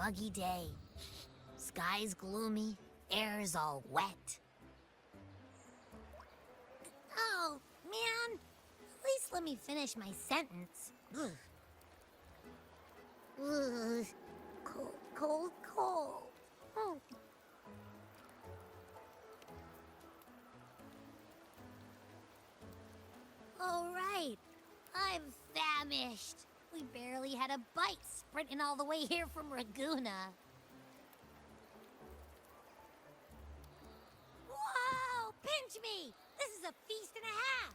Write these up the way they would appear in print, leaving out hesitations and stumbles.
muggy day. Sky's gloomy, air's all wet. Oh, man. At least let me finish my sentence. Ugh. Ugh. Cold, cold, cold. Oh. All right. I'm famished. We barely had a bite sprinting all the way here from Ragusa. Whoa! Pinch me! This is a feast and a half!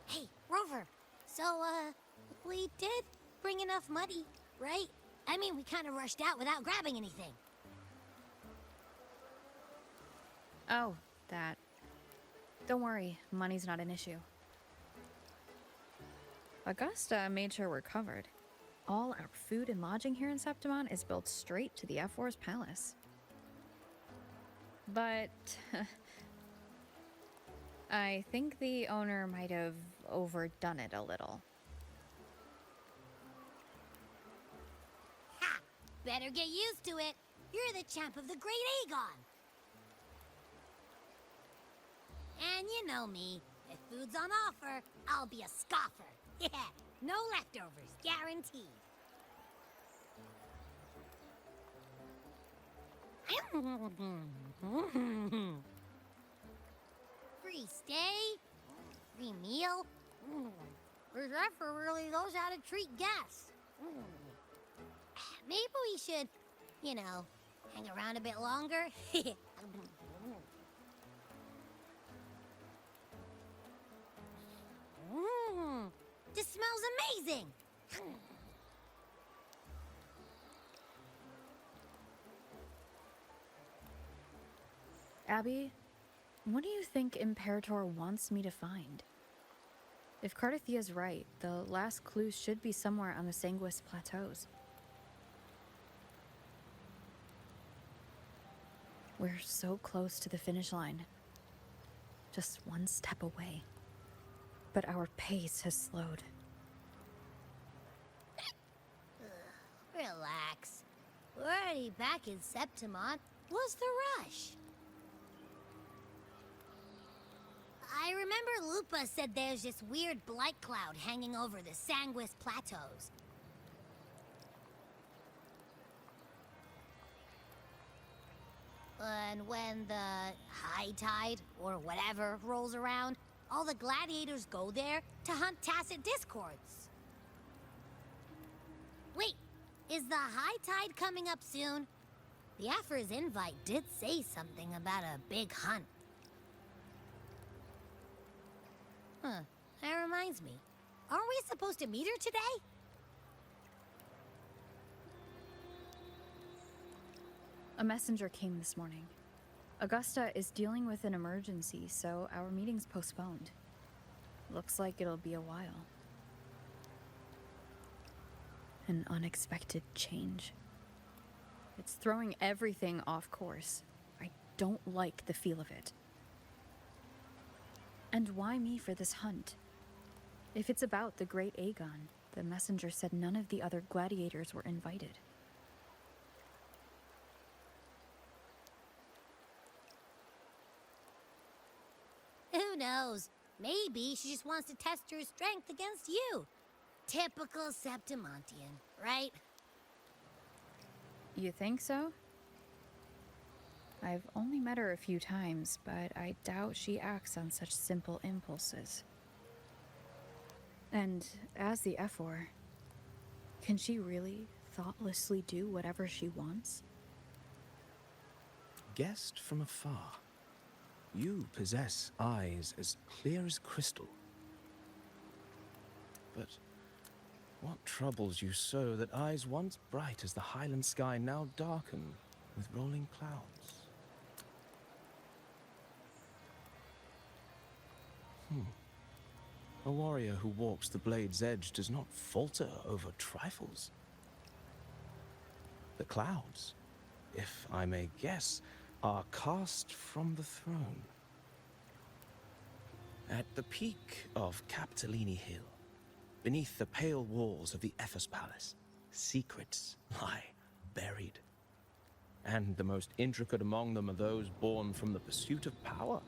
Hey, Rover. So, we did bring enough money, right? I mean, we kind of rushed out without grabbing anything. Oh, that. Don't worry, money's not an issue. Augusta made sure we're covered. All our food and lodging here in Septimon is built straight to the F4's palace. But I think the owner might have overdone it a little. Ha! Better get used to it. You're the champ of the Great Aegon. And you know me. If food's on offer, I'll be a scoffer. Yeah, no leftovers, guaranteed. Free stay, free meal. This effort really knows how to treat guests. Maybe we should, hang around a bit longer. This smells amazing! Abby, what do you think Imperator wants me to find? If Cardathia's right, the last clues should be somewhere on the Sanguis Plateaus. We're so close to the finish line. Just one step away. But our pace has slowed. Relax. We're already back in Septimon. What's the rush? I remember Lupa said there's this weird blight cloud hanging over the Sanguis Plateaus. And when the high tide, or whatever, rolls around, all the gladiators go there to hunt tacit discords. Wait, is the high tide coming up soon? The Afra's invite did say something about a big hunt. Huh, that reminds me. Aren't we supposed to meet her today? A messenger came this morning. Augusta is dealing with an emergency, so our meeting's postponed. Looks like it'll be a while. An unexpected change. It's throwing everything off course. I don't like the feel of it. And why me for this hunt? If it's about the Great Aegon, the messenger said none of the other gladiators were invited. Who knows? Maybe she just wants to test her strength against you. Typical Septimontian, right? You think so? I've only met her a few times, but I doubt she acts on such simple impulses. And as the F4, can she really thoughtlessly do whatever she wants? Guessed from afar, you possess eyes as clear as crystal. But what troubles you so that eyes once bright as the highland sky now darken with rolling clouds? A warrior who walks the blade's edge does not falter over trifles. The clouds, if I may guess, are cast from the throne. At the peak of Capitolini Hill, beneath the pale walls of the Ephes Palace, secrets lie buried. And the most intricate among them are those born from the pursuit of power.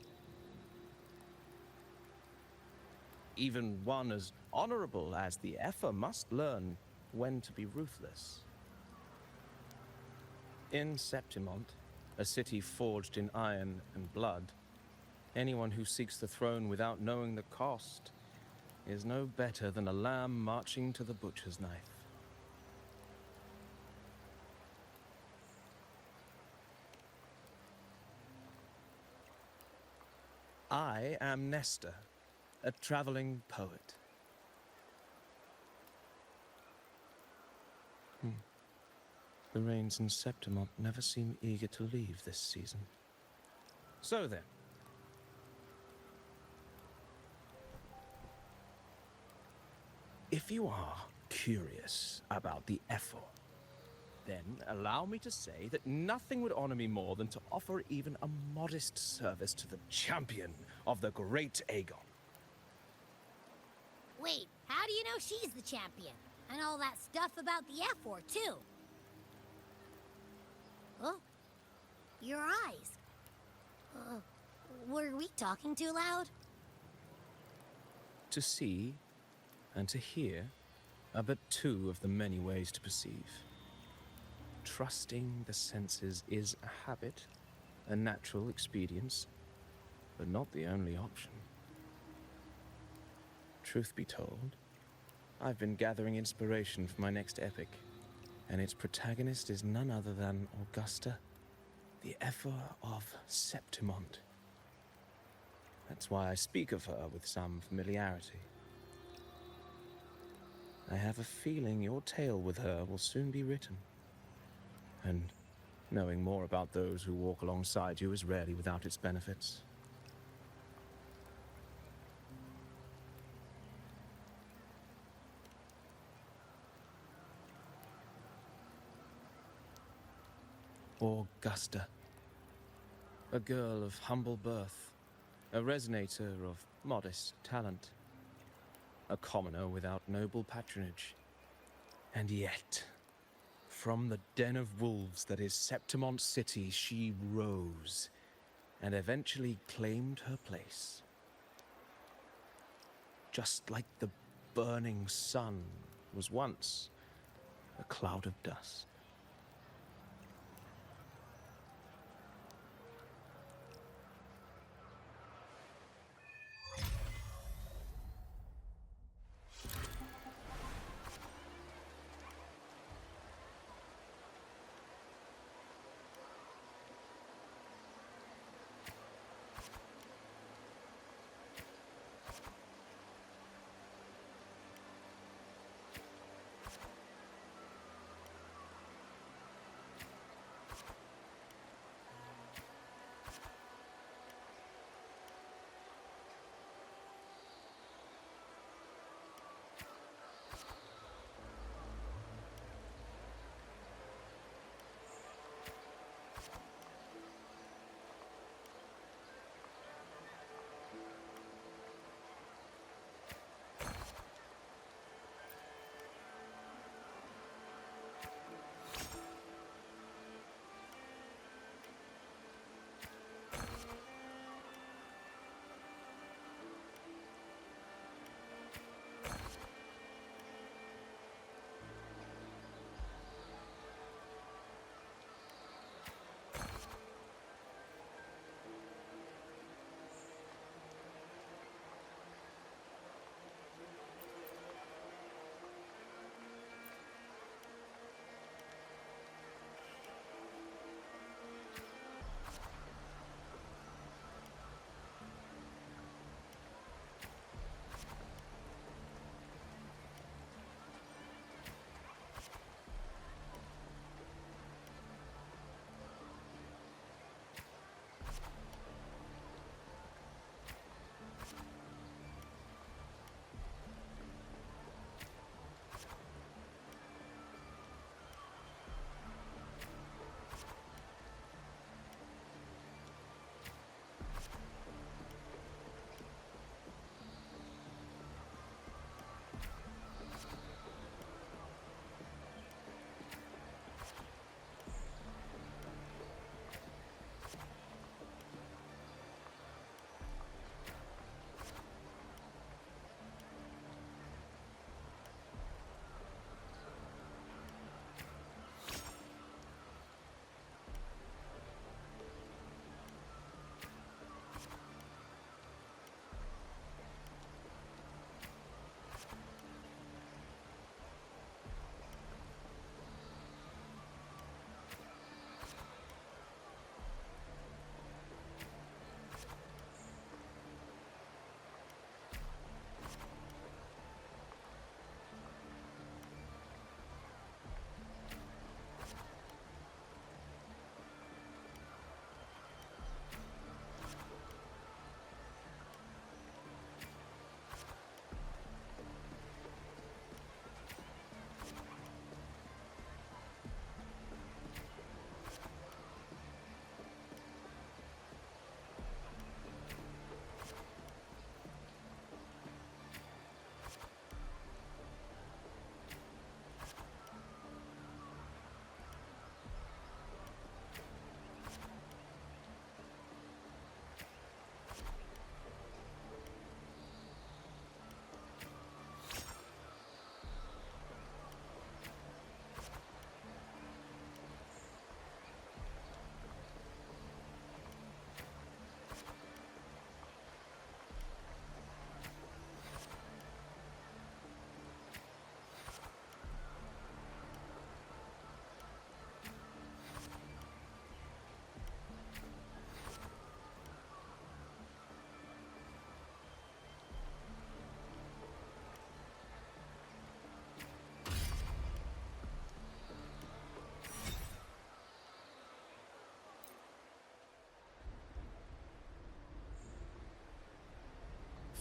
Even one as honorable as the Epher must learn when to be ruthless. In Septimont, a city forged in iron and blood, anyone who seeks the throne without knowing the cost is no better than a lamb marching to the butcher's knife. I am Nestor, a traveling poet. The rains in Septimont never seem eager to leave this season. So then, if you are curious about the Ephor, then allow me to say that nothing would honor me more than to offer even a modest service to the champion of the great Aegon. Wait, how do you know she's the champion? And all that stuff about the F-War, too? Oh, your eyes. Were we talking too loud? To see and to hear are but two of the many ways to perceive. Trusting the senses is a habit, a natural expedience, but not the only option. Truth be told, I've been gathering inspiration for my next epic, and its protagonist is none other than Augusta, the Ephor of Septimont. That's why I speak of her with some familiarity. I have a feeling your tale with her will soon be written. And knowing more about those who walk alongside you is rarely without its benefits. Augusta, a girl of humble birth, a resonator of modest talent, a commoner without noble patronage, and yet, from the den of wolves that is Septimont City, she rose and eventually claimed her place. Just like the burning sun was once a cloud of dust.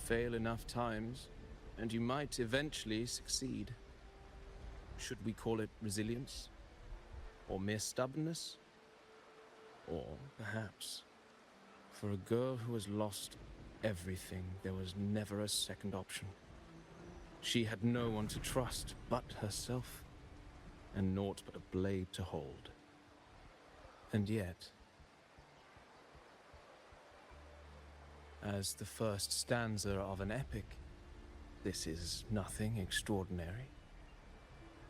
fail enough times, and you might eventually succeed. Should we call it resilience? Or mere stubbornness? Or perhaps, for a girl who has lost everything, there was never a second option. She had no one to trust but herself, and naught but a blade to hold. And yet, as the first stanza of an epic, this is nothing extraordinary.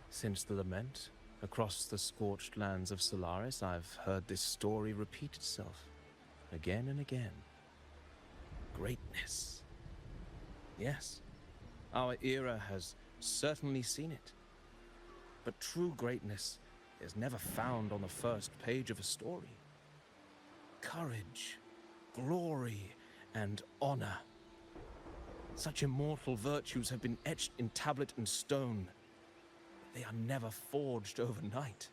Since the lament, across the scorched lands of Solaris, I've heard this story repeat itself, again and again. Greatness. Yes, our era has certainly seen it. But true greatness is never found on the first page of a story. Courage, glory, and honor. Such immortal virtues have been etched in tablet and stone. They are never forged overnight.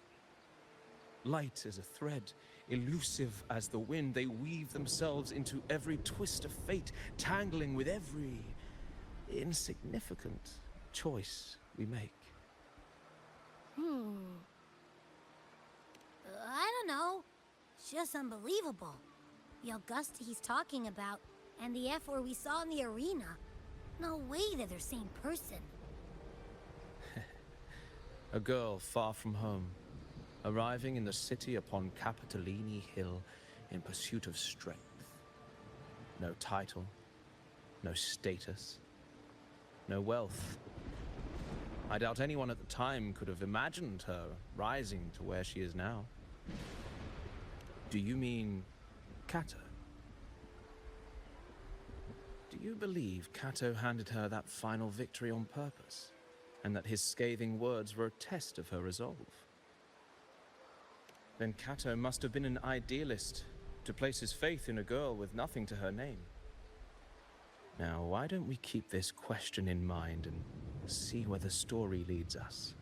Light as a thread, elusive as the wind, they weave themselves into every twist of fate, tangling with every insignificant choice we make. I don't know. It's just unbelievable. The Augusta he's talking about, and the F-word we saw in the arena. No way they're the same person. A girl far from home, arriving in the city upon Capitolini Hill in pursuit of strength. No title, no status, no wealth. I doubt anyone at the time could have imagined her rising to where she is now. Do you mean Kato? Do you believe Kato handed her that final victory on purpose, and that his scathing words were a test of her resolve? Then Kato must have been an idealist to place his faith in a girl with nothing to her name. Now, why don't we keep this question in mind and see where the story leads us?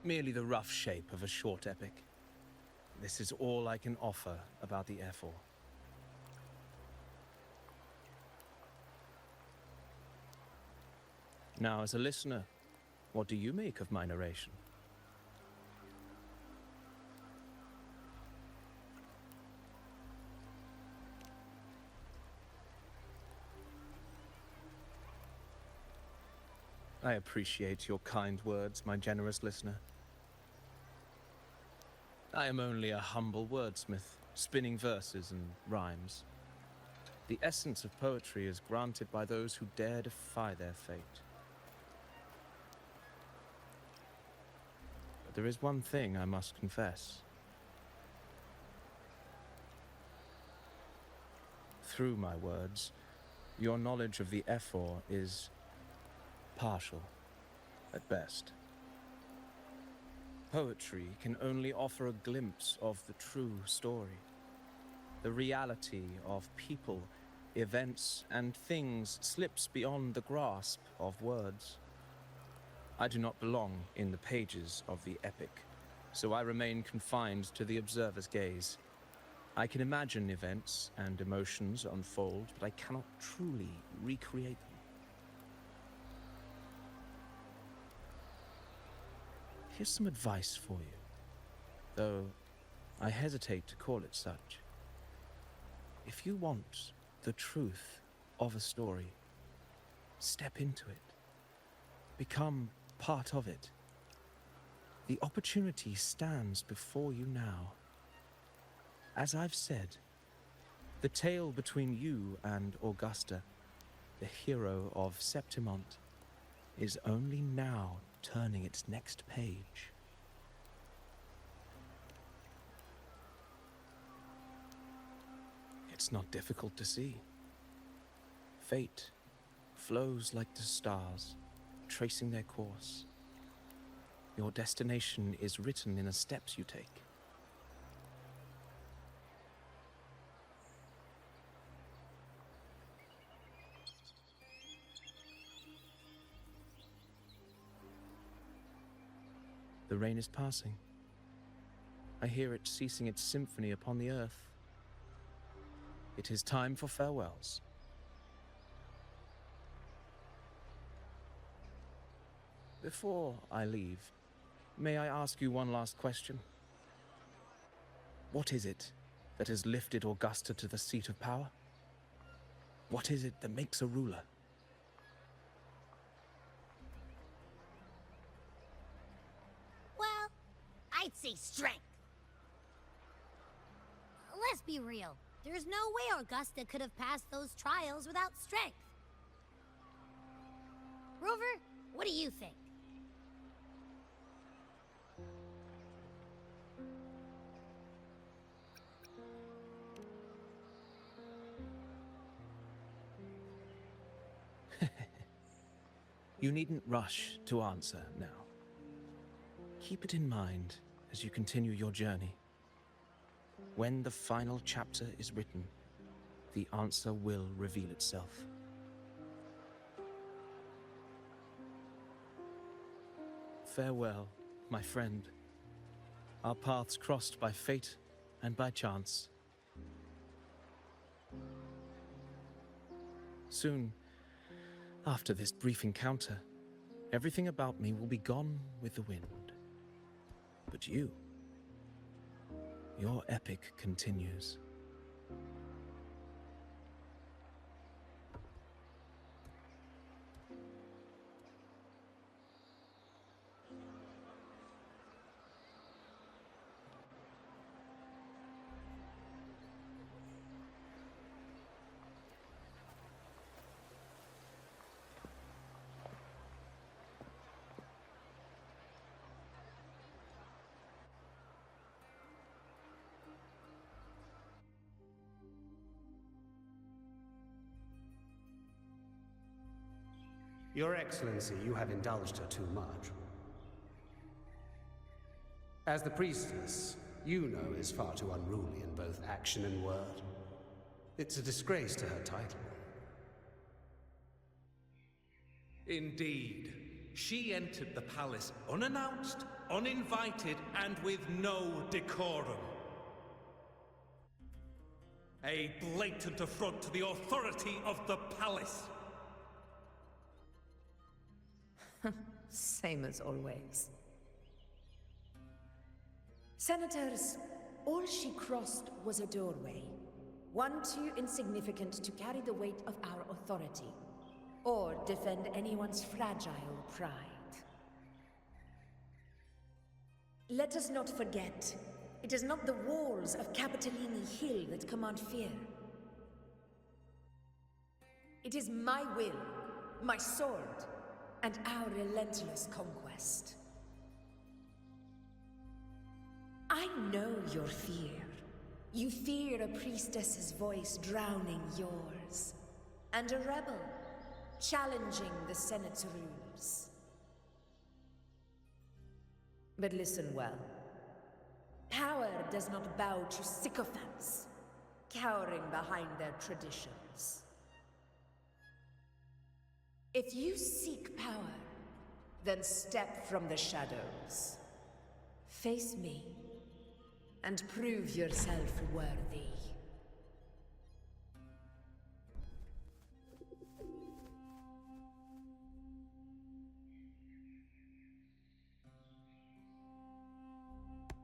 Merely the rough shape of a short epic. This is all I can offer about the F4. Now, as a listener, what do you make of my narration? I appreciate your kind words, my generous listener. I am only a humble wordsmith, spinning verses and rhymes. The essence of poetry is granted by those who dare defy their fate. But there is one thing I must confess. Through my words, your knowledge of the F4 is partial, at best. Poetry can only offer a glimpse of the true story, the reality of people, events, and things slips beyond the grasp of words. I do not belong in the pages of the epic, so I remain confined to the observer's gaze. I can imagine events and emotions unfold, but I cannot truly recreate them. Here's some advice for you, though I hesitate to call it such. If you want the truth of a story, step into it. Become part of it. The opportunity stands before you now. As I've said, the tale between you and Augusta, the hero of Septimont, is only now turning its next page. It's not difficult to see. Fate flows like the stars, tracing their course. Your destination is written in the steps you take. The rain is passing. I hear it ceasing its symphony upon the earth. It is time for farewells. Before I leave, may I ask you one last question? What is it that has lifted Augusta to the seat of power? What is it that makes a ruler? Well, I'd say strength. Let's be real. There's no way Augusta could have passed those trials without strength. Rover, what do you think? You needn't rush to answer now. Keep it in mind as you continue your journey. When the final chapter is written, the answer will reveal itself. Farewell, my friend. Our paths crossed by fate and by chance. Soon, after this brief encounter, everything about me will be gone with the wind. But you, your epic continues. Your Excellency, you have indulged her too much. As the priestess, you know is far too unruly in both action and word. It's a disgrace to her title. Indeed. she entered the palace unannounced, uninvited, and with no decorum. A blatant affront to the authority of the palace. Same as always. Senators, all she crossed was a doorway. One too insignificant to carry the weight of our authority, or defend anyone's fragile pride. Let us not forget, it is not the walls of Capitolini Hill that command fear. It is my will, my sword, and our relentless conquest. I know your fear. You fear a priestess's voice drowning yours, and a rebel challenging the Senate's rules. But listen well. Power does not bow to sycophants, cowering behind their traditions. If you seek power, then step from the shadows. Face me, and prove yourself worthy.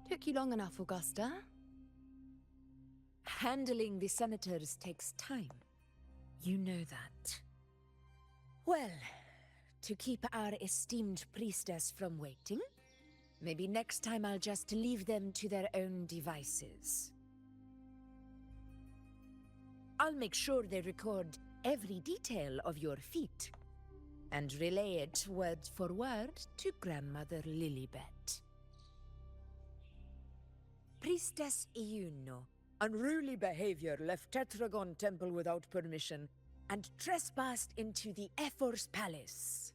Took you long enough, Augusta. Handling the senators takes time. You know that. Well, to keep our esteemed priestess from waiting, maybe next time I'll just leave them to their own devices. I'll make sure they record every detail of your feat, and relay it word for word to Grandmother Lilibet. Priestess Iuno, unruly behavior, left Tetragon Temple without permission, and trespassed into the Ephor's palace.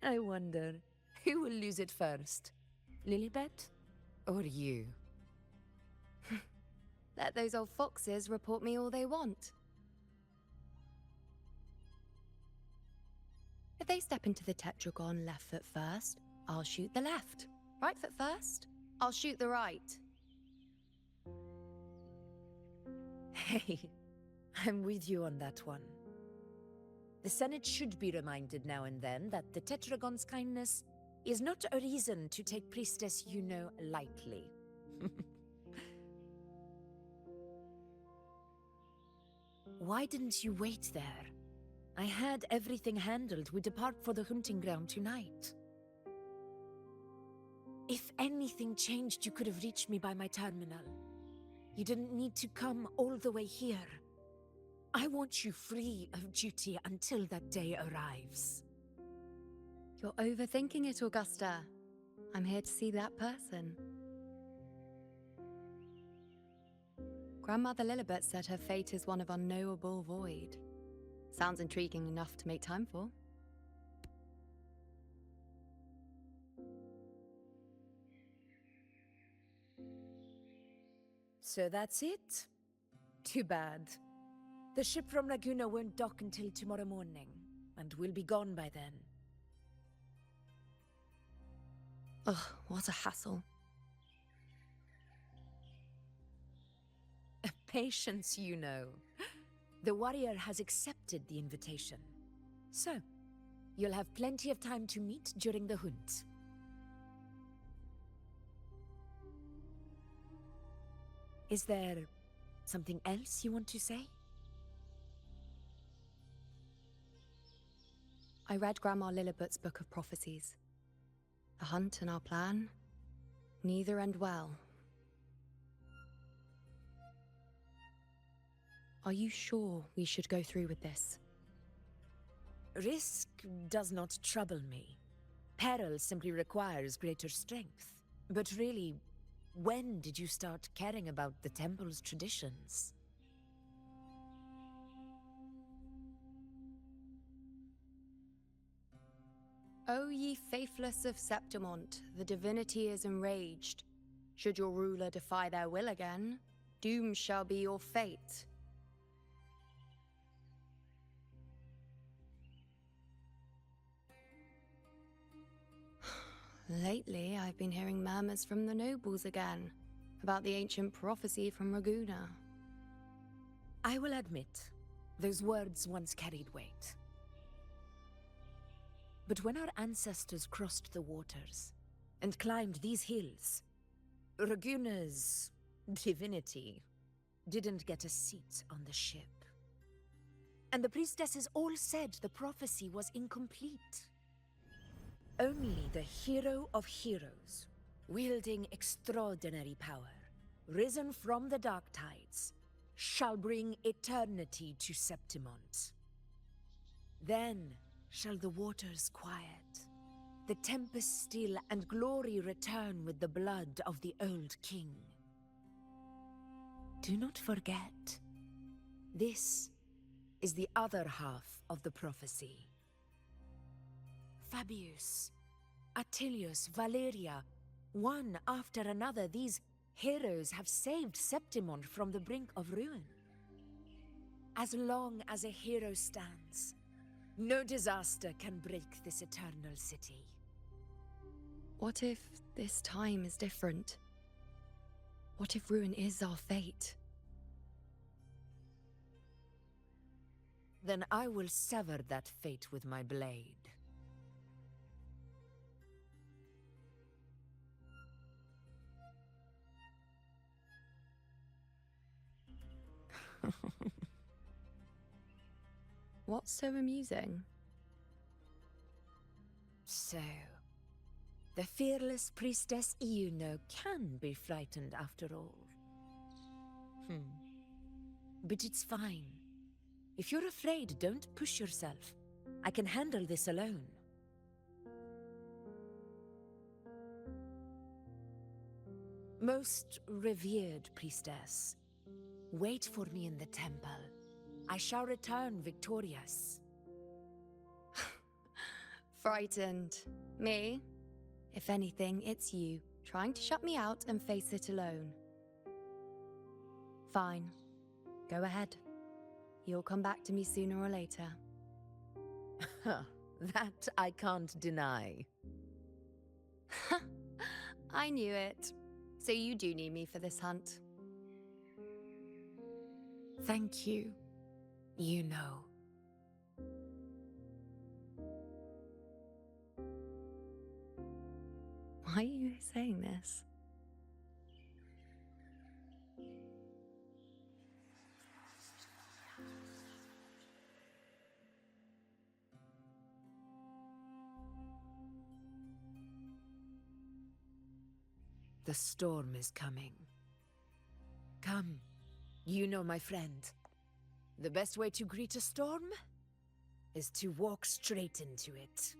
I wonder, who will lose it first? Lilibet? Or you? Let those old foxes report me all they want. If they step into the tetragon left foot first, I'll shoot the left. Right foot first, I'll shoot the right. Hey, I'm with you on that one. The Senate should be reminded now and then that the Tetragon's kindness is not a reason to take Priestess Yuno lightly. Why didn't you wait there? I had everything handled. We depart for the hunting ground tonight. If anything changed, you could have reached me by my terminal. You didn't need to come all the way here. I want you free of duty until that day arrives. You're overthinking it, Augusta. I'm here to see that person. Grandmother Lilibet said her fate is one of unknowable void. Sounds intriguing enough to make time for. So that's it? Too bad. The ship from Laguna won't dock until tomorrow morning, and we'll be gone by then. Ugh, what a hassle. Patience, you know. The warrior has accepted the invitation. So, you'll have plenty of time to meet during the hunt. Is there something else you want to say? I read Grandma Lilibet's Book of Prophecies. The hunt and our plan, neither end well. Are you sure we should go through with this? Risk does not trouble me. Peril simply requires greater strength. But really, when did you start caring about the temple's traditions? O ye faithless of Septimont, the divinity is enraged. Should your ruler defy their will again, doom shall be your fate. Lately, I've been hearing murmurs from the nobles again about the ancient prophecy from Raguna. I will admit, those words once carried weight. But when our ancestors crossed the waters and climbed these hills, Raguna's divinity didn't get a seat on the ship. And the priestesses all said the prophecy was incomplete. Only the hero of heroes, wielding extraordinary power, risen from the dark tides, shall bring eternity to Septimont. Then shall the waters quiet, the tempest still, and glory return with the blood of the old king. Do not forget, this is the other half of the prophecy. Fabius, Attilius, Valeria, one after another, these heroes have saved Septimont from the brink of ruin. As long as a hero stands, no disaster can break this eternal city. What if this time is different? What if ruin is our fate? Then I will sever that fate with my blade. What's so amusing? So, the fearless priestess Iuno can be frightened after all. But it's fine. If you're afraid, don't push yourself. I can handle this alone. Most revered priestess, wait for me in the temple. I shall return victorious. Frightened. Me? If anything, it's you, trying to shut me out and face it alone. Fine. Go ahead. You'll come back to me sooner or later. That I can't deny. I knew it. So you do need me for this hunt. Thank you. You know. Why are you saying this? The storm is coming. Come, you know my friend. The best way to greet a storm is to walk straight into it.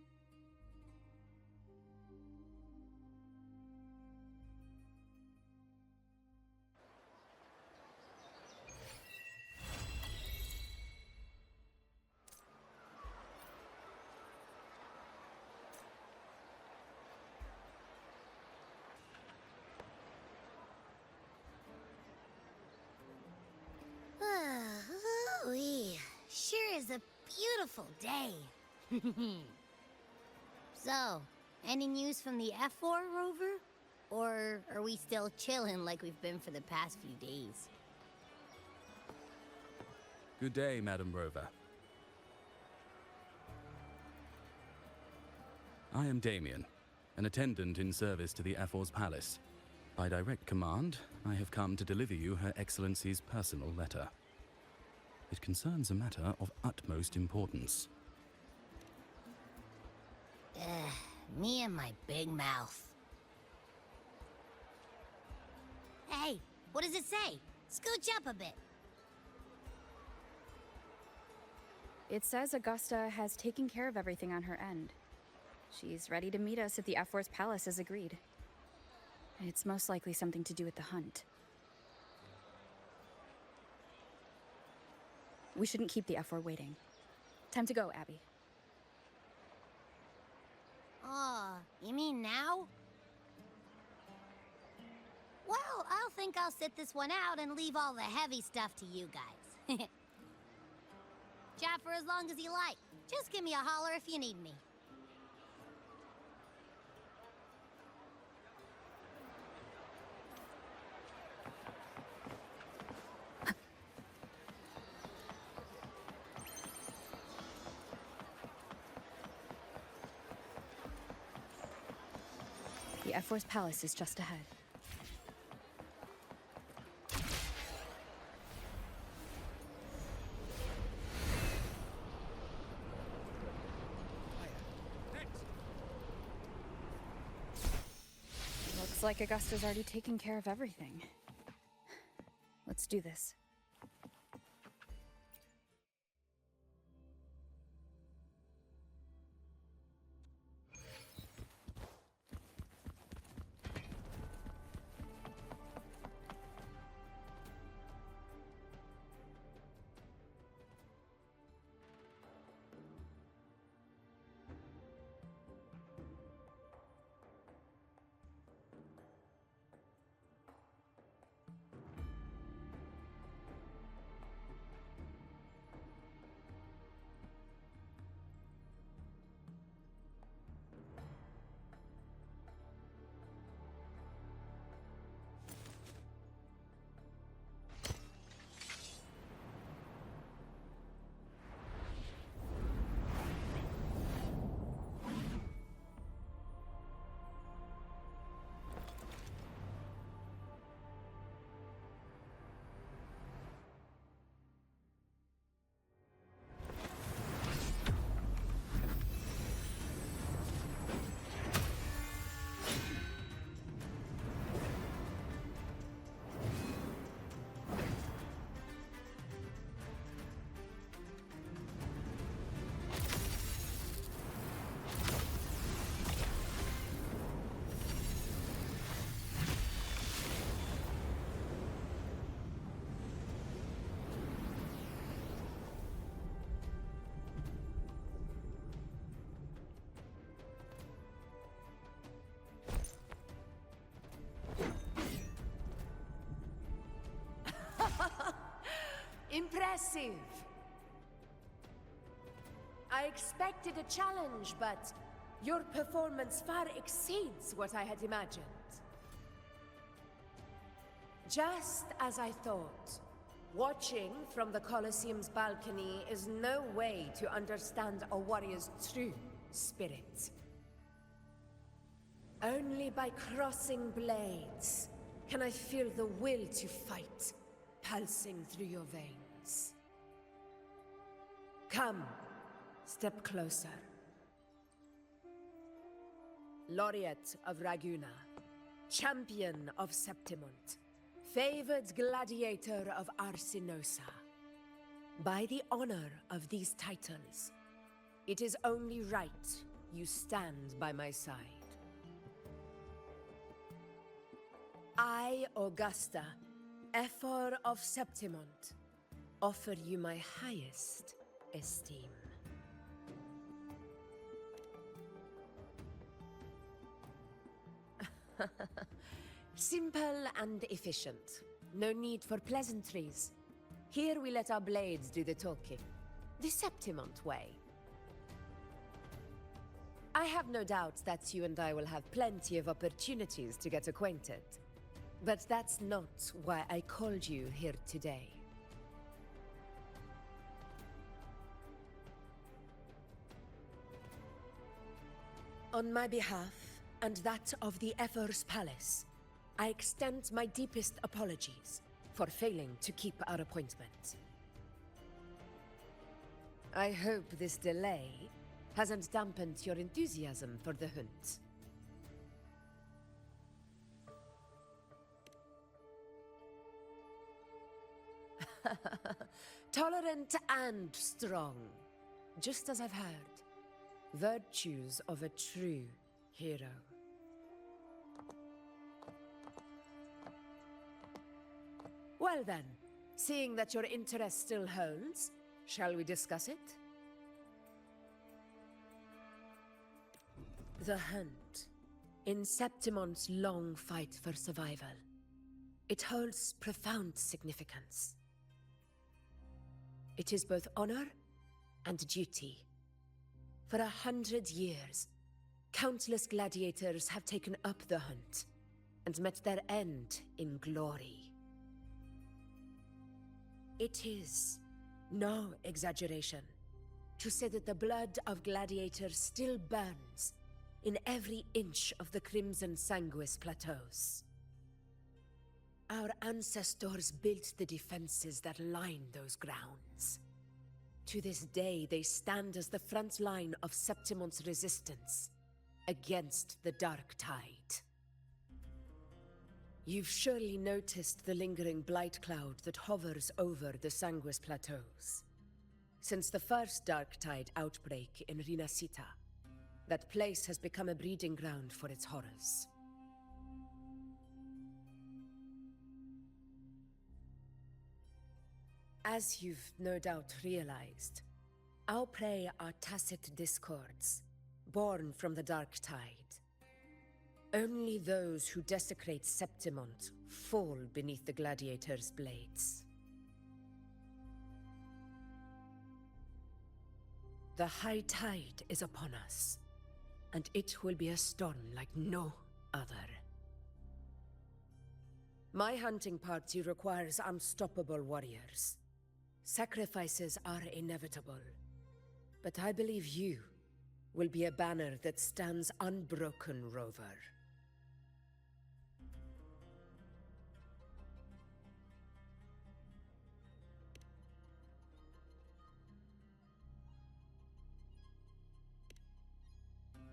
Ooh-wee. Sure is a beautiful day. So, any news from the F4 rover? Or are we still chilling like we've been for the past few days? Good day, Madam Rover. I am Damien, an attendant in service to the F4's palace. By direct command, I have come to deliver you Her Excellency's personal letter. It concerns a matter of utmost importance. Me and my big mouth. Hey, what does it say? Scooch up a bit. It says Augusta has taken care of everything on her end. She's ready to meet us at the F4's palace as agreed. It's most likely something to do with the hunt. We shouldn't keep the F4 waiting. Time to go, Abby. Oh, you mean now? Well, I'll think I'll sit this one out and leave all the heavy stuff to you guys. Chat for as long as you like. Just give me a holler if you need me. The F-Force Palace is just ahead. Looks like Augusta's already taken care of everything. Let's do this. Impressive! I expected a challenge, but your performance far exceeds what I had imagined. Just as I thought, watching from the Colosseum's balcony is no way to understand a warrior's true spirit. Only by crossing blades can I feel the will to fight pulsing through your veins. Come, step closer. Laureate of Raguna, champion of Septimont, favored gladiator of Arsinosa. By the honor of these titles, it is only right you stand by my side. I, Augusta, Ephor of Septimont, offer you my highest esteem. Simple and efficient. No need for pleasantries. Here we let our blades do the talking. The Septimont way. I have no doubt that you and I will have plenty of opportunities to get acquainted. But that's not why I called you here today. On my behalf, and that of the Ephor's Palace, I extend my deepest apologies for failing to keep our appointment. I hope this delay hasn't dampened your enthusiasm for the hunt. Tolerant and strong, just as I've heard. Virtues of a true hero. Well then, seeing that your interest still holds, shall we discuss it? The hunt. In Septimont's long fight for survival, it holds profound significance. It is both honor and duty. For 100 years, countless gladiators have taken up the hunt and met their end in glory. It is no exaggeration to say that the blood of gladiators still burns in every inch of the Crimson Sanguis Plateaus. Our ancestors built the defenses that line those grounds. To this day, they stand as the front line of Septimon's resistance against the Dark Tide. You've surely noticed the lingering blight cloud that hovers over the Sanguis Plateaus. Since the first Dark Tide outbreak in Rinascita, that place has become a breeding ground for its horrors. As you've no doubt realized, our prey are tacit discords, born from the Dark Tide. Only those who desecrate Septimont fall beneath the gladiator's blades. The high tide is upon us, and it will be a storm like no other. My hunting party requires unstoppable warriors. Sacrifices are inevitable, but I believe you will be a banner that stands unbroken, Rover.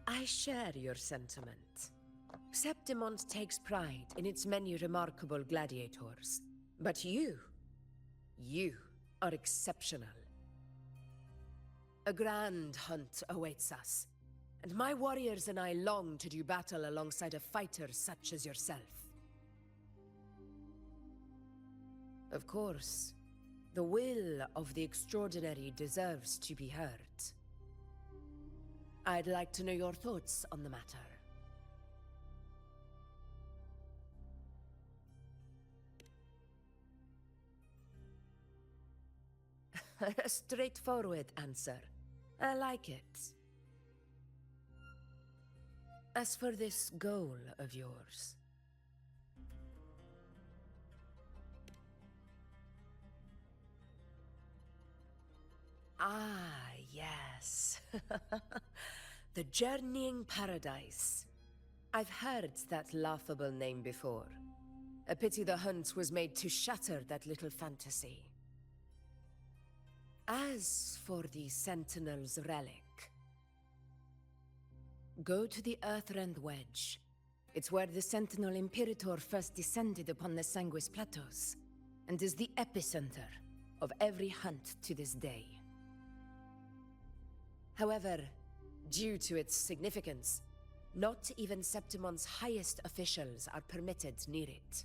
I share your sentiment. Septimont takes pride in its many remarkable gladiators, but you are exceptional. A grand hunt awaits us, and my warriors and I long to do battle alongside a fighter such as yourself. Of course, the will of the extraordinary deserves to be heard. I'd like to know your thoughts on the matter. A straightforward answer. I like it. As for this goal of yours... Ah, yes. The Journeying Paradise. I've heard that laughable name before. A pity the hunt was made to shatter that little fantasy. As for the Sentinel's relic, go to the Earthrend Wedge. It's where the Sentinel Imperator first descended upon the Sanguis Plateaus, and is the epicenter of every hunt to this day. However, due to its significance, not even Septimon's highest officials are permitted near it.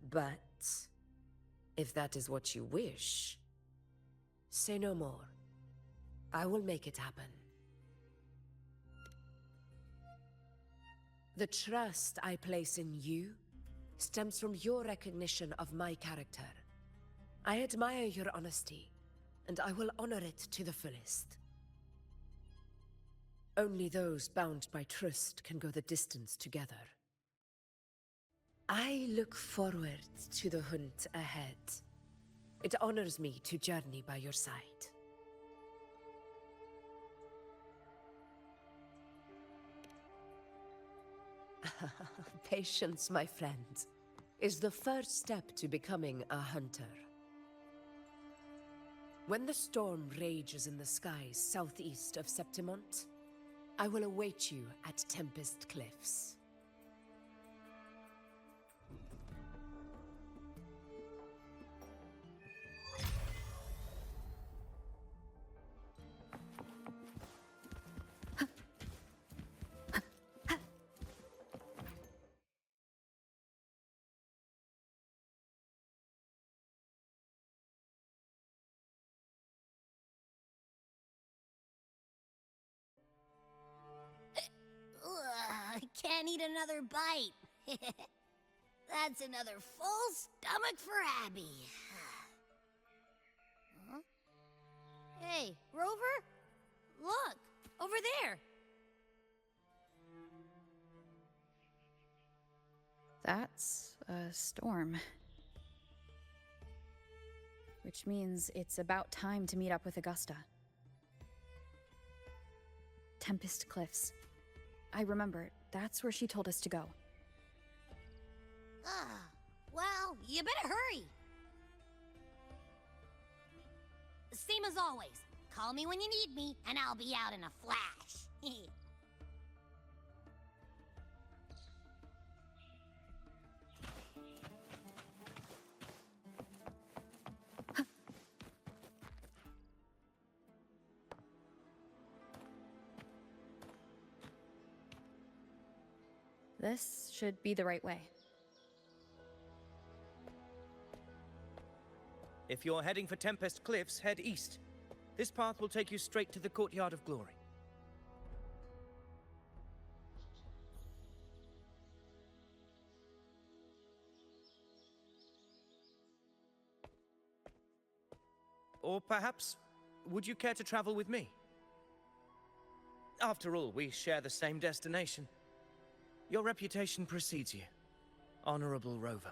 But if that is what you wish, say no more. I will make it happen. The trust I place in you stems from your recognition of my character. I admire your honesty, and I will honor it to the fullest. Only those bound by trust can go the distance together. I look forward to the hunt ahead. It honors me to journey by your side. Patience, my friend, is the first step to becoming a hunter. When the storm rages in the skies southeast of Septimont, I will await you at Tempest Cliffs. Ugh, I can't eat another bite. That's another full stomach for Abby. Huh? Hey, Rover? Look, over there. That's a storm. Which means it's about time to meet up with Augusta. Tempest Cliffs. I remember. That's where she told us to go. Well, you better hurry. Same as always. Call me when you need me, and I'll be out in a flash. This should be the right way. If you're heading for Tempest Cliffs, head east. This path will take you straight to the Courtyard of Glory. Or perhaps, would you care to travel with me? After all, we share the same destination. Your reputation precedes you, Honorable Rover.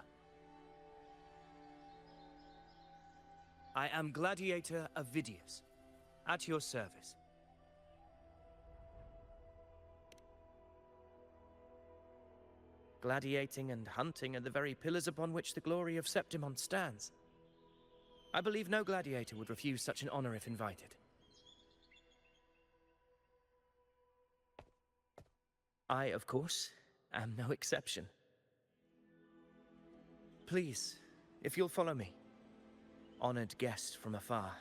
I am Gladiator Avidius, at your service. Gladiating and hunting are the very pillars upon which the glory of Septimon stands. I believe no gladiator would refuse such an honor if invited. I, of course, am no exception. Please, if you'll follow me. Honored guest from afar.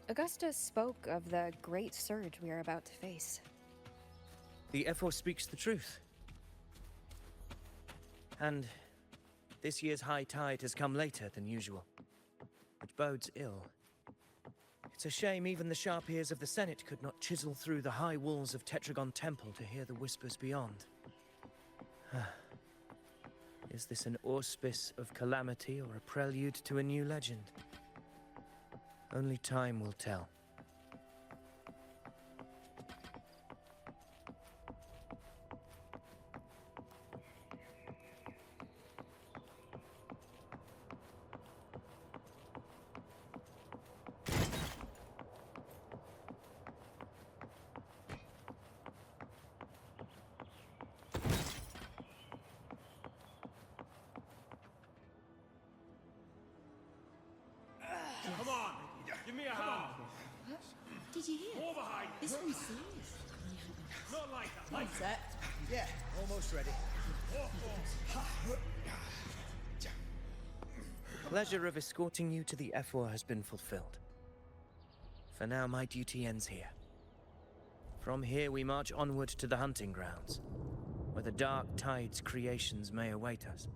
Augusta spoke of the great surge we are about to face. The F4 speaks the truth. And this year's high tide has come later than usual, which bodes ill. It's a shame even the sharp ears of the Senate could not chisel through the high walls of Tetragon Temple to hear the whispers beyond. Is this an auspice of calamity or a prelude to a new legend? Only time will tell. Come on! Give me a hand! Did you hear? More behind! This one's serious. Not like that! Like Set. Yeah, almost ready. Pleasure of escorting you to the F4 has been fulfilled. For now, my duty ends here. From here, we march onward to the hunting grounds, where the dark tide's creations may await us.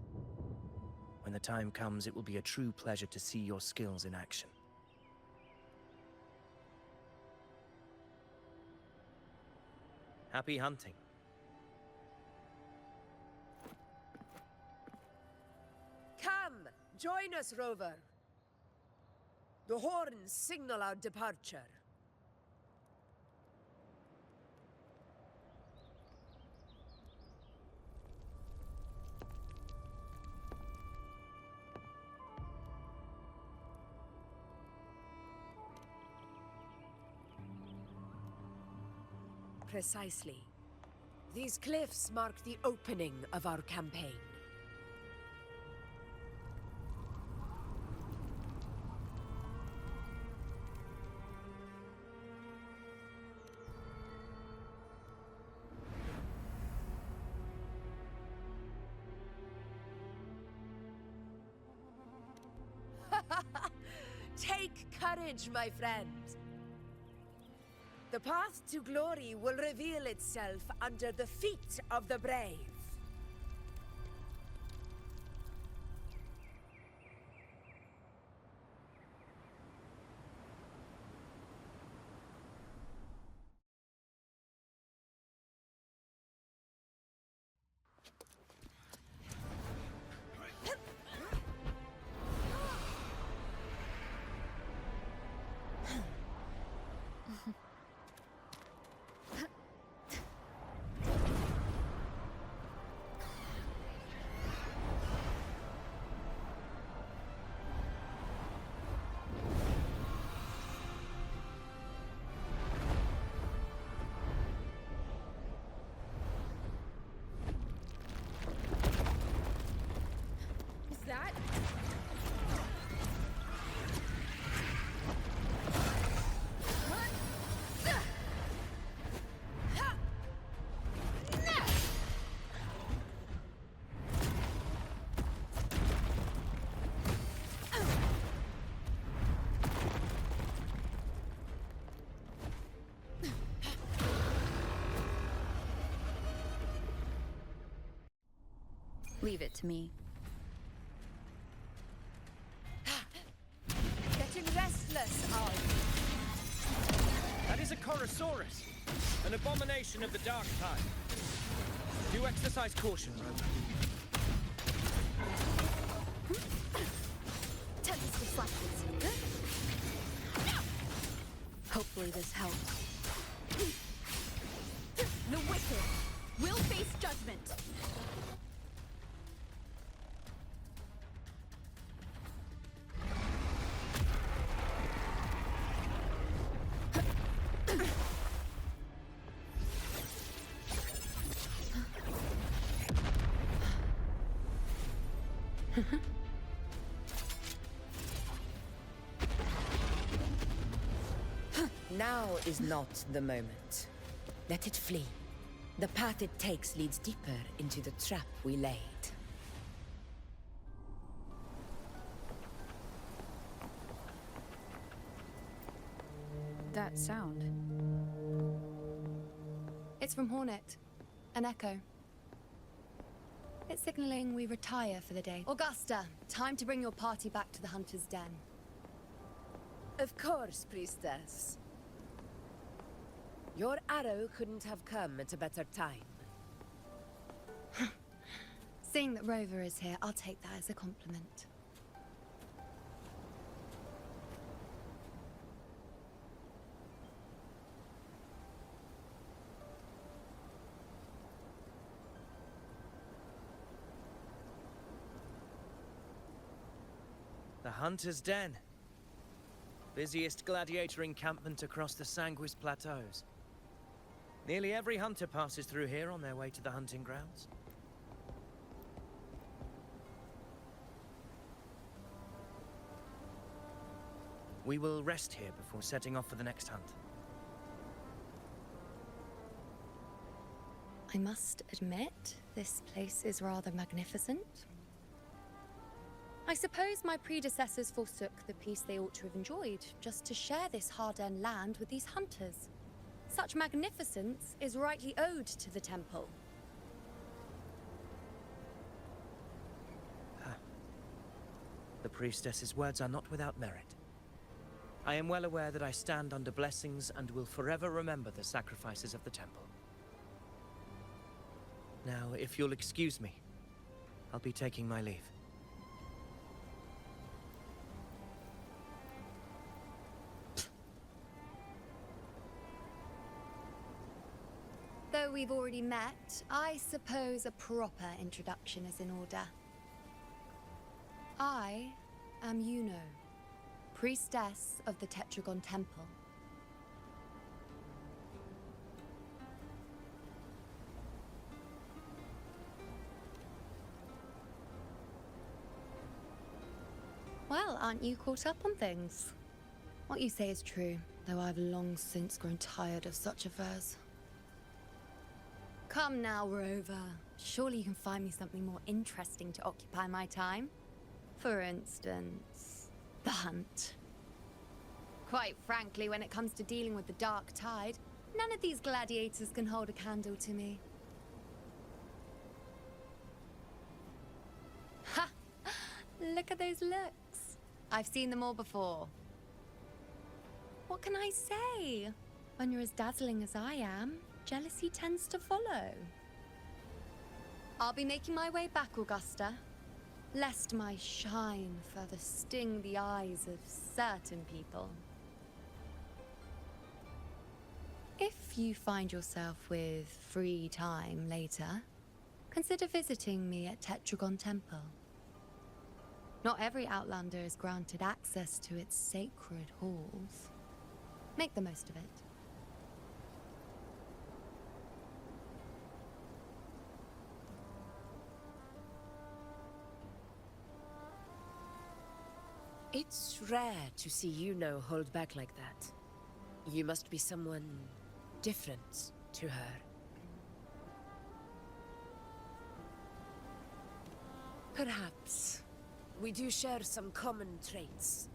When the time comes, it will be a true pleasure to see your skills in action. Happy hunting. Come, join us, Rover. The horns signal our departure. Precisely. These cliffs mark the opening of our campaign. Take courage, my friend. The path to glory will reveal itself under the feet of the brave. Leave it to me. Getting restless, are you? That is a Chorosaurus, an abomination of the dark tide. Do exercise caution, Rover. Tempest deflected. Hopefully this helps. The wicked will face judgment. Now is not the moment. Let it flee. The path it takes leads deeper into the trap we laid. That sound. It's from Hornet. An echo. It's signaling we retire for the day. Augusta, time to bring your party back to the Hunter's Den. Of course, Priestess. Your arrow couldn't have come at a better time. Seeing that Rover is here, I'll take that as a compliment. The Hunter's Den. Busiest gladiator encampment across the Sanguis Plateaus. Nearly every hunter passes through here on their way to the hunting grounds. We will rest here before setting off for the next hunt. I must admit, this place is rather magnificent. I suppose my predecessors forsook the peace they ought to have enjoyed, just to share this hard-earned land with these hunters. Such magnificence is rightly owed to the temple. The priestess's words are not without merit. I am well aware that I stand under blessings and will forever remember the sacrifices of the temple. Now, if you'll excuse me, I'll be taking my leave. Though we've already met, I suppose a proper introduction is in order. I am Yuno, priestess of the Tetragon Temple. Well, aren't you caught up on things? What you say is true, though I've long since grown tired of such affairs. Come now, Rover. Surely you can find me something more interesting to occupy my time. For instance, the hunt. Quite frankly, when it comes to dealing with the dark tide, none of these gladiators can hold a candle to me. Ha! Look at those looks. I've seen them all before. What can I say? When you're as dazzling as I am, jealousy tends to follow. I'll be making my way back, Augusta, lest my shine further sting the eyes of certain people. If you find yourself with free time later, consider visiting me at Tetragon Temple. Not every Outlander is granted access to its sacred halls. Make the most of it. It's rare to see Yuno hold back like that. You must be someone different to her. Perhaps we do share some common traits.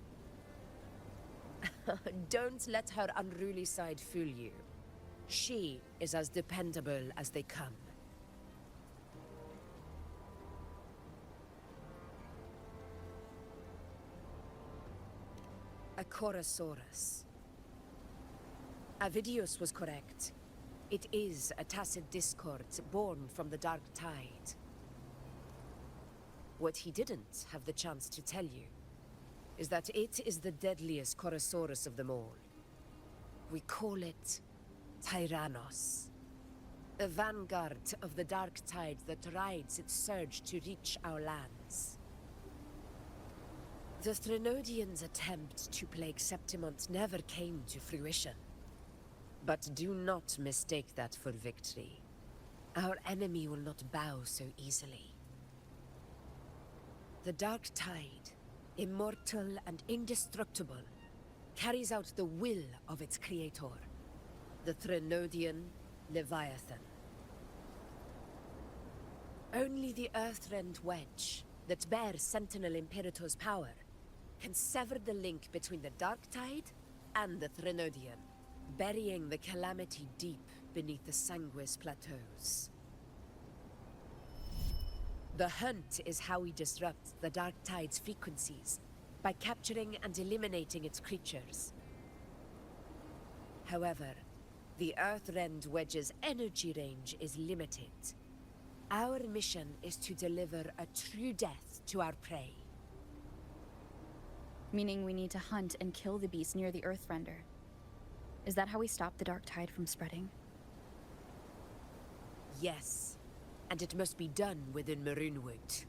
Don't let her unruly side fool you. She is as dependable as they come. Korosaurus. Avidius was correct. It is a tacit discord born from the Dark Tide. What he didn't have the chance to tell you is that it is the deadliest Korosaurus of them all. We call it Tyrannos. The vanguard of the Dark Tide that rides its surge to reach our lands. The Threnodians' attempt to plague Septimont never came to fruition. But do not mistake that for victory. Our enemy will not bow so easily. The Dark Tide, immortal and indestructible, carries out the will of its creator, the Threnodian Leviathan. Only the Earthrend Wedge, that bears Sentinel Imperator's power, can sever the link between the Dark Tide and the Threnodian, burying the calamity deep beneath the Sanguis Plateaus. The hunt is how we disrupt the Dark Tide's frequencies, by capturing and eliminating its creatures. However, the Earthrend Wedge's energy range is limited. Our mission is to deliver a true death to our prey. Meaning we need to hunt and kill the beast near the Earthrender. Is that how we stop the Dark Tide from spreading? Yes, and it must be done within Maroonwood.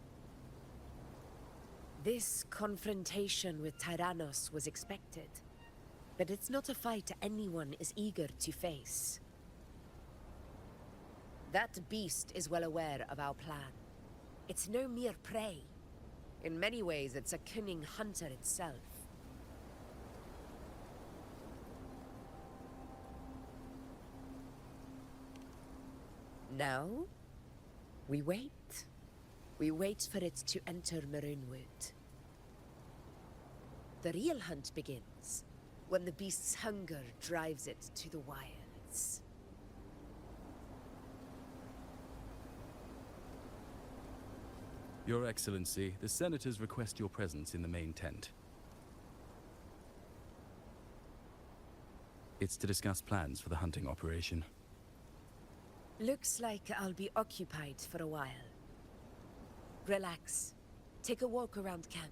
This confrontation with Tyrannos was expected, but it's not a fight anyone is eager to face. That beast is well aware of our plan. It's no mere prey. In many ways, it's a cunning hunter itself. Now, we wait. We wait for it to enter Maroonwood. The real hunt begins when the beast's hunger drives it to the wilds. Your Excellency, the Senators request your presence in the main tent. It's to discuss plans for the hunting operation. Looks like I'll be occupied for a while. Relax. Take a walk around camp.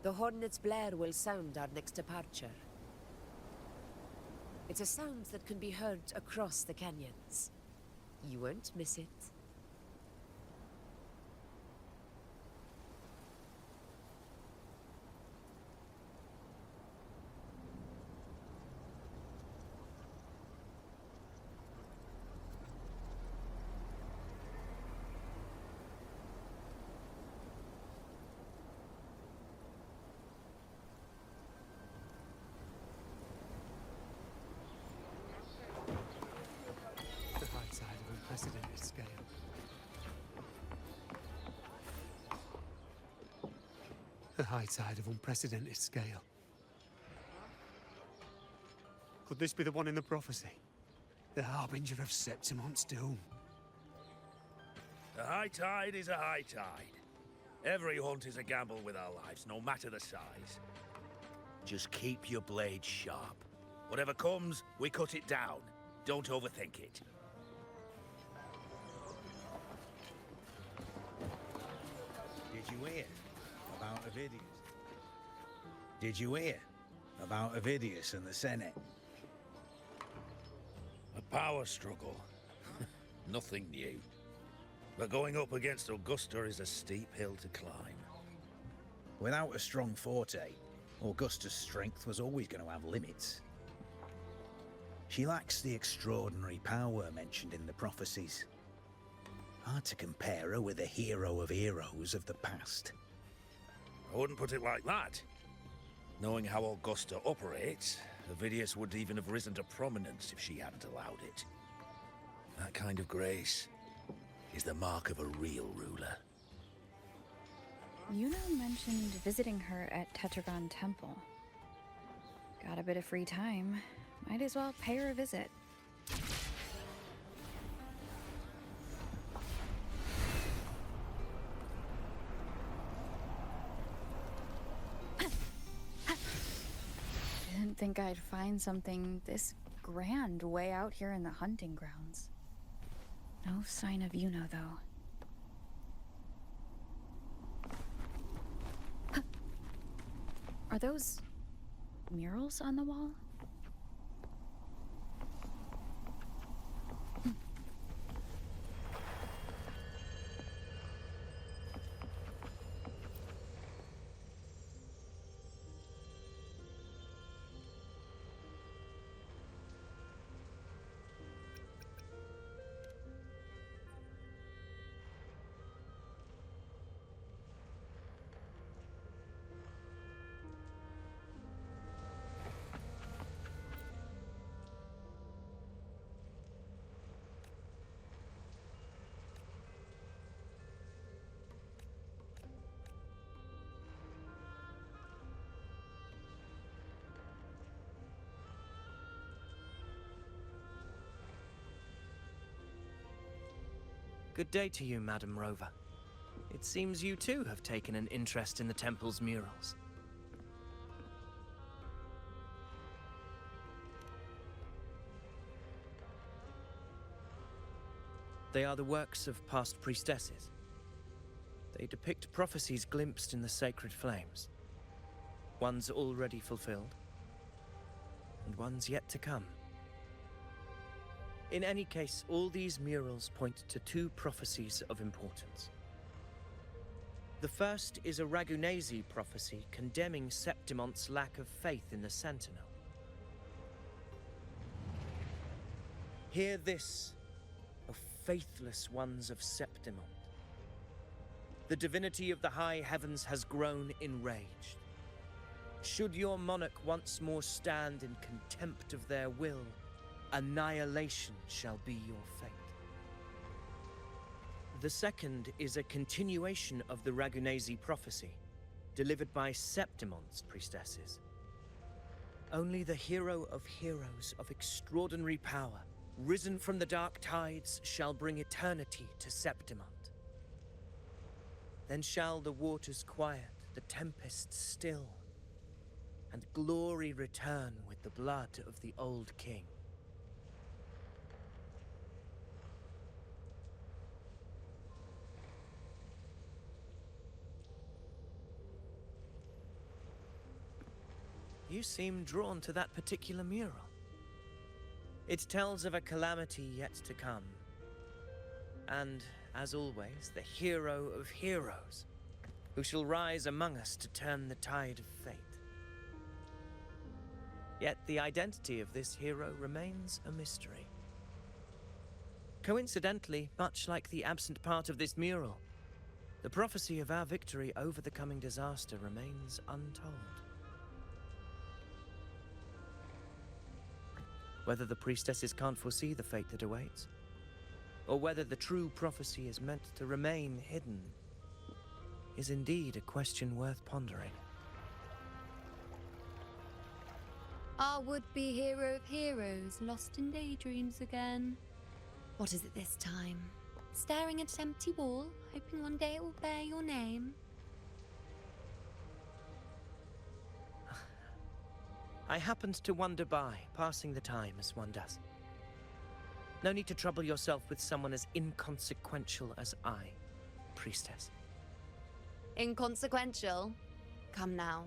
The hornet's blare will sound our next departure. It's a sound that can be heard across the canyons. You won't miss it. Unprecedented scale. The high tide of unprecedented scale. Could this be the one in the prophecy? The harbinger of Septimont's doom? A high tide is a high tide. Every hunt is a gamble with our lives, no matter the size. Just keep your blade sharp. Whatever comes, we cut it down. Don't overthink it. Did you hear about Avidius? Did you hear about Avidius and the Senate? A power struggle. Nothing new. But going up against Augusta is a steep hill to climb. Without a strong forte, Augusta's strength was always going to have limits. She lacks the extraordinary power mentioned in the prophecies. Hard to compare her with a hero of heroes of the past. I wouldn't put it like that. Knowing how Augusta operates, Avidius would even have risen to prominence if she hadn't allowed it. That kind of grace is the mark of a real ruler. Yuna mentioned visiting her at Tetragon Temple. Got a bit of free time. Might as well pay her a visit. think I'd find something this grand way out here in the hunting grounds. No sign of Yuno, though. Are those murals on the wall? Good day to you, Madam Rover. It seems you too have taken an interest in the temple's murals. They are the works of past priestesses. They depict prophecies glimpsed in the sacred flames. Ones already fulfilled, and ones yet to come. In any case, all these murals point to two prophecies of importance. The first is a Ragunasi prophecy condemning Septimonte's lack of faith in the Sentinel. Hear this, O faithless ones of Septimont. The divinity of the high heavens has grown enraged. Should your monarch once more stand in contempt of their will, annihilation shall be your fate. The second is a continuation of the Ragunasi prophecy, delivered by Septimonte's priestesses. Only the hero of heroes of extraordinary power, risen from the dark tides, shall bring eternity to Septimont. Then shall the waters quiet, the tempest still, and glory return with the blood of the old king. You seem drawn to that particular mural. It tells of a calamity yet to come. And, as always, the hero of heroes, who shall rise among us to turn the tide of fate. Yet the identity of this hero remains a mystery. Coincidentally, much like the absent part of this mural, the prophecy of our victory over the coming disaster remains untold. Whether the priestesses can't foresee the fate that awaits, or whether the true prophecy is meant to remain hidden, is indeed a question worth pondering. Our would-be hero of heroes, lost in daydreams again. What is it this time? Staring at an empty wall, hoping one day it will bear your name? I happened to wander by, passing the time as one does. No need to trouble yourself with someone as inconsequential as I, priestess. Inconsequential? Come now.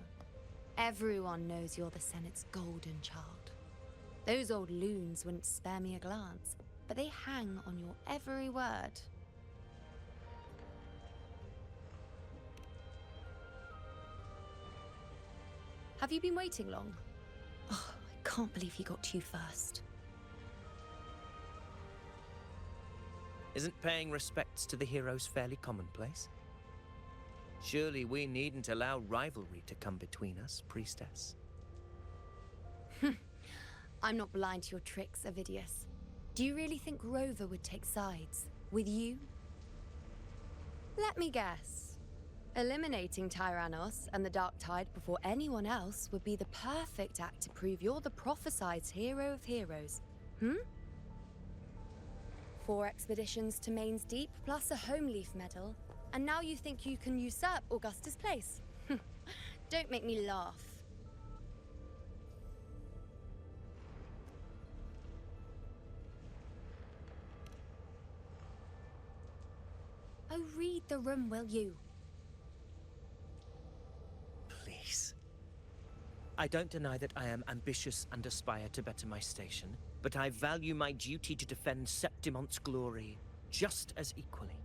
Everyone knows you're the Senate's golden child. Those old loons wouldn't spare me a glance, but they hang on your every word. Have you been waiting long? Oh, I can't believe he got to you first. Isn't paying respects to the heroes fairly commonplace? Surely we needn't allow rivalry to come between us, priestess. I'm not blind to your tricks, Avidius. Do you really think Rover would take sides with you? Let me guess. Eliminating Tyrannos and the Dark Tide before anyone else would be the perfect act to prove you're the prophesied hero of heroes. 4 expeditions to Main's Deep, plus a Home Leaf medal, and now you think you can usurp Augustus' place? Don't make me laugh. Oh, read the room, will you? Please. I don't deny that I am ambitious and aspire to better my station, but I value my duty to defend Septimont's glory just as equally.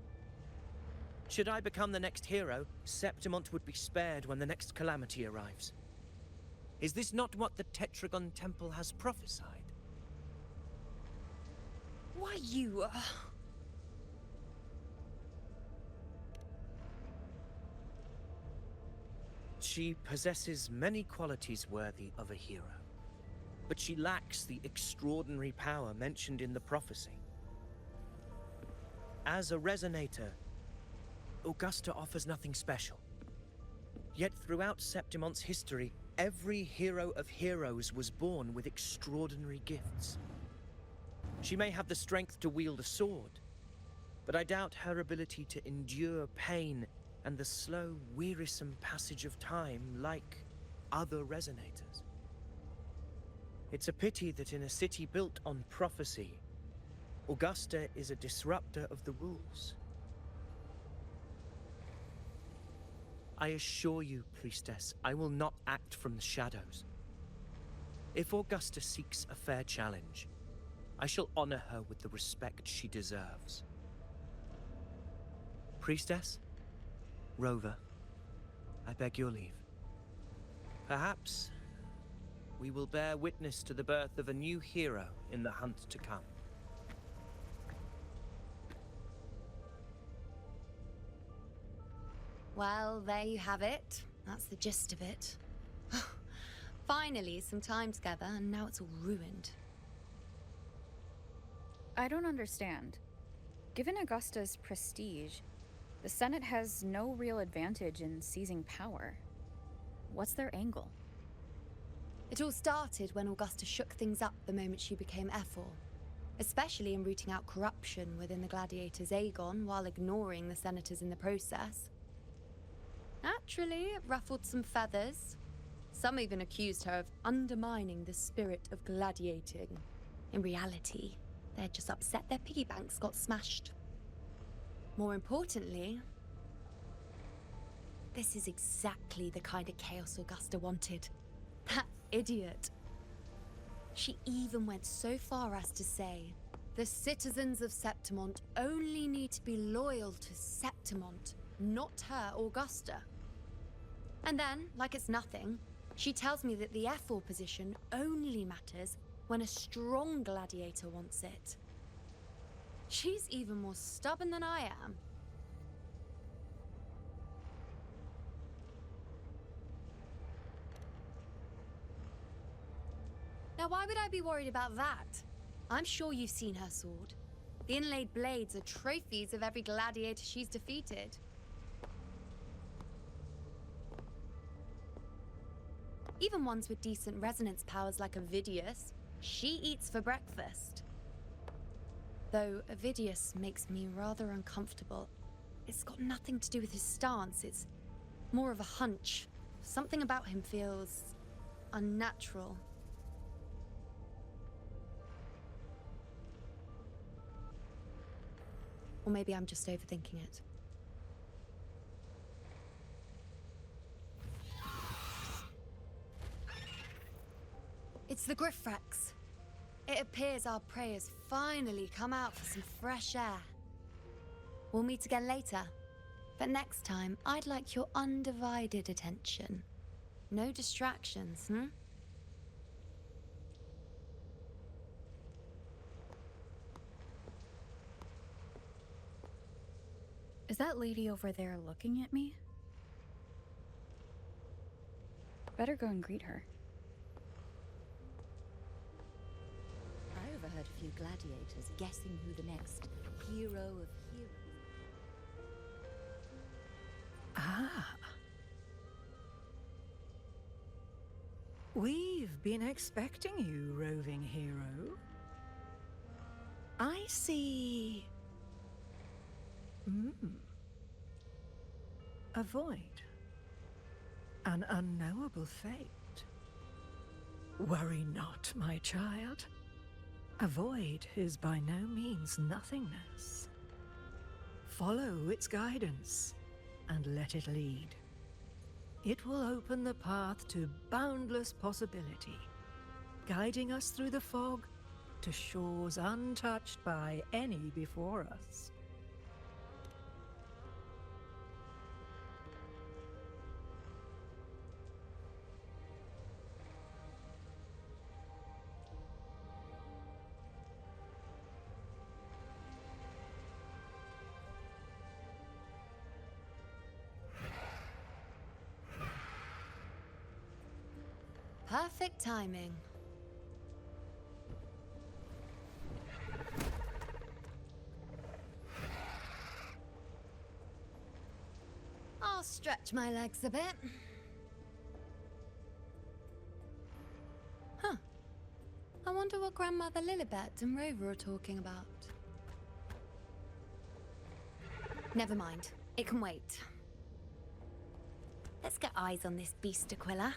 Should I become the next hero, Septimont would be spared when the next calamity arrives. Is this not what the Tetragon Temple has prophesied? Why, you... She possesses many qualities worthy of a hero, but she lacks the extraordinary power mentioned in the prophecy. As a resonator, Augusta offers nothing special. Yet throughout Septimont's history, every hero of heroes was born with extraordinary gifts. She may have the strength to wield a sword, but I doubt her ability to endure pain and the slow, wearisome passage of time like other resonators. It's a pity that in a city built on prophecy, Augusta is a disruptor of the rules. I assure you, Priestess, I will not act from the shadows. If Augusta seeks a fair challenge, I shall honor her with the respect she deserves. Priestess? Rover, I beg your leave. Perhaps we will bear witness to the birth of a new hero in the hunt to come. Well, there you have it. That's the gist of it. Finally, some time together, and now it's all ruined. I don't understand. Given Augusta's prestige, the Senate has no real advantage in seizing power. What's their angle? It all started when Augusta shook things up the moment she became Ephor, especially in rooting out corruption within the gladiators Aegon while ignoring the senators in the process. Naturally, it ruffled some feathers. Some even accused her of undermining the spirit of gladiating. In reality, they're just upset their piggy banks got smashed. More importantly, this is exactly the kind of chaos Augusta wanted. That idiot. She even went so far as to say, the citizens of Septimont only need to be loyal to Septimont, not her, Augusta. And then, like it's nothing, she tells me that the F4 position only matters when a strong gladiator wants it. She's even more stubborn than I am. Now, why would I be worried about that? I'm sure you've seen her sword. The inlaid blades are trophies of every gladiator she's defeated. Even ones with decent resonance powers like Avidius, she eats for breakfast. Though Avidius makes me rather uncomfortable. It's got nothing to do with his stance, it's more of a hunch. Something about him feels unnatural. Or maybe I'm just overthinking it. It's the Griffrex. It appears our prey has finally come out for some fresh air. We'll meet again later, but next time I'd like your undivided attention. No distractions, Is that lady over there looking at me? Better go and greet her. I overheard a few gladiators guessing who the next hero of heroes. Ah. We've been expecting you, roving hero. I see... A void. An unknowable fate. Worry not, my child. A void is by no means nothingness. Follow its guidance and let it lead. It will open the path to boundless possibility, guiding us through the fog to shores untouched by any before us. Perfect timing. I'll stretch my legs a bit. Huh. I wonder what Grandmother Lilibet and Rover are talking about. Never mind. It can wait. Let's get eyes on this beast Aquila.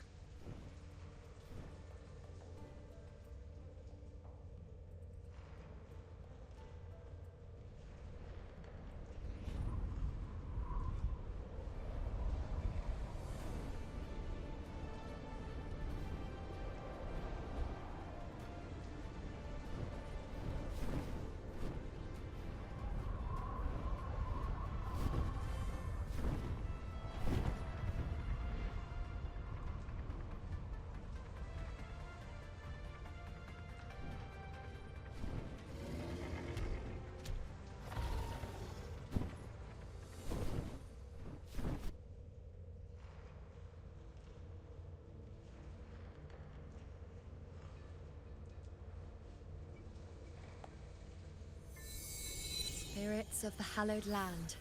Spirits of the hallowed land,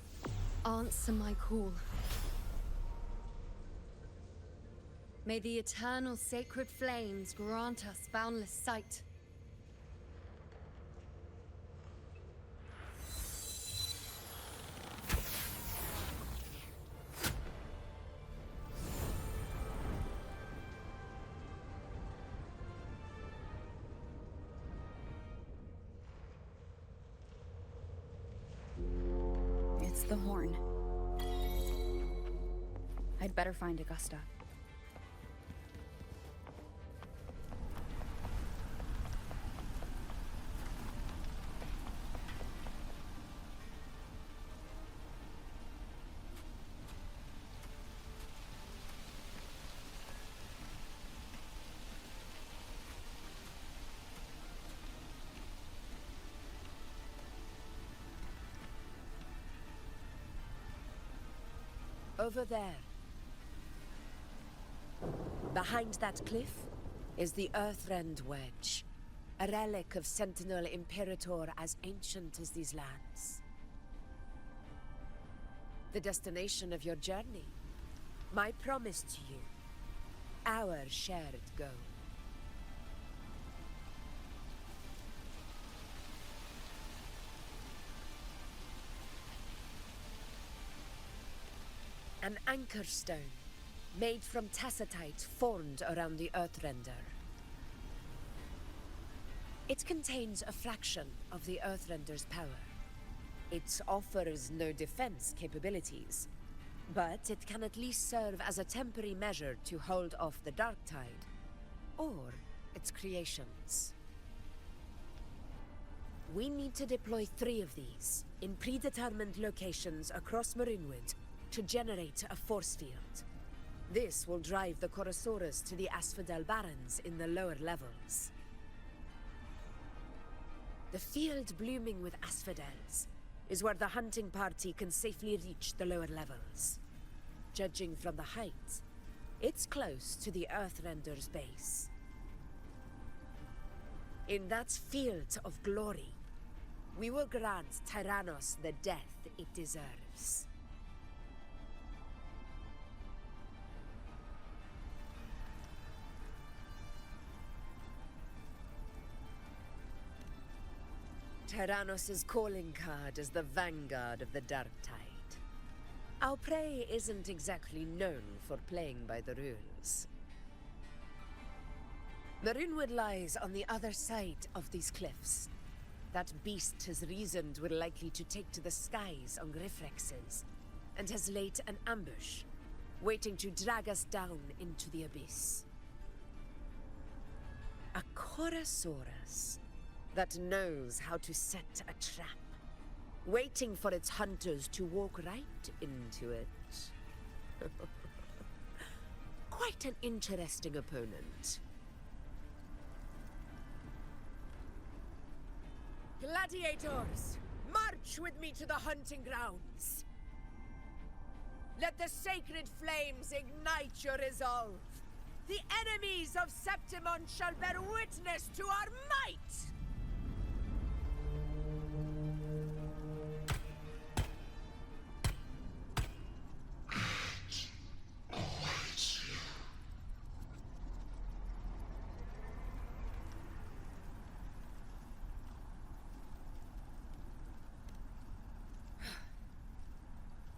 answer my call. May the eternal sacred flames grant us boundless sight. It's the horn. I'd better find Augusta. Over there. Behind that cliff is the Earthrend Wedge, a relic of Sentinel Imperator as ancient as these lands. The destination of your journey, my promise to you, our shared goal. An anchor stone, made from tacitite formed around the Earthrender. It contains a fraction of the Earthrender's power. It offers no defense capabilities, but it can at least serve as a temporary measure to hold off the dark tide, or its creations. We need to deploy 3 of these in predetermined locations across Marinwood to generate a force field. This will drive the Chorosaurus to the Asphodel Barrens in the lower levels. The field blooming with asphodels is where the hunting party can safely reach the lower levels. Judging from the height, it's close to the Earthrender's base. In that field of glory, we will grant Tyrannos the death it deserves. Tyrannos' calling card is the vanguard of the Dark Tide. Our prey isn't exactly known for playing by the rules. Marinwood lies on the other side of these cliffs, That beast has reasoned we're likely to take to the skies on Griffrexes, and has laid an ambush, waiting to drag us down into the abyss. A Korosaurus that knows how to set a trap, waiting for its hunters to walk right into it. Quite an interesting opponent. Gladiators, march with me to the hunting grounds. Let the sacred flames ignite your resolve. The enemies of Septimon shall bear witness to our might!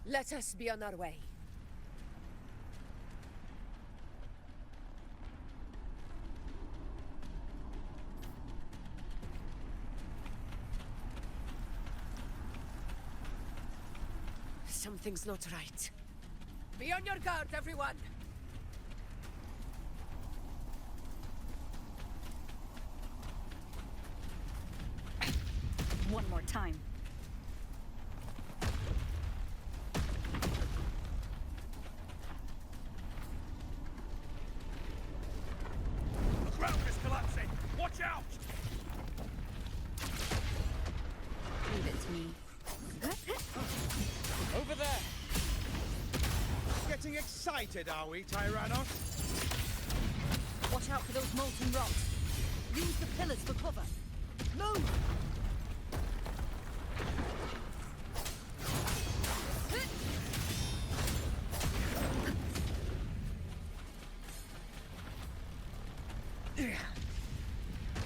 Let us be on our way. Something's not right. Be on your guard, everyone! One more time. The ground is collapsing! Watch out! Leave it to me. Over there! Getting excited, are we, Tyrannos? Watch out for those molten rocks. Use the pillars for cover. Move!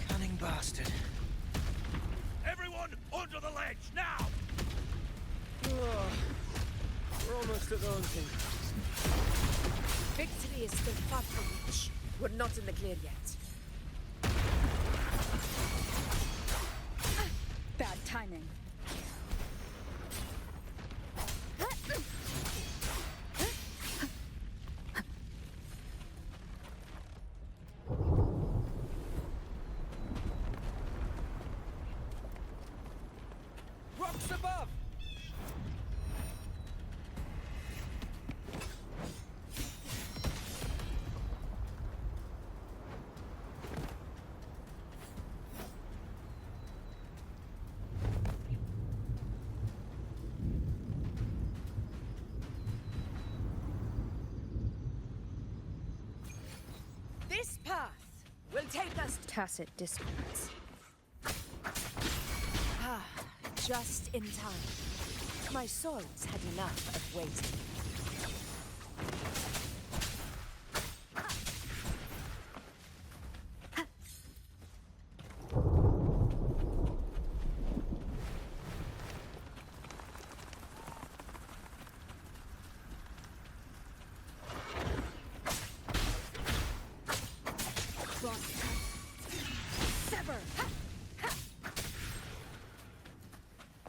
Cunning bastard. Everyone, under the ledge, now! Oh, we're almost at the hunting. Victory is still far from reach. We're not in the clear yet. Bad timing. Rocks above! This path will take us Tacit discords. just in time. My swords had enough of waiting.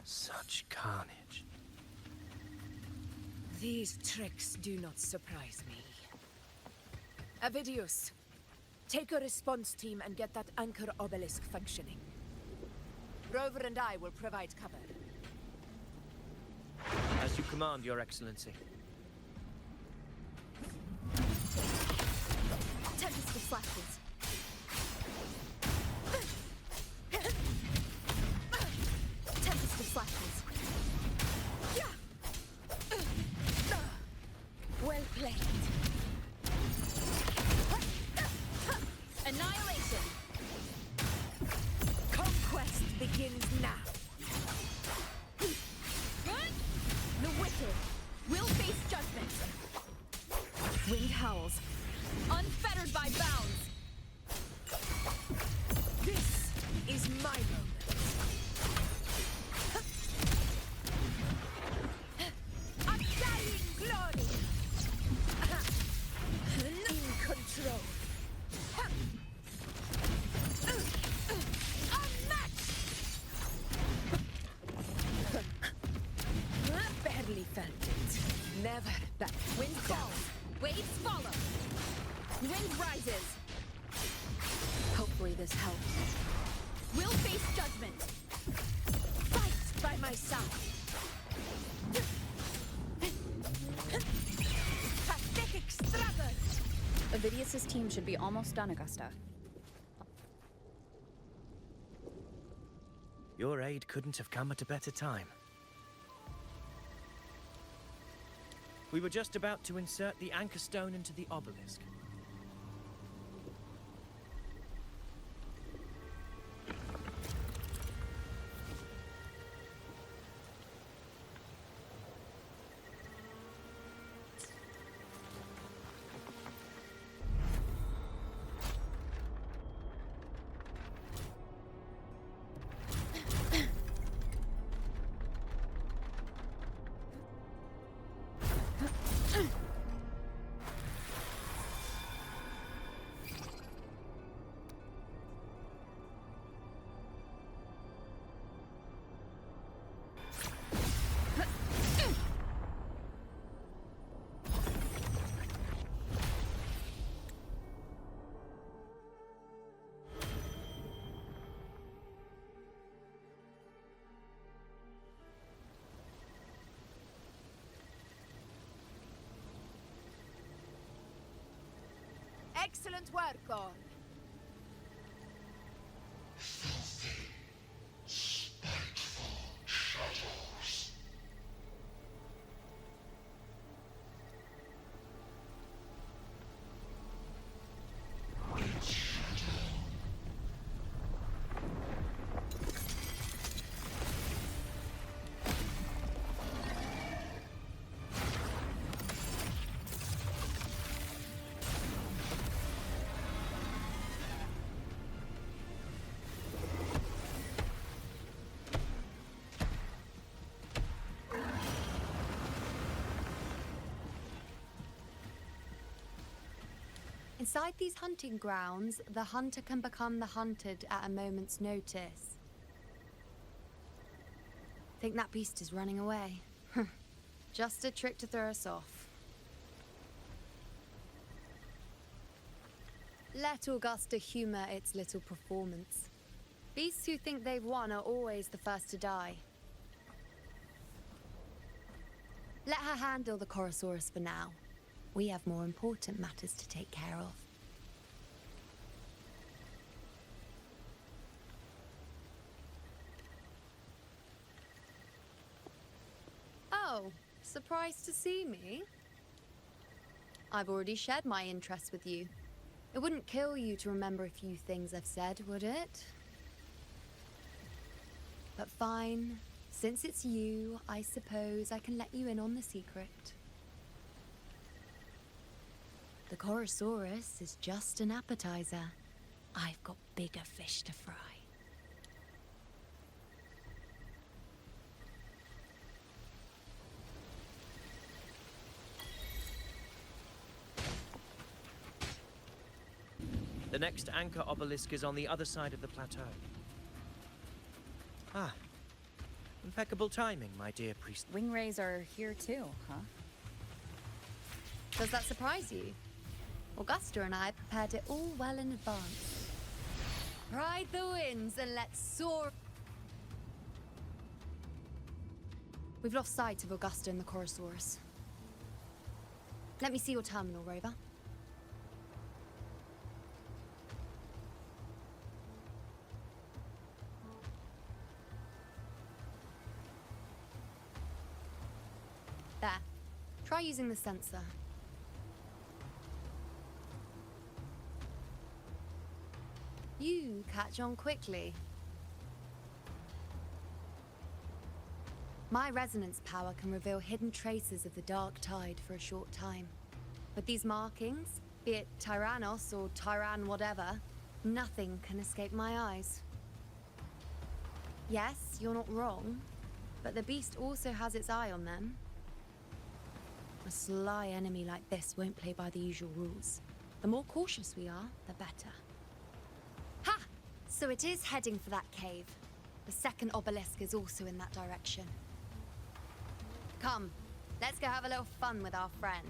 Such carnage. These tricks do not surprise me. Avidius, take a response team and get that anchor obelisk functioning. Rover and I will provide cover. As you command, Your Excellency. Tempest of flashes. Tempest of flashes. Well played. Annihilation. Conquest begins now. The wicked will face judgment. Wind howls, unfettered by bounds. This is my moment. this help. We'll face judgment. Fight by my side. Pathetic struggle. Avidius's team should be almost done, Augusta. Your aid couldn't have come at a better time. We were just about to insert the anchor stone into the obelisk. Excellent work, all. Inside these hunting grounds, the hunter can become the hunted at a moment's notice. Think that beast is running away? Just a trick to throw us off. Let Augusta humor its little performance. Beasts who think they've won are always the first to die. Let her handle the Chorosaurus for now. We have more important matters to take care of. Oh, surprised to see me? I've already shared my interest with you. It wouldn't kill you to remember a few things I've said, would it? But fine. Since it's you, I suppose I can let you in on the secret. The Chorosaurus is just an appetizer. I've got bigger fish to fry. The next anchor obelisk is on the other side of the plateau. Ah, impeccable timing, my dear priest. Wingrays are here too, huh? Does that surprise you? Augusta and I prepared it all well in advance. Ride the winds and let's soar. We've lost sight of Augusta and the Chorosaurus. Let me see your terminal, Rover. There. Try using the sensor. You catch on quickly. My resonance power can reveal hidden traces of the dark tide for a short time. With these markings, be it Tyrannos or Tyran whatever, nothing can escape my eyes. Yes, you're not wrong, but the beast also has its eye on them. A sly enemy like this won't play by the usual rules. The more cautious we are, the better. Ha! So it is heading for that cave. The second obelisk is also in that direction. Come, let's go have a little fun with our friend.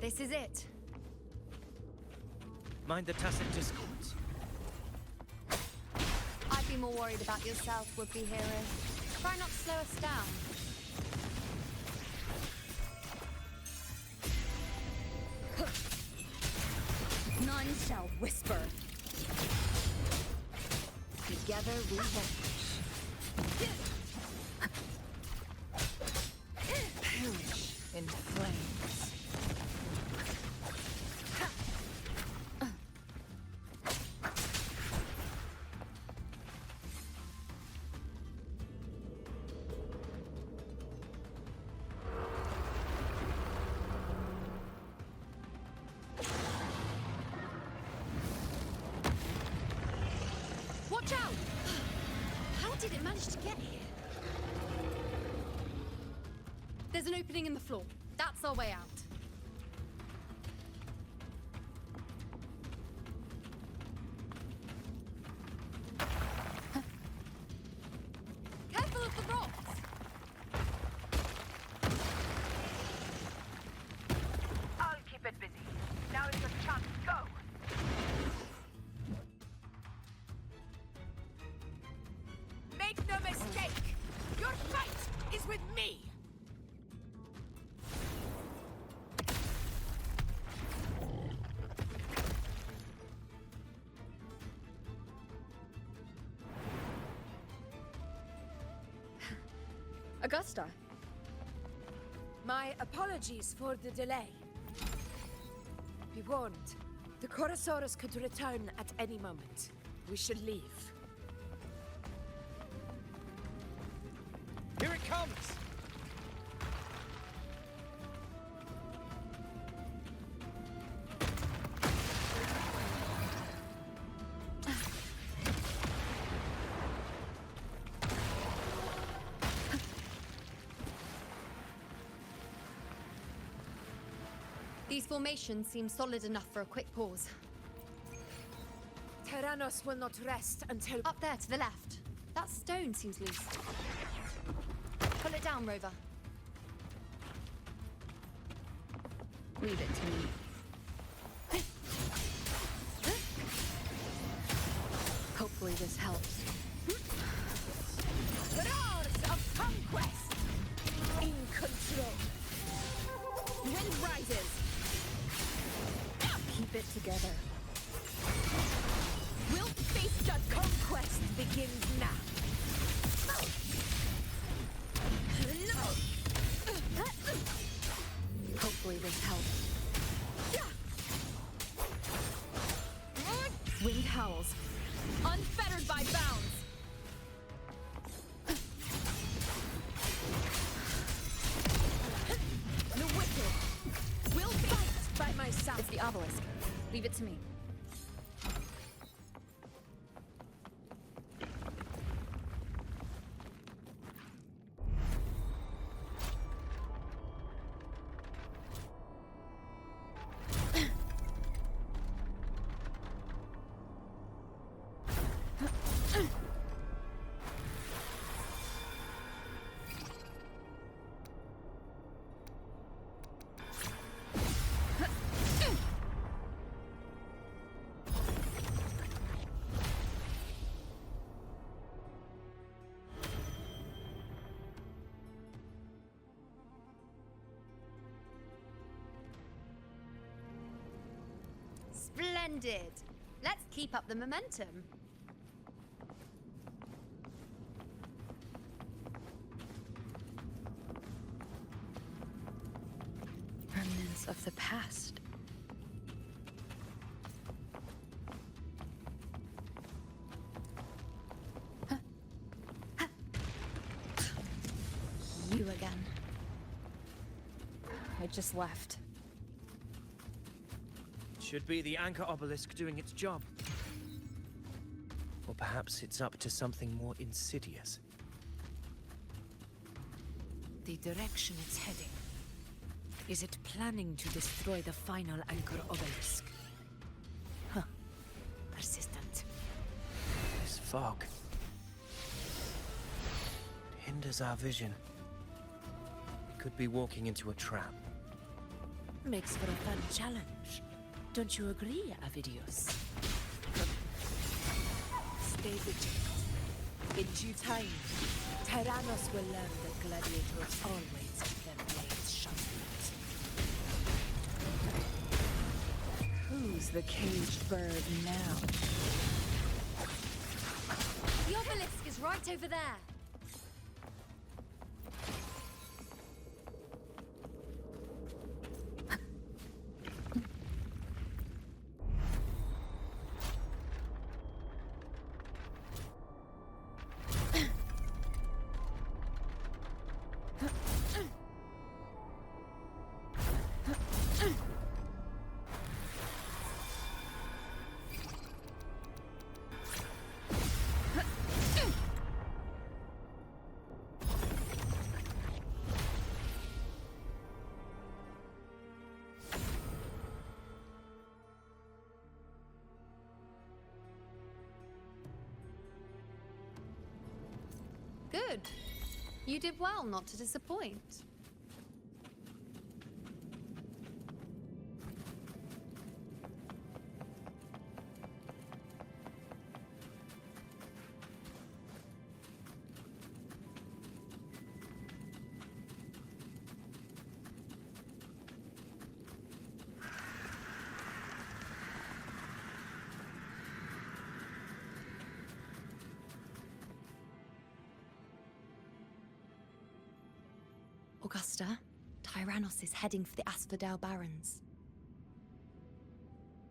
This is it. Mind the tacit discords. I'd be more worried about yourself, would-be hero. Try not to slow us down. None shall whisper. Together we vanish. Perish in flames. Watch out! How did it manage to get here? There's an opening in the floor. That's our way out. Careful of the rocks! I'll keep it busy. Now is your chance. Go! Make no mistake! Your fight is with me! Augusta. My apologies for the delay. Be warned, the Chorosaurus could return at any moment. We should leave. Here it comes! These formations seem solid enough for a quick pause. Tyrannos will not rest until... Up there to the left. That stone seems loose. Pull it down, Rover. Leave it to me. Hopefully this helps. Roars of conquest! In control. Wind rises. Keep it together. We'll face the conquest begins now. Hopefully this helps. Wind howls, unfettered by bounds. The wicked will fight by my side. It's the obelisk. Leave it to me. Splendid! Let's keep up the momentum. Remnants of the past. You again. I just left. Should be the anchor obelisk doing its job. Or perhaps it's up to something more insidious. The direction it's heading. Is it planning to destroy the final anchor obelisk? Huh. Persistent. This fog hinders our vision. We could be walking into a trap. Makes for a fun challenge. Don't you agree, Avidius? Stay vigilant. In due time, Tyrannos will learn that gladiators always keep their blades sharpened. Who's the caged bird now? The obelisk is right over there. Good. You did well not to disappoint. Augusta, Tyrannos is heading for the Asphodel Barrens.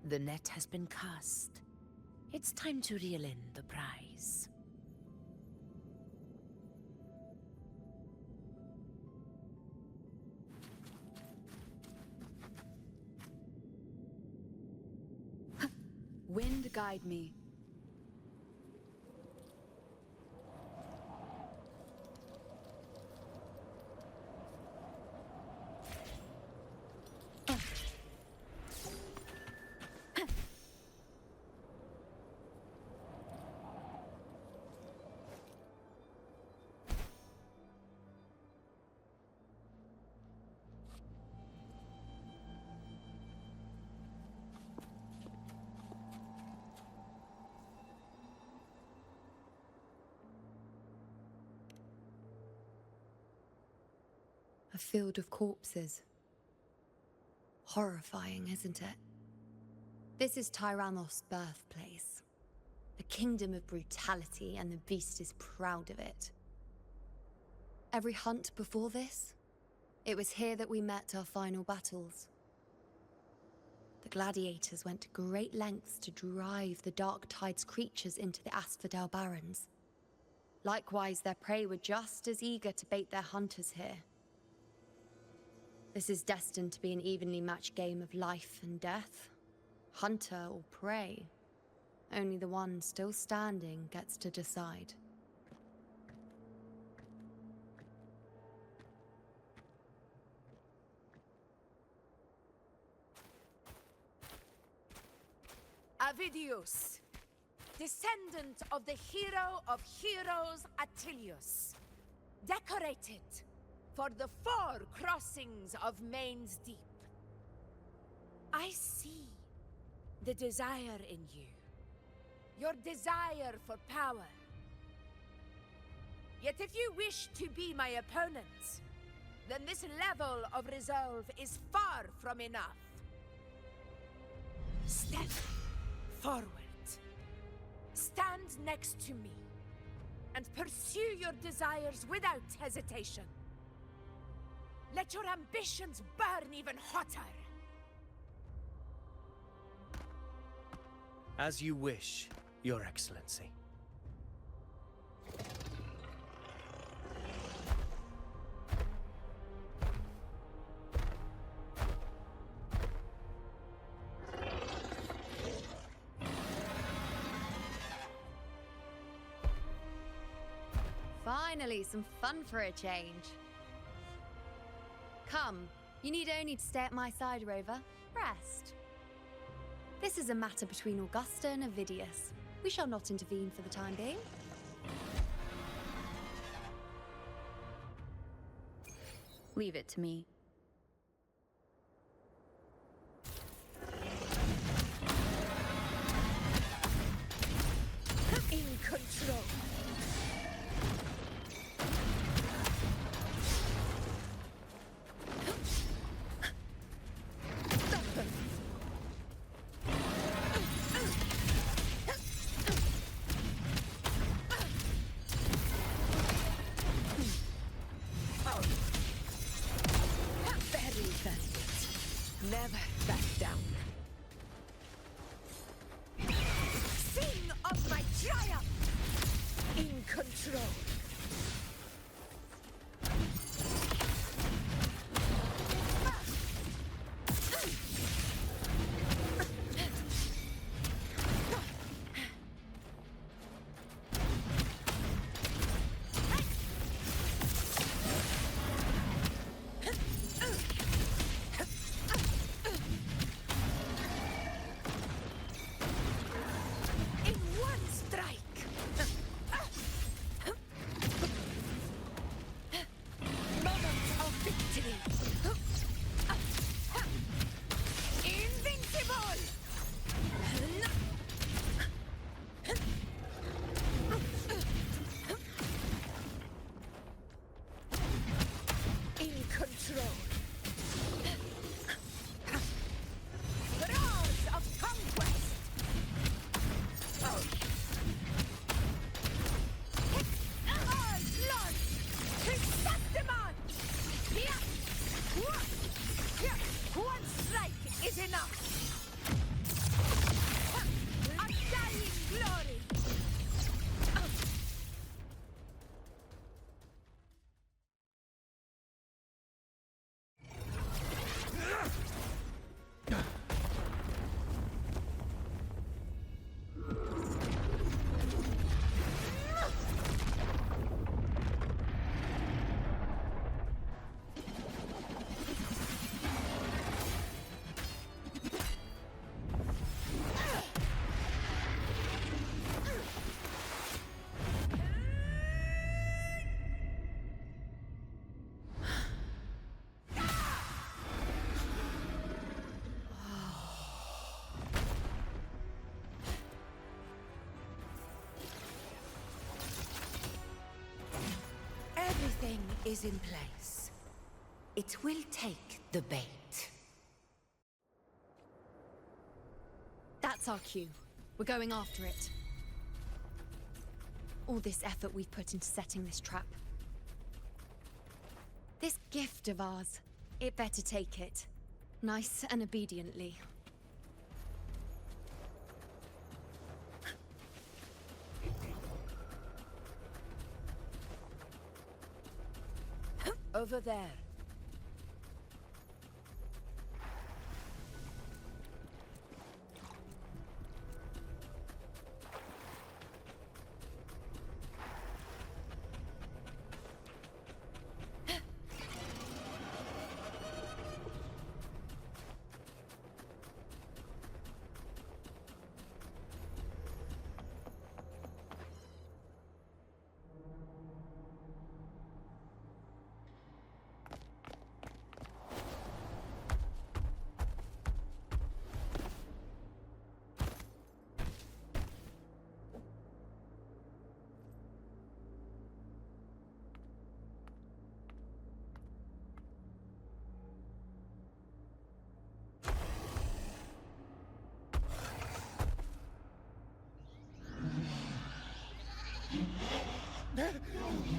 The net has been cast. It's time to reel in the prize. Wind guide me. A field of corpses. Horrifying, isn't it? This is Tyrannos' birthplace. The kingdom of brutality, and the beast is proud of it. Every hunt before this, it was here that we met our final battles. The gladiators went to great lengths to drive the Dark Tide's creatures into the Asphodel Barrens. Likewise, their prey were just as eager to bait their hunters here. This is destined to be an evenly matched game of life and death. Hunter or prey. Only the one still standing gets to decide. Avidius, descendant of the hero of heroes Attilius, decorated for the 4 crossings of Main's Deep. I see the desire in you, your desire for power. Yet if you wish to be my opponent, then this level of resolve is far from enough. Step forward. Stand next to me, and pursue your desires without hesitation. Let your ambitions burn even hotter. As you wish, Your Excellency. Finally, some fun for a change. Come, you need only to stay at my side, Rover. Rest. This is a matter between Augusta and Avidius. We shall not intervene for the time being. Leave it to me. is in place. It will take the bait. That's our cue. We're going after it. All this effort we've put into setting this trap. This gift of ours, it better take it. Nice and obediently. Over there.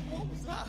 What was that?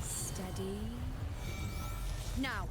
Steady. Now.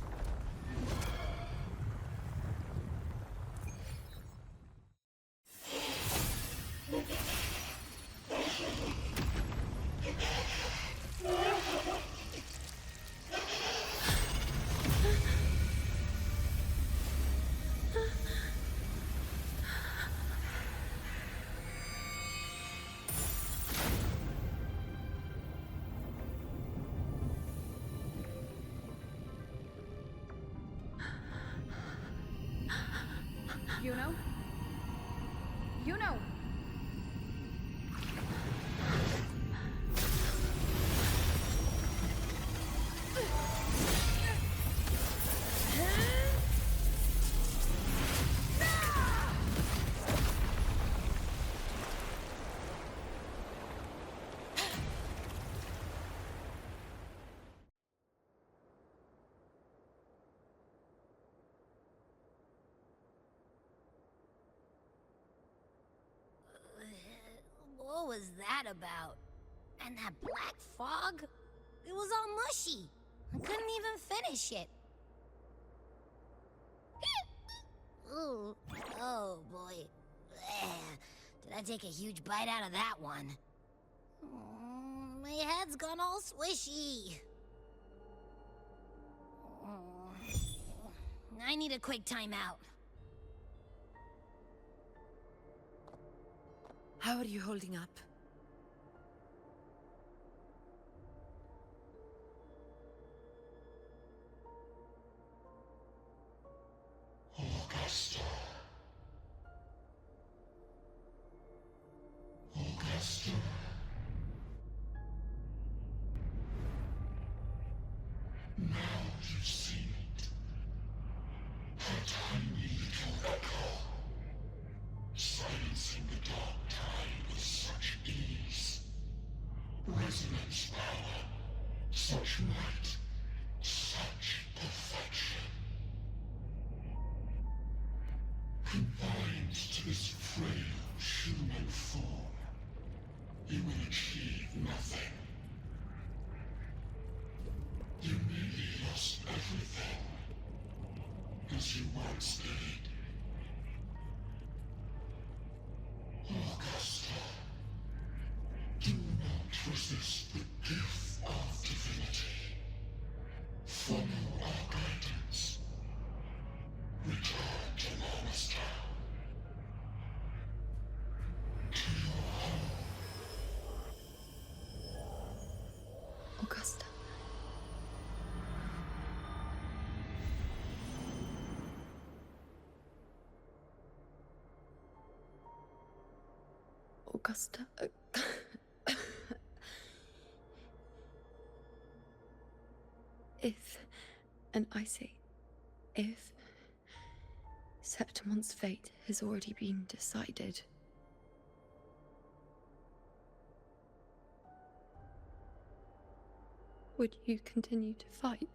You know? You know! What was that about? And that black fog? It was all mushy. I couldn't even finish it. Ooh, oh boy. Did I take a huge bite out of that one? My head's gone all swishy. I need a quick timeout. How are you holding up? Augusta. Augusta. Now you've seen it. Her tiny little echo. Silencing the dark tide with such to this frail human form, you will achieve nothing. You nearly lost everything, as you once did. Augusta, do not resist the gift of divinity. Follow our guidance. Return to Rinascita. To your home. Augusta. Augusta. If, and I say, if Septimon's fate has already been decided, would you continue to fight?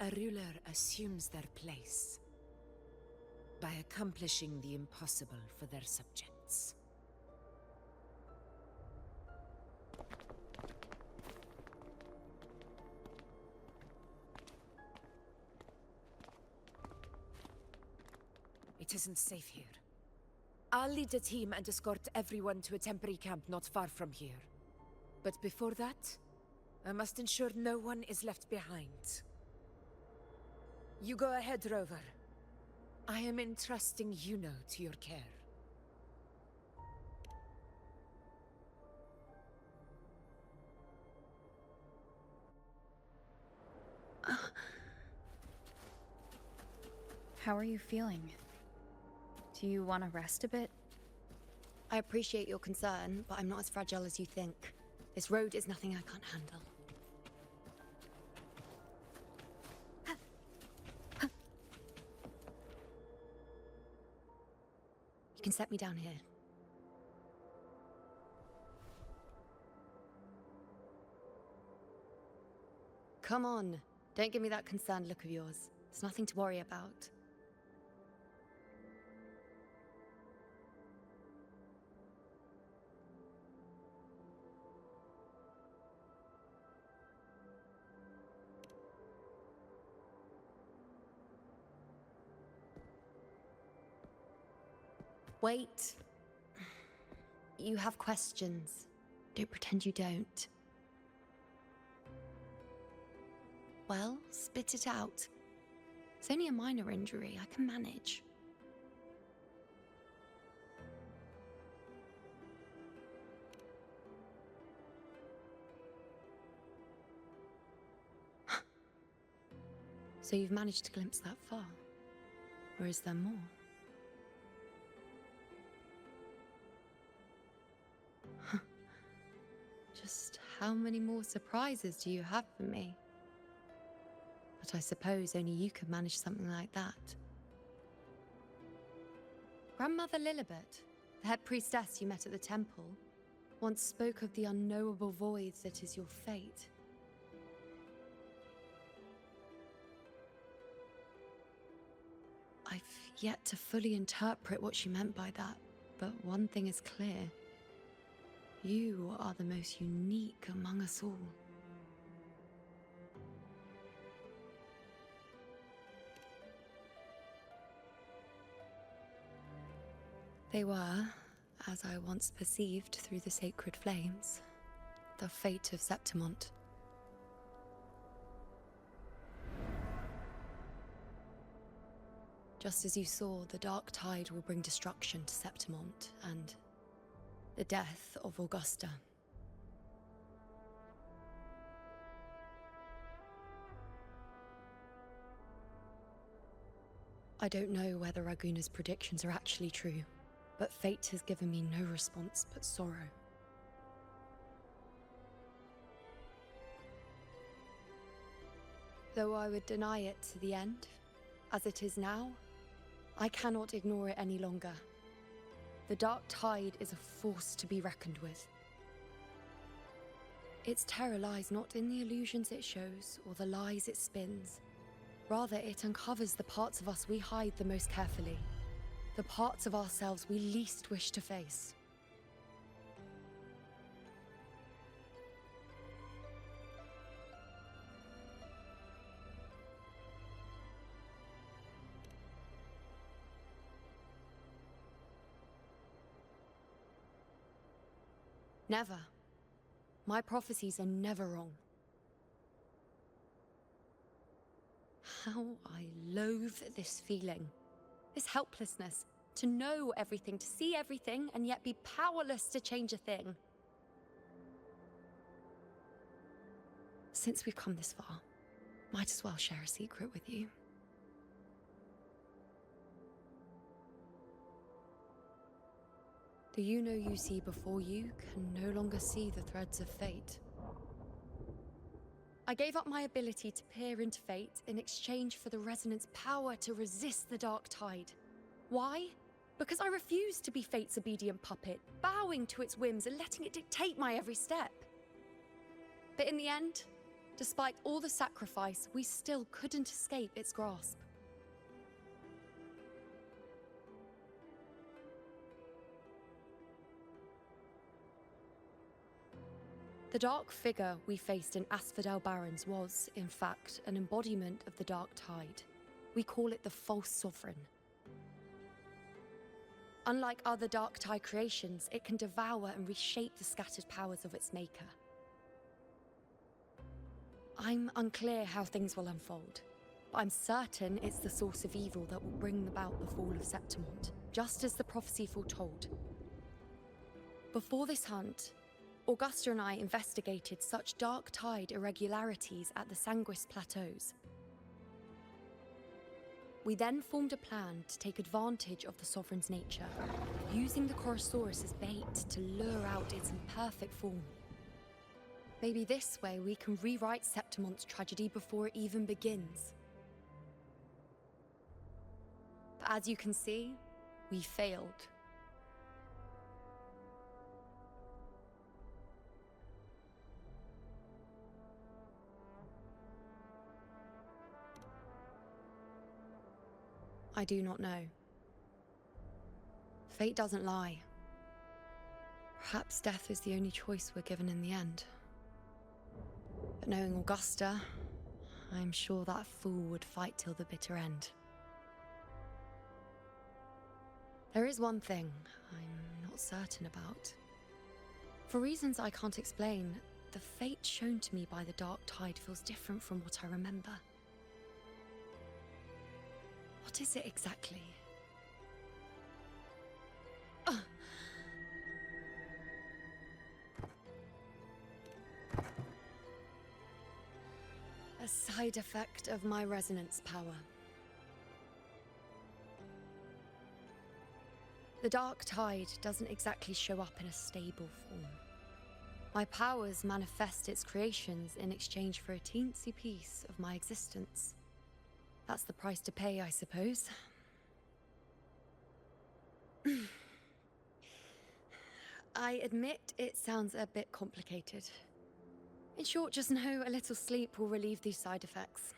A ruler assumes their place by accomplishing the impossible for their subjects. It isn't safe here. I'll lead a team and escort everyone to a temporary camp not far from here. But before that, I must ensure no one is left behind. You go ahead, Rover. I am entrusting Yuno to your care. How are you feeling? Do you want to rest a bit? I appreciate your concern, but I'm not as fragile as you think. This road is nothing I can't handle. You can set me down here. Come on. Don't give me that concerned look of yours. It's nothing to worry about. Wait. You have questions. Don't pretend you don't. Well, spit it out. It's only a minor injury. I can manage. So you've managed to glimpse that far? Or is there more? Just how many more surprises do you have for me? But I suppose only you could manage something like that. Grandmother Lilibet, the head priestess you met at the temple, once spoke of the unknowable void that is your fate. I've yet to fully interpret what she meant by that, but one thing is clear. You are the most unique among us all. They were, as I once perceived through the sacred flames, the fate of Septimont. Just as you saw, the dark tide will bring destruction to Septimont and the death of Augusta. I don't know whether Raguna's predictions are actually true, but fate has given me no response but sorrow. Though I would deny it to the end, as it is now, I cannot ignore it any longer. The dark tide is a force to be reckoned with. Its terror lies not in the illusions it shows or the lies it spins. Rather, it uncovers the parts of us we hide the most carefully, the parts of ourselves we least wish to face. Never. My prophecies are never wrong. How I loathe this feeling. This helplessness. To know everything, to see everything, and yet be powerless to change a thing. Since we've come this far, might as well share a secret with you. The you see before you can no longer see the threads of fate. I gave up my ability to peer into fate in exchange for the Resonant's power to resist the dark tide. Why? Because I refused to be fate's obedient puppet, bowing to its whims and letting it dictate my every step. But in the end, despite all the sacrifice, we still couldn't escape its grasp. The dark figure we faced in Asphodel Barrens was, in fact, an embodiment of the dark tide. We call it the False Sovereign. Unlike other dark tide creations, it can devour and reshape the scattered powers of its maker. I'm unclear how things will unfold, but I'm certain it's the source of evil that will bring about the fall of Septimont, just as the prophecy foretold. Before this hunt, Augusta and I investigated such dark tide irregularities at the Sanguis Plateaus. We then formed a plan to take advantage of the Sovereign's nature, using the Chorosaurus as bait to lure out its imperfect form. Maybe this way we can rewrite Septimont's tragedy before it even begins. But as you can see, we failed. I do not know. Fate doesn't lie. Perhaps death is the only choice we're given in the end. But knowing Augusta, I'm sure that fool would fight till the bitter end. There is one thing I'm not certain about. For reasons I can't explain, the fate shown to me by the dark tide feels different from what I remember. What is it exactly? A side effect of my resonance power. The dark tide doesn't exactly show up in a stable form. My powers manifest its creations in exchange for a teensy piece of my existence. That's the price to pay, I suppose. I admit it sounds a bit complicated. In short, just know a little sleep will relieve these side effects.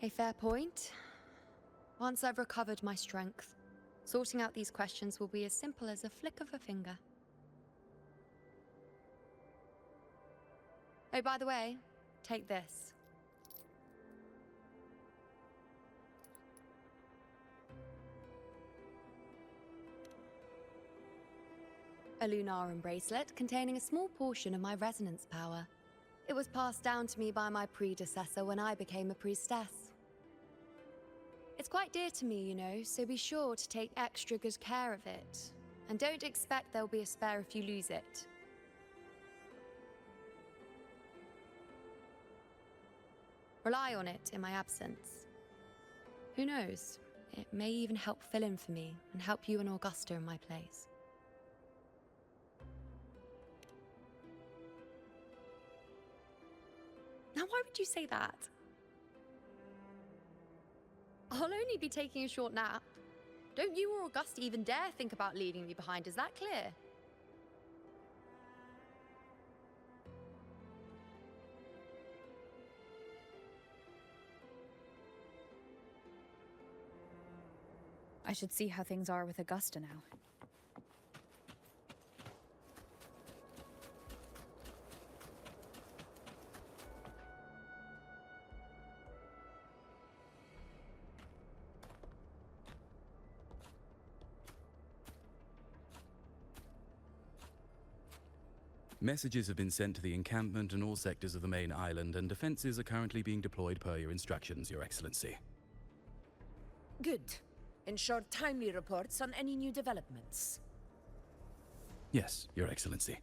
A fair point. Once I've recovered my strength, sorting out these questions will be as simple as a flick of a finger. Oh, by the way, take this. A Lunarum bracelet containing a small portion of my resonance power. It was passed down to me by my predecessor when I became a priestess. It's quite dear to me, you know, so be sure to take extra good care of it. And don't expect there'll be a spare if you lose it. Rely on it in my absence. Who knows? It may even help fill in for me and help you and Augusta in my place. Now, why would you say that? I'll only be taking a short nap. Don't you or Augusta even dare think about leaving me behind, is that clear? I should see how things are with Augusta now. Messages have been sent to the encampment and all sectors of the main island, and defenses are currently being deployed per your instructions, Your Excellency. Good. Ensure timely reports on any new developments. Yes, Your Excellency.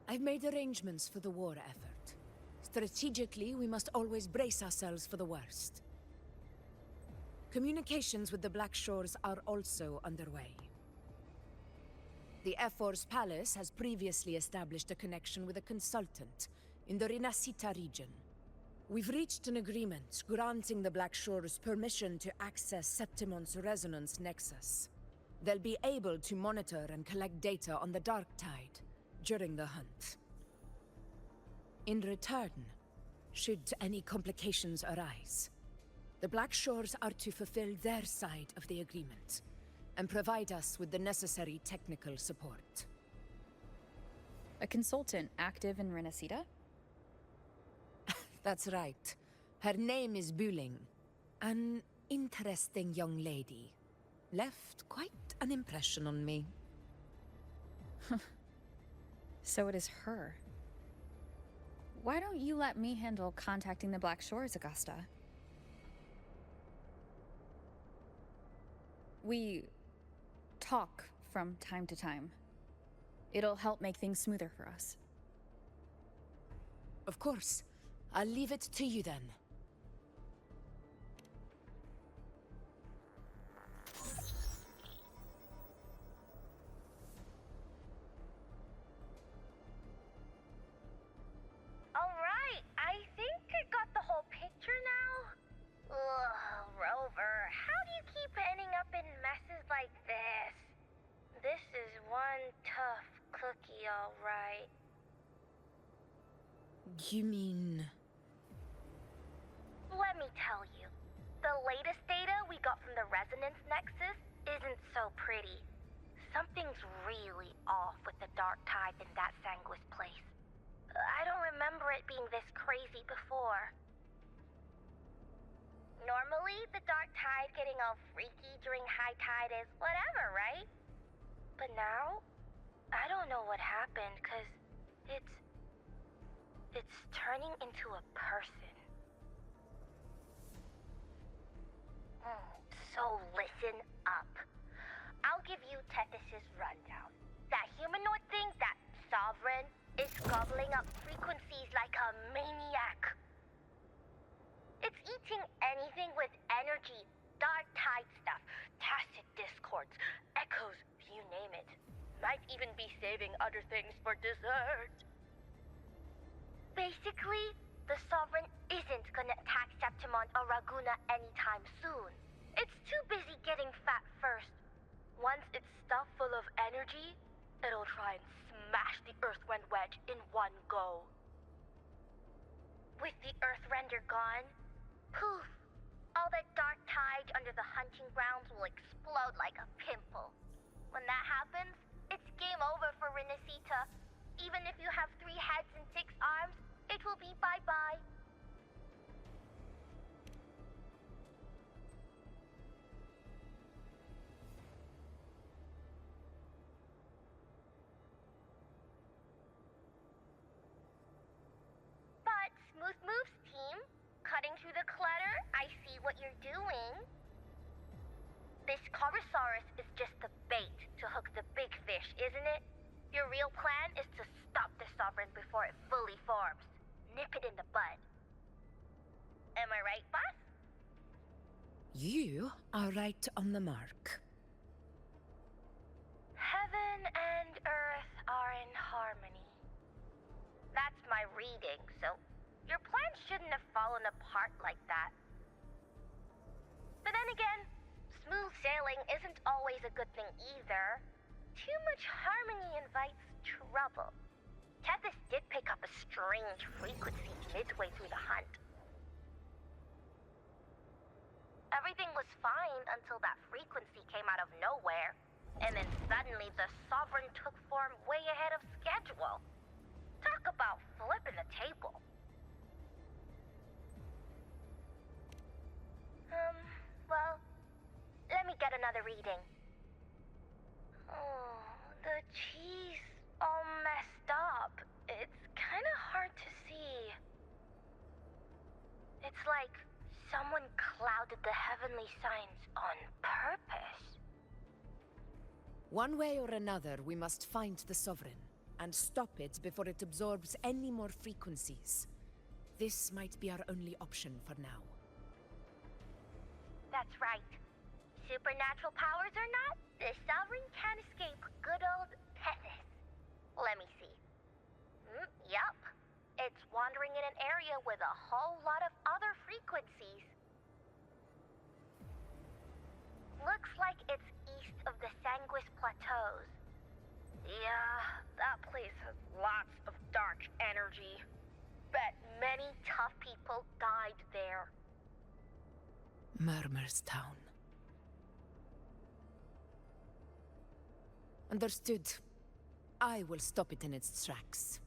I've made arrangements for the war effort. Strategically, we must always brace ourselves for the worst. Communications with the Black Shores are also underway. The Ephor's Palace has previously established a connection with a consultant in the Rinascita region. We've reached an agreement granting the Black Shores permission to access Septimon's resonance nexus. They'll be able to monitor and collect data on the Dark Tide during the hunt. In return, should any complications arise, the Black Shores are to fulfill their side of the agreement and provide us with the necessary technical support. A consultant active in Rinascita? That's right. Her name is Buling. An interesting young lady. Left quite an impression on me. So it is her. Why don't you let me handle contacting the Black Shores, Augusta? We talk from time to time. It'll help make things smoother for us. Of course. I'll leave it to you then. Alright, I think I got the whole picture now. Ugh, Rover, how do you keep ending up in messes like this? This is one tough cookie, alright. You mean... Let me tell you, the latest data we got from the Resonance Nexus isn't so pretty. Something's really off with the Dark Tide in that Sanguis place. I don't remember it being this crazy before. Normally, the Dark Tide getting all freaky during high tide is whatever, right? But now, I don't know what happened, 'cause it's turning into a person. So listen up. I'll give you Tethys' rundown. That humanoid thing, that Sovereign, is gobbling up frequencies like a maniac. It's eating anything with energy, dark tide stuff, tacit discords, echoes, you name it. Might even be saving other things for dessert. Basically, the Sovereign isn't gonna attack Septimon or Raguna anytime soon. It's too busy getting fat first. Once it's stuffed full of energy, it'll try and smash the Earthwind Wedge in one go. With the Earthrender gone, poof, all that dark tide under the hunting grounds will explode like a pimple. When that happens, it's game over for Rinascita. Even if you have 3 heads and 6 arms, it will be bye-bye. But Smooth Moves team, cutting through the clutter, I see what you're doing. This Corosaurus is just the bait to hook the big fish, isn't it? Your real plan is to stop the Sovereign before it fully forms. Nip it in the bud. Am I right, boss? You are right on the mark. Heaven and earth are in harmony. That's my reading, so your plans shouldn't have fallen apart like that. But then again, smooth sailing isn't always a good thing either. Too much harmony invites trouble. Tethys did pick up a strange frequency midway through the hunt. Everything was fine until that frequency came out of nowhere, and then suddenly the Sovereign took form way ahead of schedule. Talk about flipping the table. Well, let me get another reading. Oh, the cheese all messed up. It's kind of hard to see. It's like someone clouded the heavenly signs on purpose. One way or another, we must find the Sovereign and stop it before it absorbs any more frequencies. This might be our only option for now. That's right. Supernatural powers or not, the Sovereign can't escape good old Tethys. Let me see. Yup. It's wandering in an area with a whole lot of other frequencies. Looks like it's east of the Sanguis Plateaus. Yeah, that place has lots of dark energy. Bet many tough people died there. Murmur's Town. Understood. I will stop it in its tracks.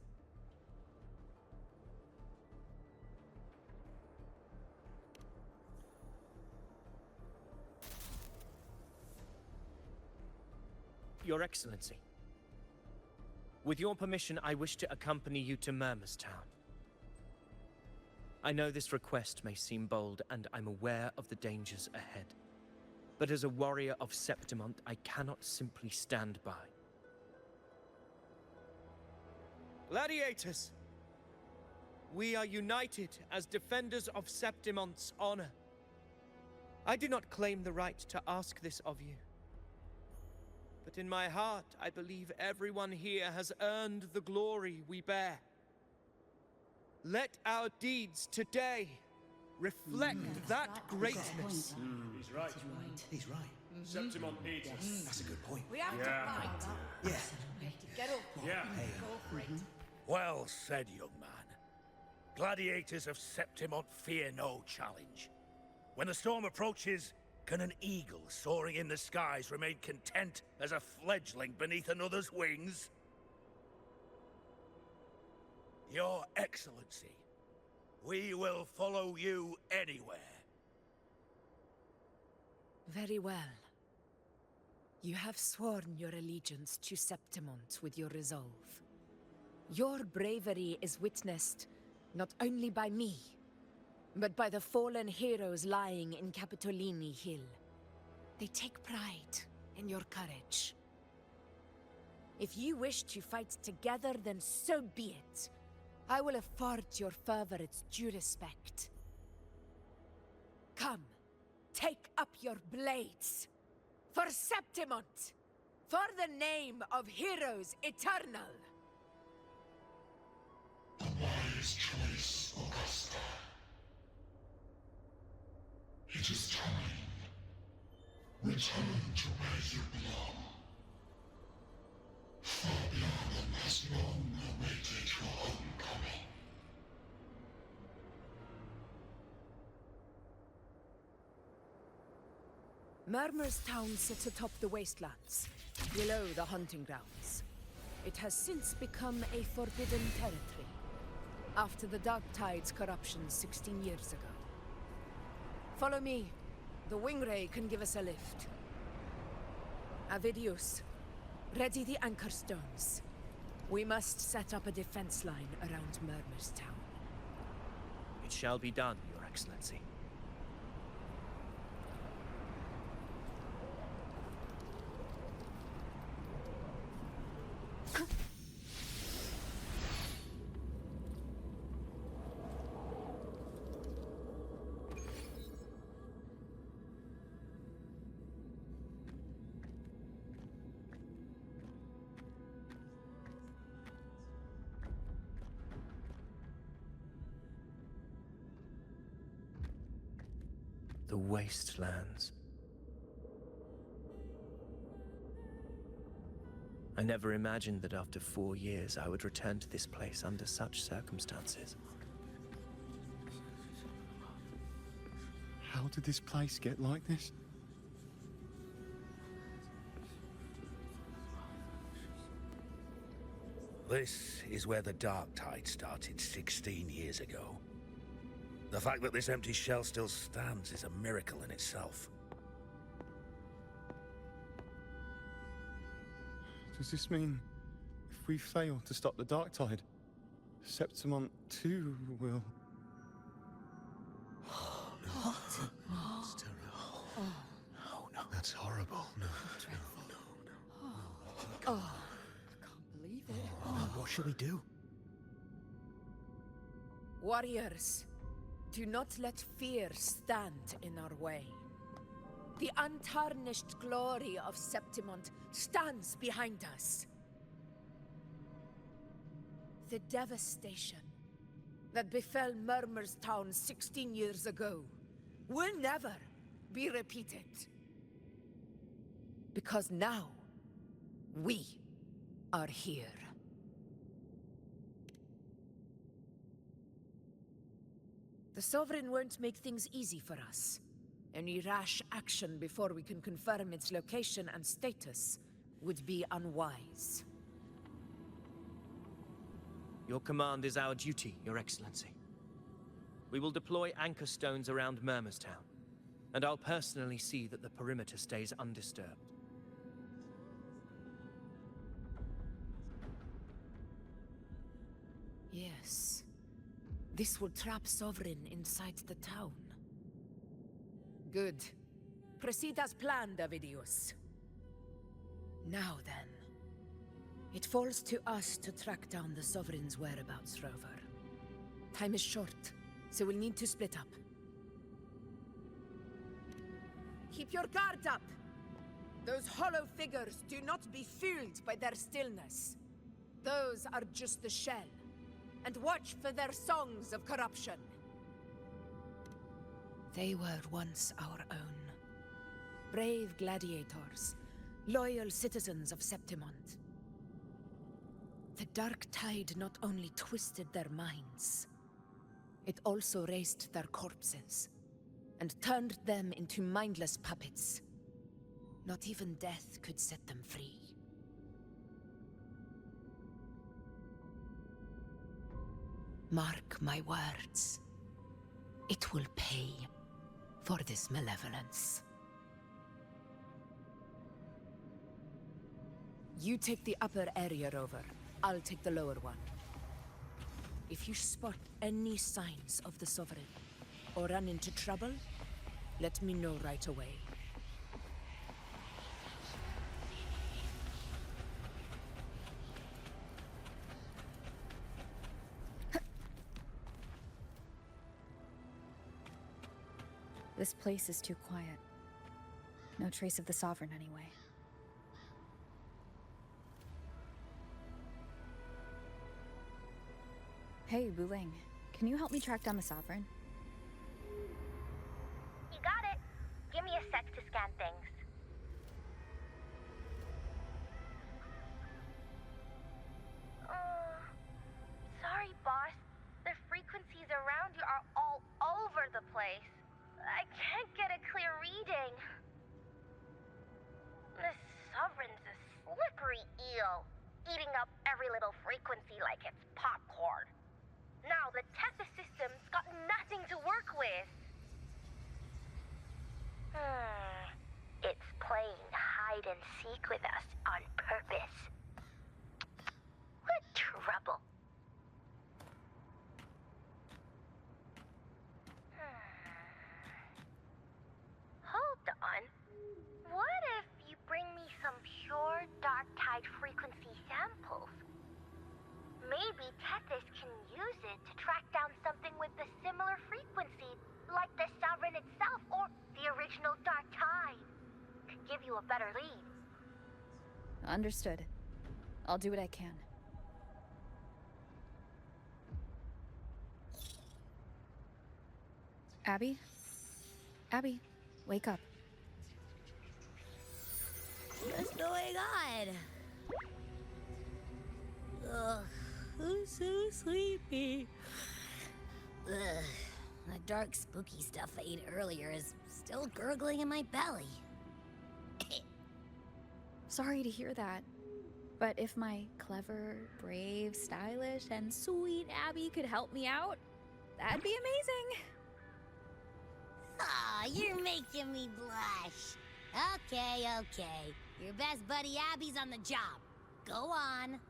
Your Excellency. With your permission, I wish to accompany you to Murmur's Town. I know this request may seem bold, and I'm aware of the dangers ahead. But as a warrior of Septimont, I cannot simply stand by. Gladiators! We are united as defenders of Septimont's honor. I do not claim the right to ask this of you. But in my heart, I believe everyone here has earned the glory we bear. Let our deeds today reflect that greatness. He's right. He's right. Septimont needs us. That's a good point. We have to fight. Yeah. Get up. Yeah. Go for it. Well said, young man. Gladiators of Septimont fear no challenge. When the storm approaches, can an eagle soaring in the skies remain content as a fledgling beneath another's wings? Your Excellency, we will follow you anywhere. Very well. You have sworn your allegiance to Septimont with your resolve. Your bravery is witnessed not only by me, but by the fallen heroes lying in Capitolini Hill. They take pride in your courage. If you wish to fight together, then so be it. I will afford your fervor its due respect. Come, take up your blades. For Septimont! For the name of heroes eternal! A wise choice, Augusta. It is time. Return to where you belong. Fabian has long awaited your homecoming. Murmur's Town sits atop the wastelands, below the hunting grounds. It has since become a forbidden territory, after the Dark Tide's corruption 16 years ago. Follow me. The Wingray can give us a lift. Avidius, ready the anchor stones. We must set up a defense line around Murmur's Town. It shall be done, Your Excellency. the wastelands. I never imagined that after 4 years I would return to this place under such circumstances. How did this place get like this? This is where the Dark Tide started 16 years ago. The fact that this empty shell still stands is a miracle in itself. Does this mean if we fail to stop the Dark Tide, Septimont too will... What? It's terrible. Oh, no. That's horrible. No. Oh, I can't believe it. What shall we do? Warriors, do not let fear stand in our way. The untarnished glory of Septimont stands behind us. The devastation that befell Murmur's town 16 years ago will never be repeated. Because now, we are here. The Sovereign won't make things easy for us. Any rash action before we can confirm its location and status would be unwise. Your command is our duty, Your Excellency. We will deploy anchor stones around Murmur's town, and I'll personally see that the perimeter stays undisturbed. Yes. This will trap Sovereign inside the town. Good. Proceed as planned, Avidius. Now then. It falls to us to track down the Sovereign's whereabouts, Rover. Time is short, so we'll need to split up. Keep your guard up! Those hollow figures do not be fooled by their stillness. Those are just the shell. And watch for their songs of corruption. They were once our own. Brave gladiators, loyal citizens of Septimont. The Dark Tide not only twisted their minds, it also raised their corpses, and turned them into mindless puppets. Not even death could set them free. Mark my words. It will pay for this malevolence. You take the upper area, Rover. I'll take the lower one. If you spot any signs of the Sovereign, or run into trouble, let me know right away. This place is too quiet. No trace of the Sovereign anyway. Hey, Wuling. Can you help me track down the Sovereign? You got it. Give me a sec to scan things. Sorry, boss. The frequencies around you are all over the place. I can't get a clear reading. The Sovereign's a slippery eel, eating up every little frequency like it's popcorn. Now the Tethys system's got nothing to work with. It's playing hide and seek with us on purpose. What trouble. Hold on. What if you bring me some pure Dark Tide frequency samples? Maybe Tethys can use it to track down something with a similar frequency, like the Sovereign itself or the original Dark Tide. Could give you a better lead. Understood. I'll do what I can. Abby? Abby, wake up. What's going on? Ugh, I'm so sleepy. Ugh, that dark, spooky stuff I ate earlier is still gurgling in my belly. Sorry to hear that. But if my clever, brave, stylish, and sweet Abby could help me out, that'd be amazing. Aw, you're making me blush. Okay. Your best buddy Abby's on the job. Go on.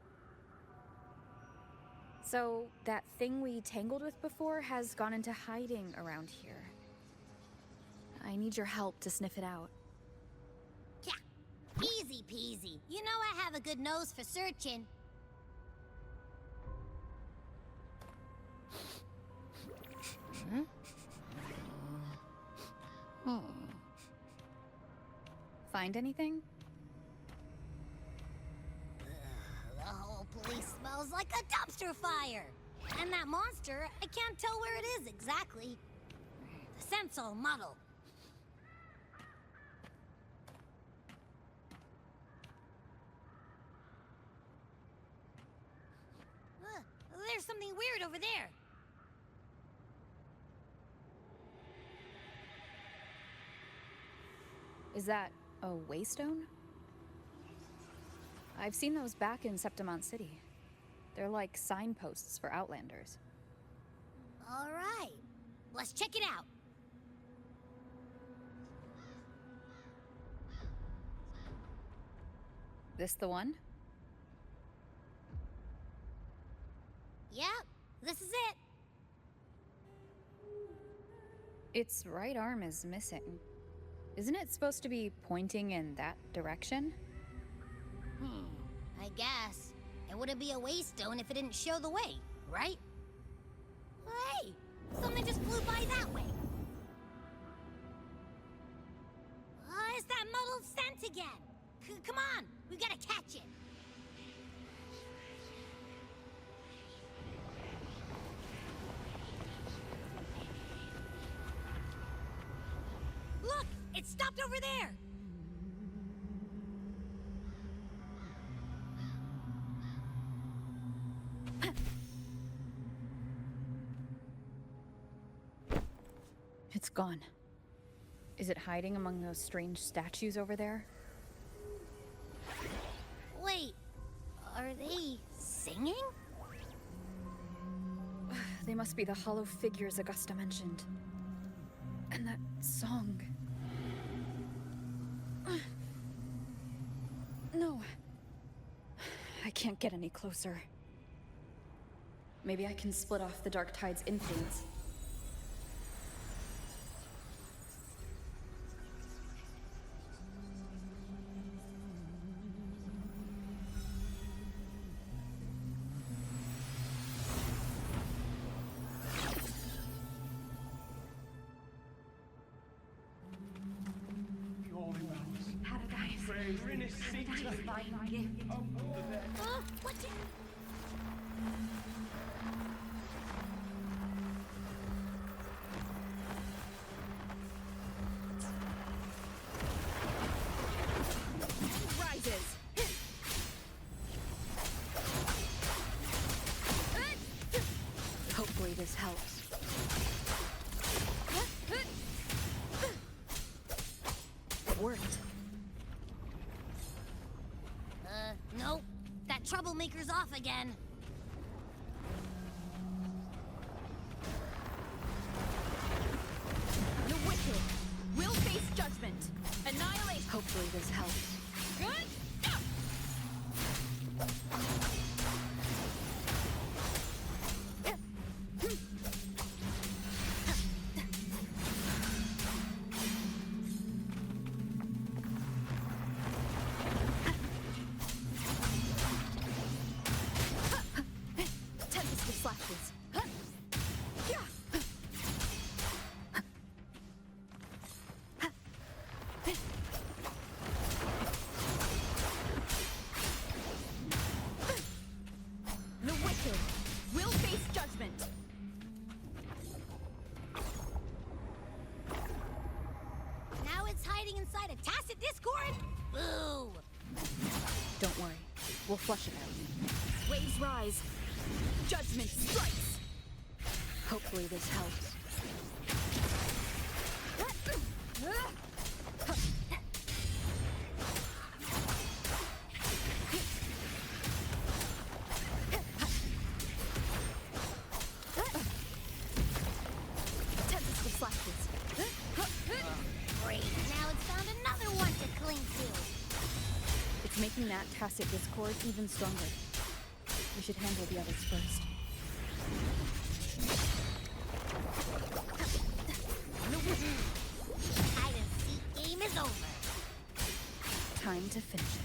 So, that thing we tangled with before has gone into hiding around here. I need your help to sniff it out. Yeah, easy peasy. You know I have a good nose for searching. Find anything? The whole place smells like a dumpster fire. And that monster, I can't tell where it is exactly. The scent's all muddled. There's something weird over there. Is that a waystone? I've seen those back in Septimont City. They're like signposts for Outlanders. All right, let's check it out. This the one? Yep, this is it. Its right arm is missing. Isn't it supposed to be pointing in that direction? I guess. It wouldn't be a waystone if it didn't show the way, right? Hey, something just flew by that way. It's that muddled scent again. Come on, we gotta catch it. Look, it stopped over there. It's gone. Is it hiding among those strange statues over there? Wait, are they singing? They must be the hollow figures Augusta mentioned. And that song. No. I can't get any closer. Maybe I can split off the Dark Tide's influence. Rinascita. What's it? Rises. Hopefully this helps. It worked. Nope. That troublemaker's off again. The wicked will face judgment. Annihilation. Hopefully this helps. Good. tacit discord? Boo! Don't worry. We'll flush it out. Waves rise. Judgment strikes. Hopefully this helps. Tentacle flashes. Great, now it's found another one to cling to. It's making that tacit discord even stronger. We should handle the others first. Hide and seek game is over. Time to finish it.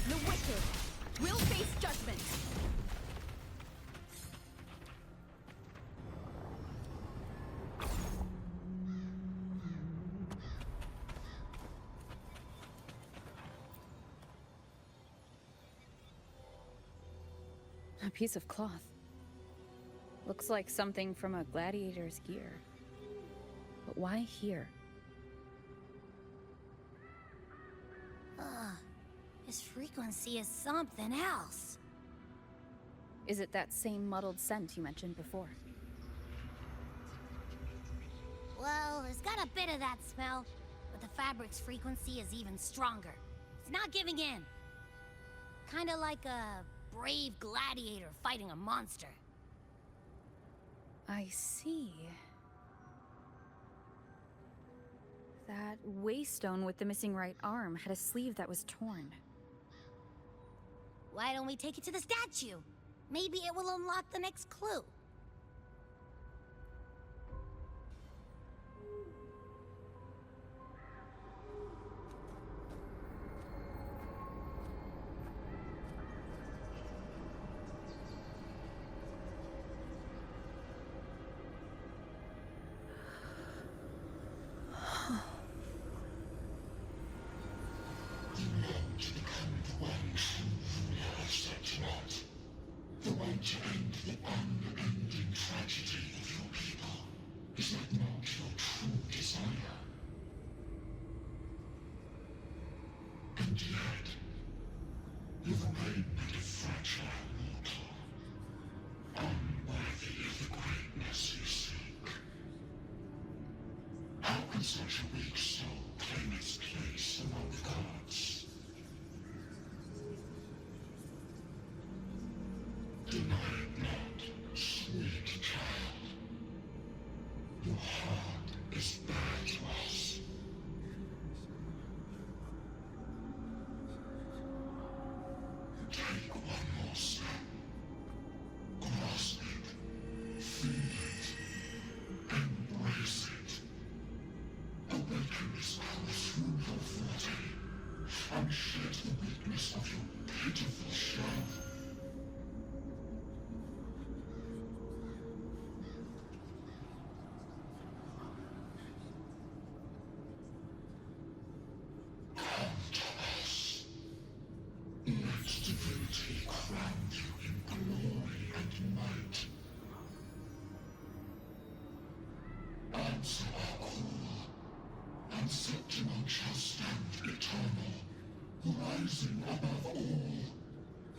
The wicked will face judgment. A piece of cloth. Looks like something from a gladiator's gear. But why here? This frequency is something else. Is it that same muddled scent you mentioned before? Well, there's got a bit of that smell, but the fabric's frequency is even stronger. It's not giving in. Kinda like a brave gladiator fighting a monster. I see. That waystone with the missing right arm had a sleeve that was torn. Why don't we take it to the statue? Maybe it will unlock the next clue. The one to end the unending tragedy of your people. Is that not your true desire? And yet, you remain but a fragile mortal, unworthy of the greatness you seek. How can such a weak soul claim its place among the gods? Deny it not, sweet child. Your heart is bare to us. Take one more step. Grasp it. Feel it. Embrace it. Awaken this cruel your forte, and shed the weakness of your pitiful shell. Crown you in glory and might. Answer our call, and Septimon shall stand eternal, rising above all,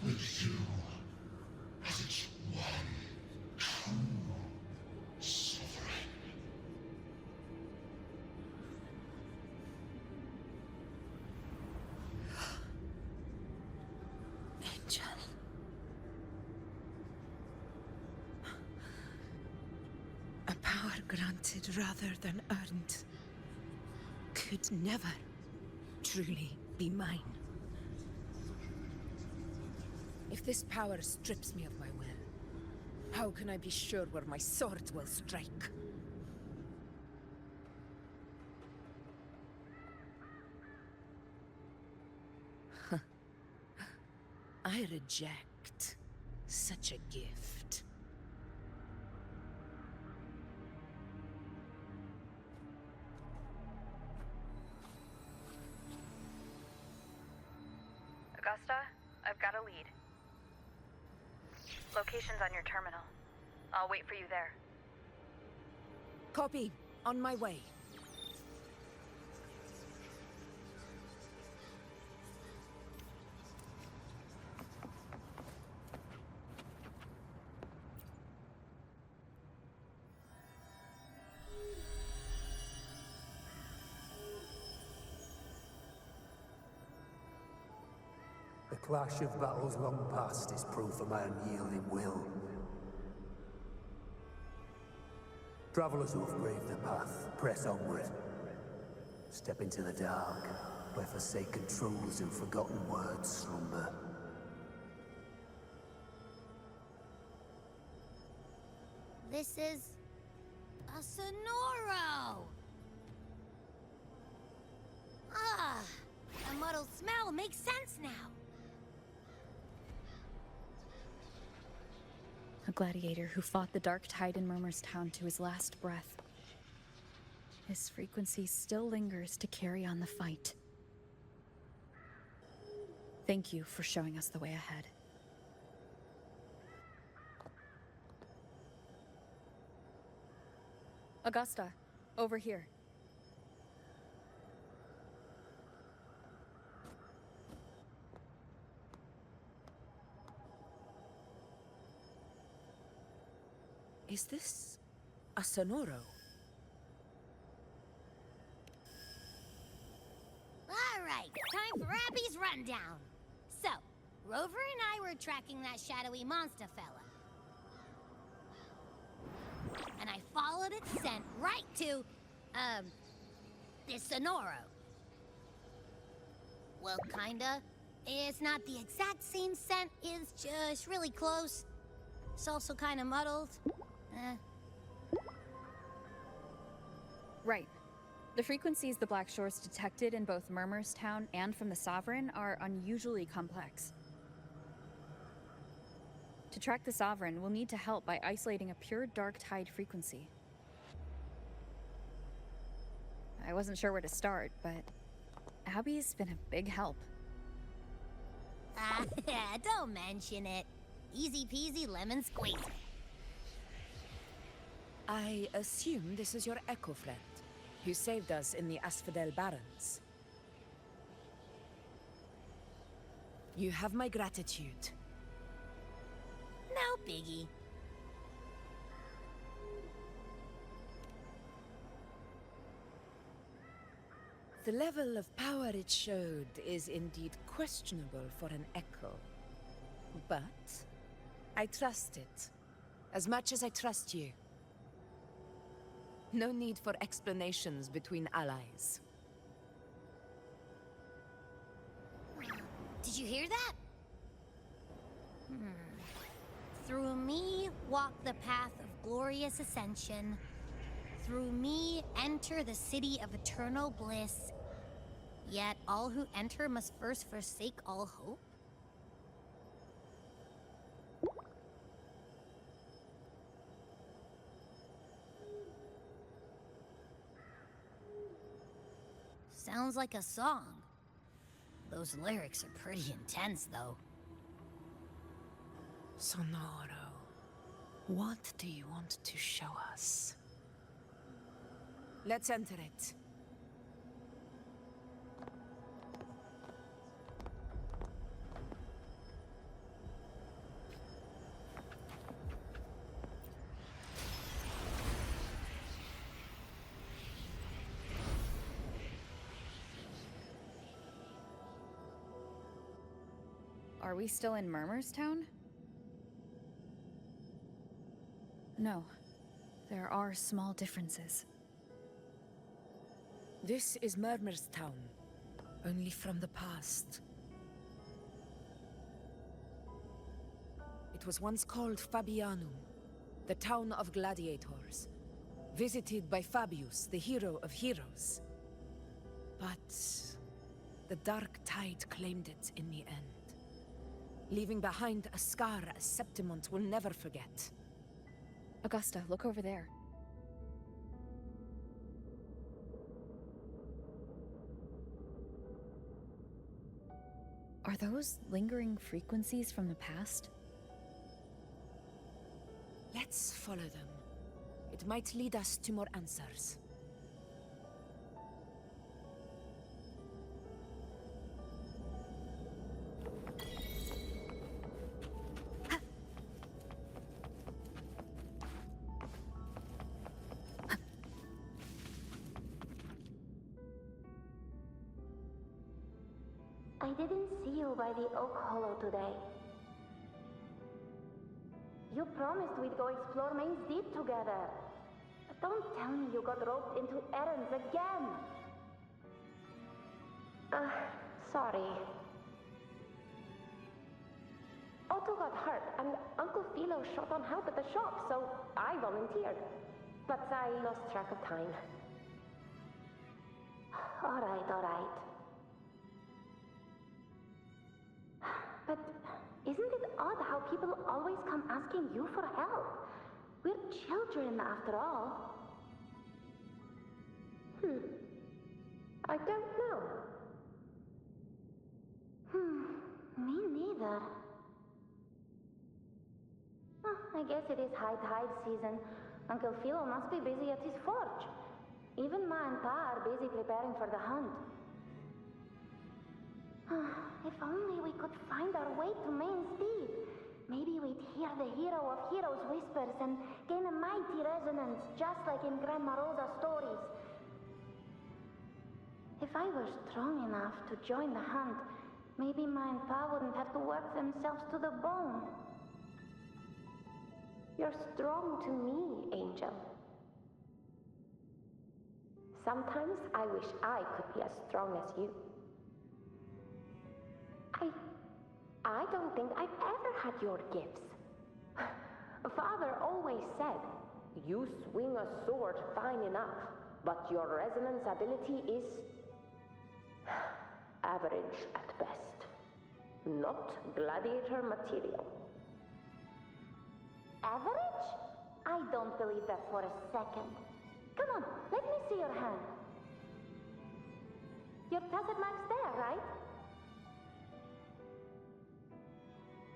with you as its one true sovereign. Angel. A power granted rather than earned could never truly be mine. If this power strips me of my will, how can I be sure where my sword will strike? I reject such a gift. Augusta, I've got a lead. Location's on your terminal. I'll wait for you there. Copy. On my way. The clash of battles long past is proof of my unyielding will. Travelers who have braved the path, press onward. Step into the dark, where forsaken truths and forgotten words slumber. This is a Sonoro! Ah, the muddled smell makes sense now. A gladiator who fought the dark tide in Murmur's Town to his last breath. His frequency still lingers to carry on the fight. Thank you for showing us the way ahead. Augusta, over here. Is this a Sonoro? All right, time for Abby's rundown. So, Rover and I were tracking that shadowy monster fella. And I followed its scent right to, this Sonoro. Well, kinda. It's not the exact same scent, it's just really close. It's also kinda muddled. Right. The frequencies the Black Shores detected in both Murmur's Town and from the Sovereign are unusually complex. To track the Sovereign, we'll need to help by isolating a pure dark tide frequency. I wasn't sure where to start, but Abby's been a big help. Don't mention it. Easy peasy lemon squeezy. I assume this is your Echo friend, who saved us in the Asphodel Barrens. You have my gratitude. No biggie. The level of power it showed is indeed questionable for an Echo. But I trust it, as much as I trust you. No need for explanations between allies. Did you hear that? Through me walk the path of glorious ascension. Through me enter the city of eternal bliss. Yet all who enter must first forsake all hope. Sounds like a song. Those lyrics are pretty intense, though. Sonoro, what do you want to show us? Let's enter it. Are we still in Murmur's Town? No. There are small differences. This is Murmur's Town, only from the past. It was once called Fabianum, the town of gladiators, visited by Fabius, the hero of heroes. But the dark tide claimed it in the end, leaving behind a scar Septimont will never forget. Augusta, look over there. Are those lingering frequencies from the past? Let's follow them. It might lead us to more answers. I didn't see you by the Oak Hollow today. You promised we'd go explore Main's Deep together. But don't tell me you got roped into errands again. Sorry. Otto got hurt, and Uncle Philo short on help at the shop, so I volunteered. But I lost track of time. All right. But isn't it odd how people always come asking you for help? We're children, after all. I don't know. Me neither. I guess it is high tide season. Uncle Philo must be busy at his forge. Even Ma and Pa are busy preparing for the hunt. If only we could find our way to Main's Deep. Maybe we'd hear the hero of heroes whispers and gain a mighty resonance, just like in Grandma Rosa's stories. If I were strong enough to join the hunt, maybe Ma and Pa wouldn't have to work themselves to the bone. You're strong to me, Angel. Sometimes I wish I could be as strong as you. I don't think I've ever had your gifts. Father always said, you swing a sword fine enough, but your resonance ability is average at best. Not gladiator material. Average? I don't believe that for a second. Come on, let me see your hand. Your tacet mark's there, right?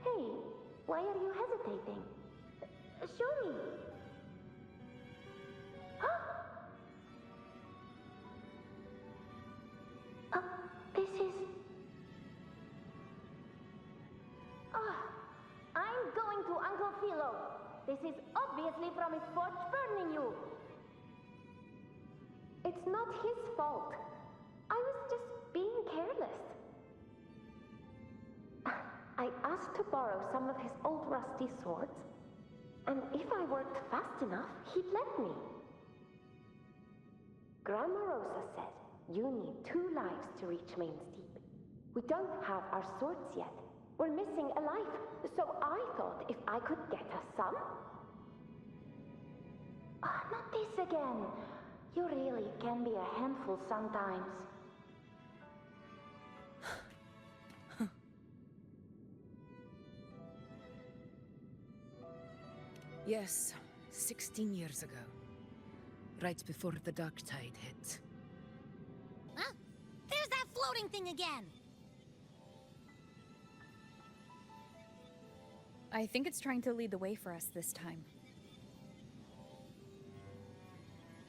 Hey, why are you hesitating? Show me. This is... I'm going to Uncle Philo. This is obviously from his forge burning you. It's not his fault. I was just being careless. I asked to borrow some of his old rusty swords, and if I worked fast enough, he'd let me. Grandma Rosa said you need 2 lives to reach Main's Deep. We don't have our swords yet. We're missing a life, so I thought if I could get us some... Not this again. You really can be a handful sometimes. Yes, 16 years ago. Right before the dark tide hit. Huh? There's that floating thing again! I think it's trying to lead the way for us this time.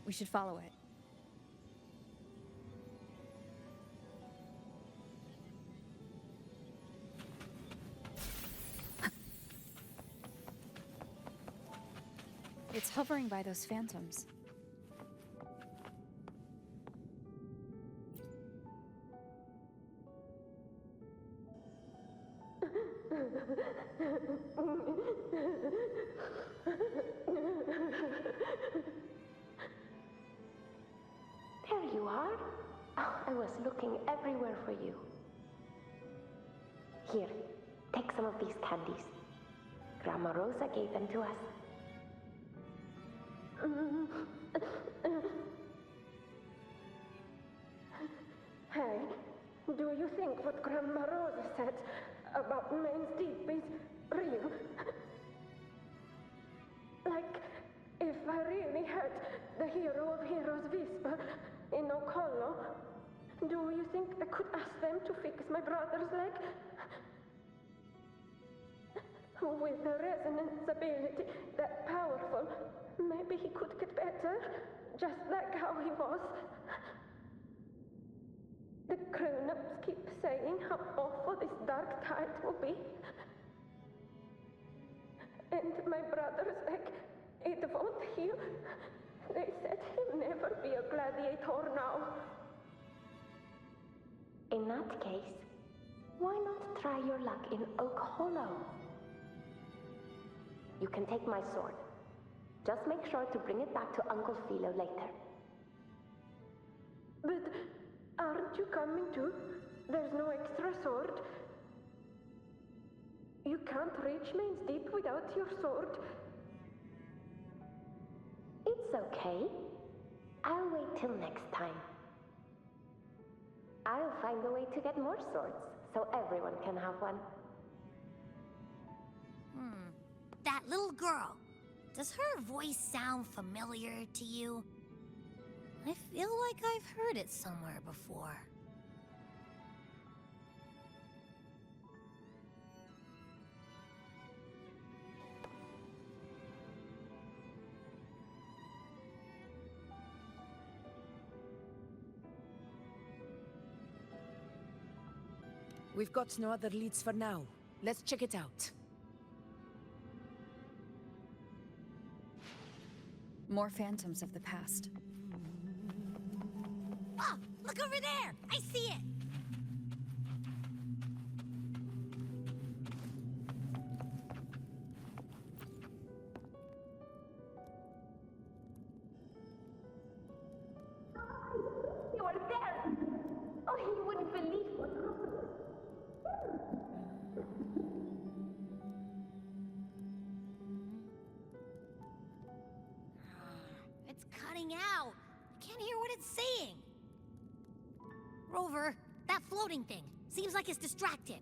We should follow it. It's hovering by those phantoms. There you are. I was looking everywhere for you. Here, take some of these candies. Grandma Rosa gave them to us. Hey, do you think what Grandma Rosa said about Main's Deep is real? Like, if I really had the hero of heroes whisper in Oak Hollow, do you think I could ask them to fix my brother's leg? With a resonance ability that powerful, Maybe he could get better, just like how he was. The grown-ups keep saying how awful this dark tide will be. And my brother's like, it won't heal. They said he'll never be a gladiator now. In that case, why not try your luck in Oak Hollow? You can take my sword. Just make sure to bring it back to Uncle Philo later. But aren't you coming too? There's no extra sword. You can't reach Main's Deep without your sword. It's okay. I'll wait till next time. I'll find a way to get more swords, so everyone can have one. That little girl. Does her voice sound familiar to you? I feel like I've heard it somewhere before. We've got no other leads for now. Let's check it out. More phantoms of the past. Oh, look over there! I see it! You are there! Oh, you wouldn't believe what happened. It's cutting out. I can't hear what it's saying. Rover, that floating thing. Seems like it's distracted.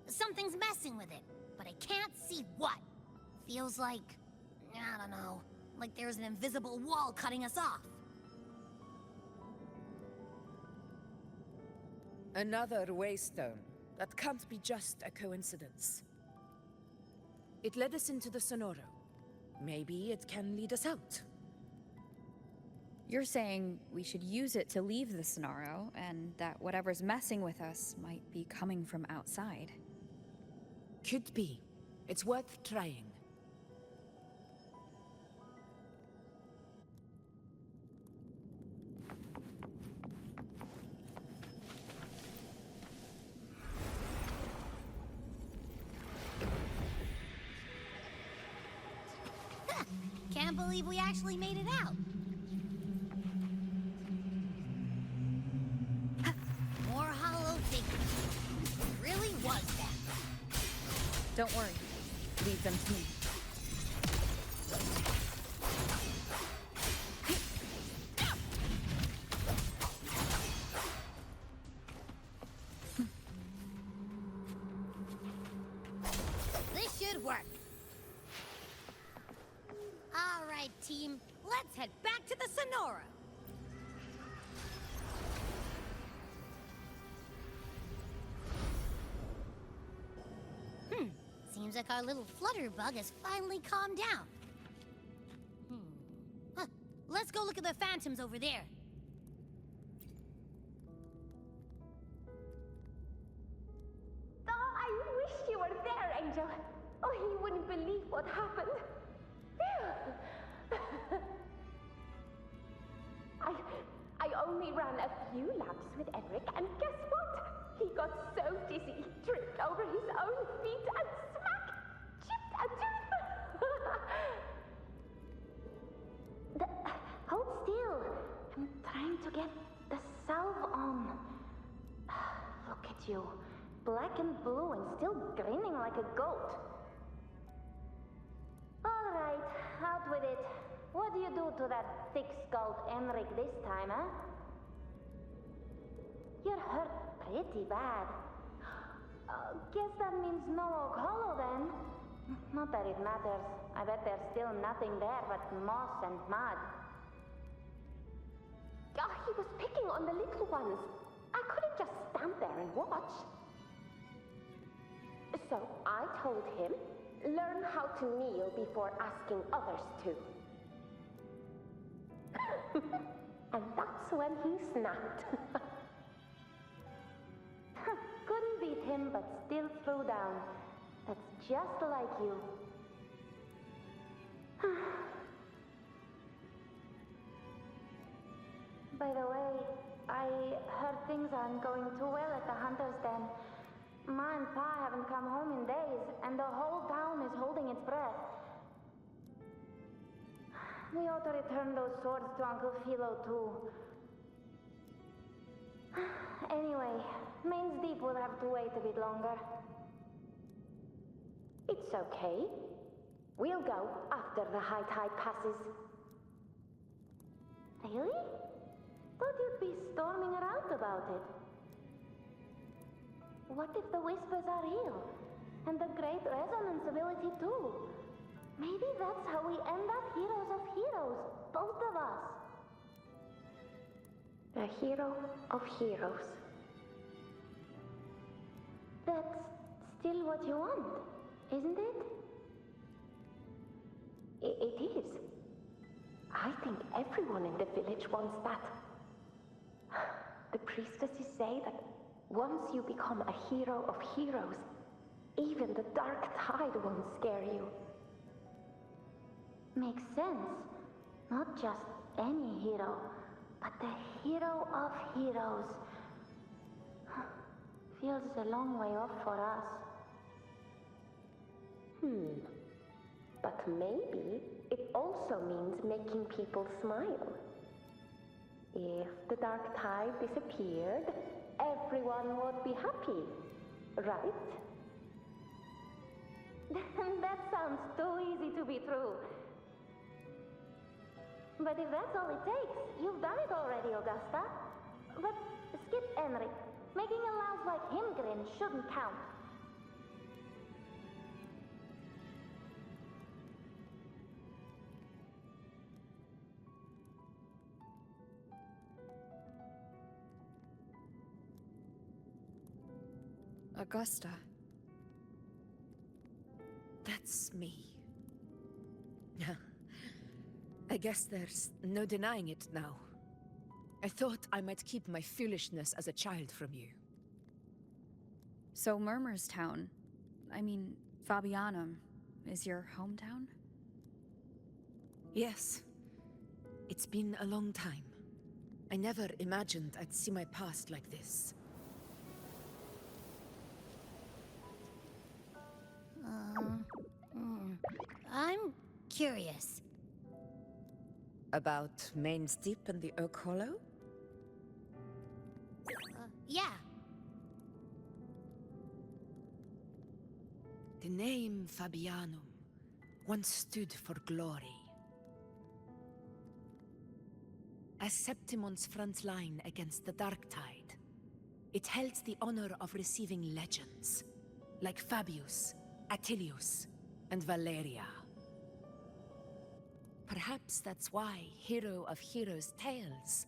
Something's messing with it, but I can't see what. Feels like, I don't know, like there's an invisible wall cutting us off. Another waystone. That can't be just a coincidence. It led us into the Sonoro. Maybe it can lead us out. You're saying we should use it to leave the Sonoro, and that whatever's messing with us might be coming from outside. Could be. It's worth trying. Can't believe we actually made it out. More hollow figures. It really was that. Don't worry. Leave them to me. This should work. All right, team. Let's head back to the Sonora. Seems like our little flutterbug has finally calmed down. Huh. Let's go look at the phantoms over there. Oh, I wish you were there, Angel. Oh, you wouldn't believe what happened. I only ran a few laps with Edric, and guess what? He got so dizzy he tripped over his own feet and smack! Chipped a tooth! Hold still. I'm trying to get the salve on. Look at you. Black and blue and still grinning like a goat. All right, out with it. What do you do to that thick-skulled Enric this time, huh? You're hurt pretty bad. Guess that means no Oak Hollow then. Not that it matters. I bet there's still nothing there but moss and mud. Oh, he was picking on the little ones. I couldn't just stand there and watch. So I told him, learn how to kneel before asking others to. And that's when he snapped. Couldn't beat him, but still threw down. That's just like you. By the way, I heard things aren't going too well at the Hunter's Den. Ma and Pa haven't come home in days, and the whole town is holding its breath. We ought to return those swords to Uncle Philo, too. Anyway, Main's Deep will have to wait a bit longer. It's okay. We'll go after the high tide passes. Really? Thought you'd be storming around about it. What if the whispers are real? And the great resonance ability too? Maybe that's how we end up heroes of heroes, both of us. A hero of heroes. That's still what you want, isn't it? It is. I think everyone in the village wants that. The priestesses say that once you become a hero of heroes, even the dark tide won't scare you. Makes sense. Not just any hero, but the hero of heroes. Feels a long way off for us. But maybe it also means making people smile. If the dark tide disappeared, everyone would be happy, right? That sounds too easy to be true. But if that's all it takes, you've done it already, Augusta. But skip Enric. Making a louse like him grin shouldn't count. Augusta. That's me. I guess there's no denying it now. I thought I might keep my foolishness as a child from you. So Murmurstown, Fabianum, is your hometown? Yes. It's been a long time. I never imagined I'd see my past like this. I'm curious. About Main's Deep and the Oak Hollow? Yeah. The name Fabianum once stood for glory. As Septimon's front line against the Dark Tide, it held the honor of receiving legends, like Fabius, Attilius, and Valeria. Perhaps that's why Hero of Heroes' tales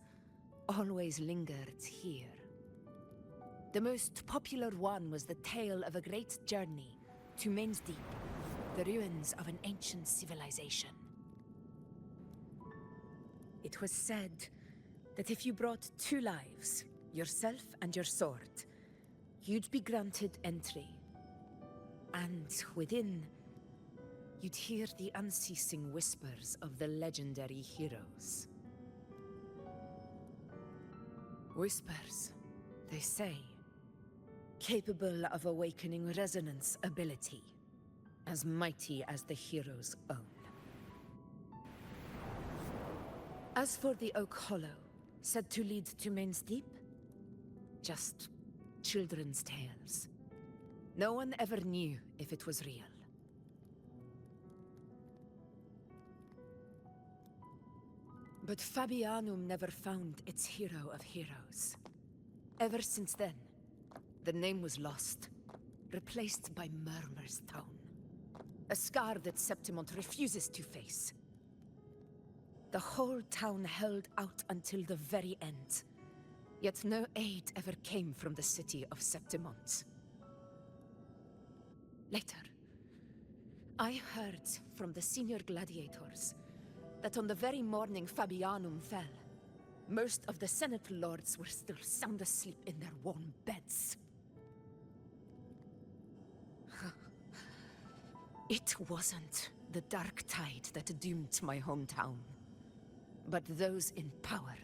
always lingered here. The most popular one was the tale of a great journey to Main's Deep, the ruins of an ancient civilization. It was said that if you brought 2 lives, yourself and your sword, you'd be granted entry. And within, you'd hear the unceasing whispers of the legendary heroes. Whispers, they say, capable of awakening resonance ability, as mighty as the hero's own. As for the Oak Hollow, said to lead to Main's Deep, just children's tales. No one ever knew if it was real. But Fabianum never found its hero of heroes. Ever since then, the name was lost, replaced by Murmur's Tone. A scar that Septimont refuses to face. The whole town held out until the very end, yet no aid ever came from the city of Septimont. Later. I heard from the senior gladiators that on the very morning Fabianum fell, most of the Senate lords were still sound asleep in their warm beds. It wasn't the dark tide that doomed my hometown, but those in power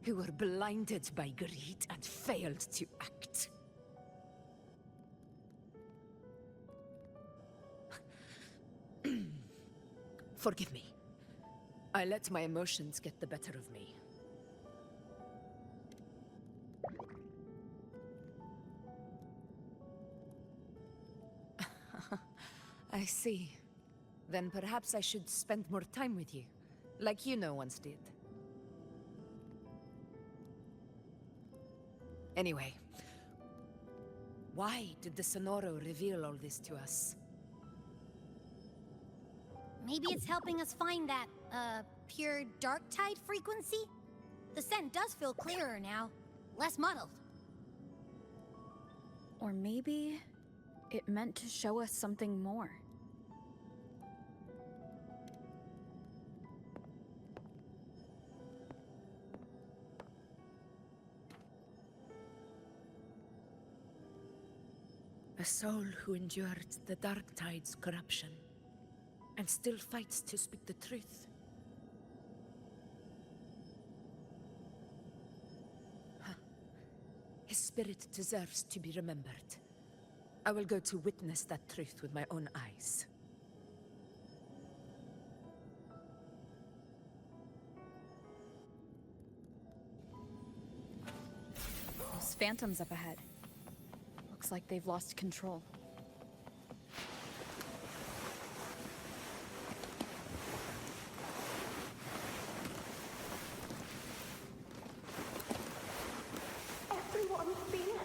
who were blinded by greed and failed to act. Forgive me. I let my emotions get the better of me. I see. Then perhaps I should spend more time with you, like once did. Anyway, why did the Sonoro reveal all this to us? Maybe it's helping us find that, pure dark tide frequency? The scent does feel clearer now, less muddled. Or maybe it meant to show us something more. A soul who endured the dark tide's corruption and still fights to speak the truth. His spirit deserves to be remembered. I will go to witness that truth with my own eyes. Those phantoms up ahead. Looks like they've lost control. Everyone's been...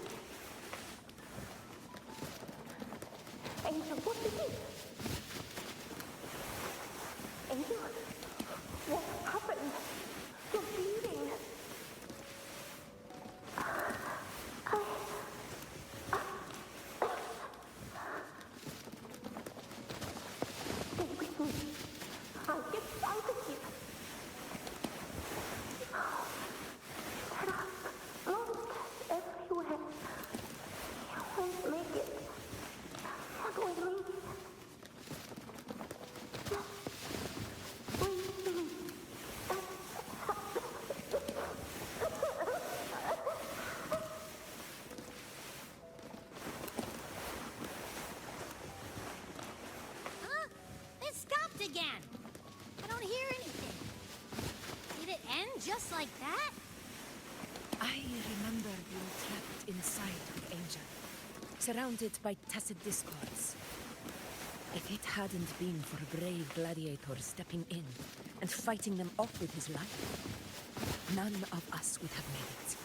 Angel, what is it? Angel? What happened? You're bleeding. Stay with me. I'll get out of here. There are monsters everywhere. You won't make it. Not with me. Just with me. It stopped again! I don't hear anything. Did it end just like that? I remember being trapped inside with Angel, surrounded by tacit discords. If it hadn't been for a brave gladiator stepping in and fighting them off with his life, none of us would have made it.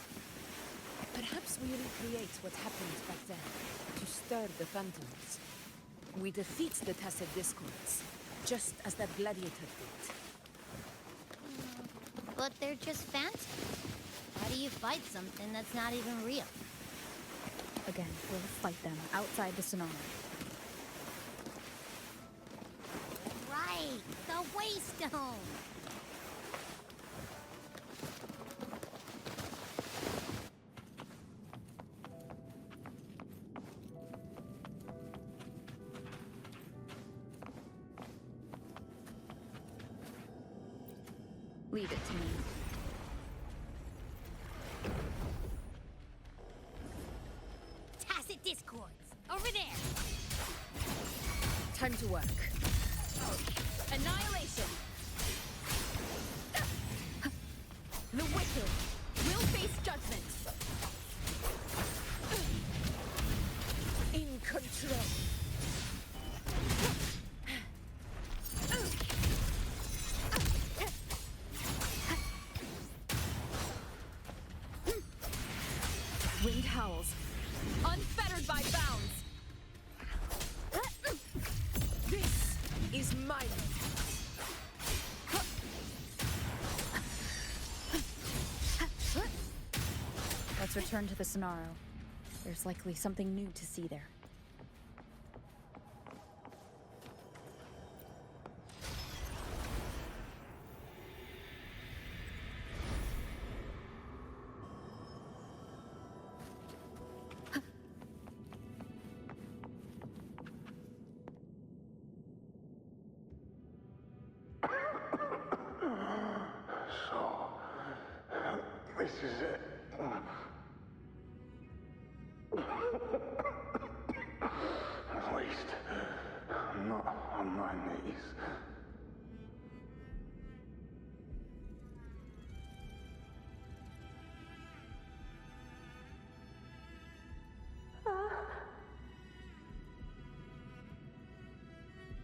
Perhaps we recreate what happened back then, to stir the phantoms. We defeat the tacit discords, just as that gladiator did. But they're just phantoms. How do you fight something that's not even real? Again, we'll fight them outside the Sonoro. Right, the Waystone! Leave it to me. Tacit discords! Over there! Time to work. Annihilation! The wicked will face judgment! In control. Wind howls. Unfettered by bounds! This is my moment. Let's return to the Sonoro. There's likely something new to see there. This is it. At least, I'm not on my knees.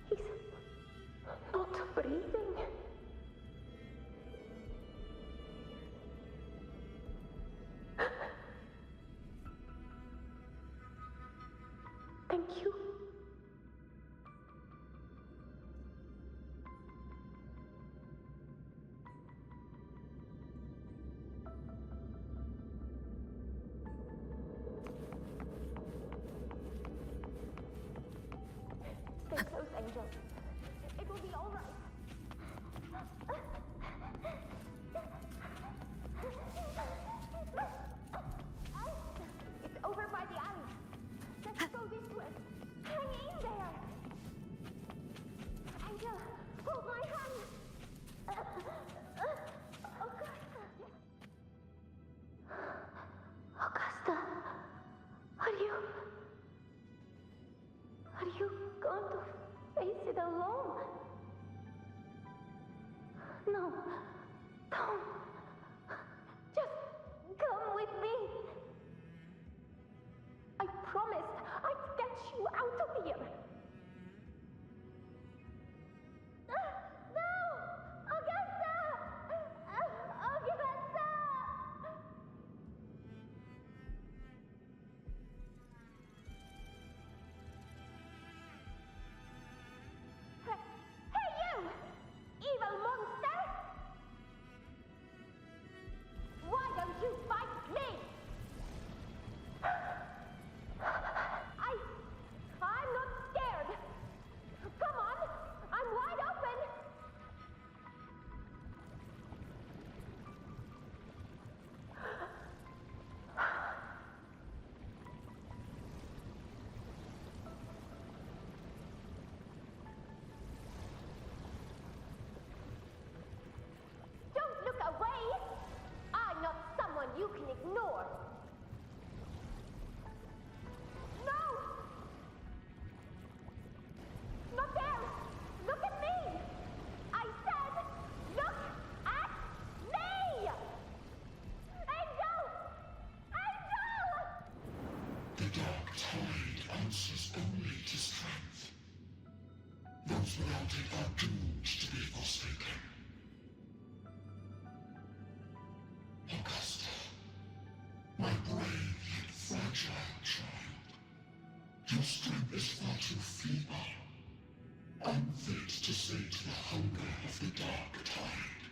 He's not breathing. Thank you. Stay close, Angel. It will be all right. It's over by the alley. Let's go this way. Hang in there. Angel, hold my hand. Augusta, are you going to face it alone? No, don't. Just come with me. I promised I'd get you out of here. No! Augusta! Augusta! Hey, you! Evil monster! Why don't you fight me? I'm not scared. Come on, I'm wide open. Don't look away. I'm not someone you can ignore. No! Not there! Look at me! I said, look at me! Angel! Angel! The dark tide answers only to strength. Those without it are doomed to be forsaken. Augusta, my brave yet fragile child, your strength is far too feeble, unfit to sate the hunger of the dark tide.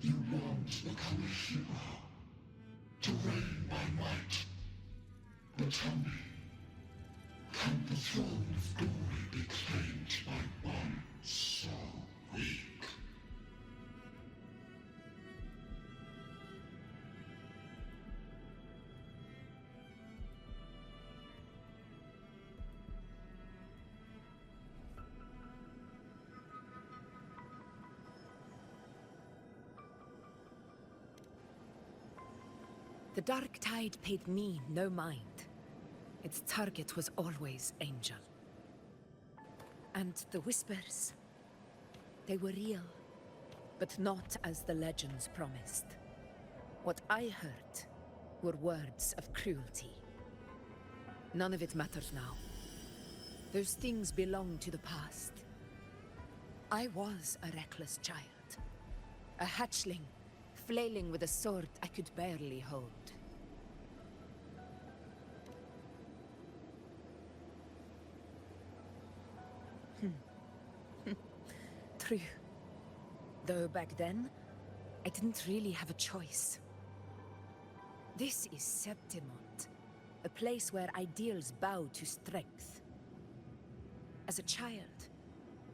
You long to become a hero, to reign by might. But tell me, can the throne of glory be claimed by one so weak? The dark tide paid me no mind. Its target was always Angel. And the whispers, they were real, but not as the legends promised. What I heard were words of cruelty. None of it matters now. Those things belong to the past. I was a reckless child, a hatchling, flailing with a sword I could barely hold. True. Though back then, I didn't really have a choice. This is Septimont, a place where ideals bow to strength. As a child,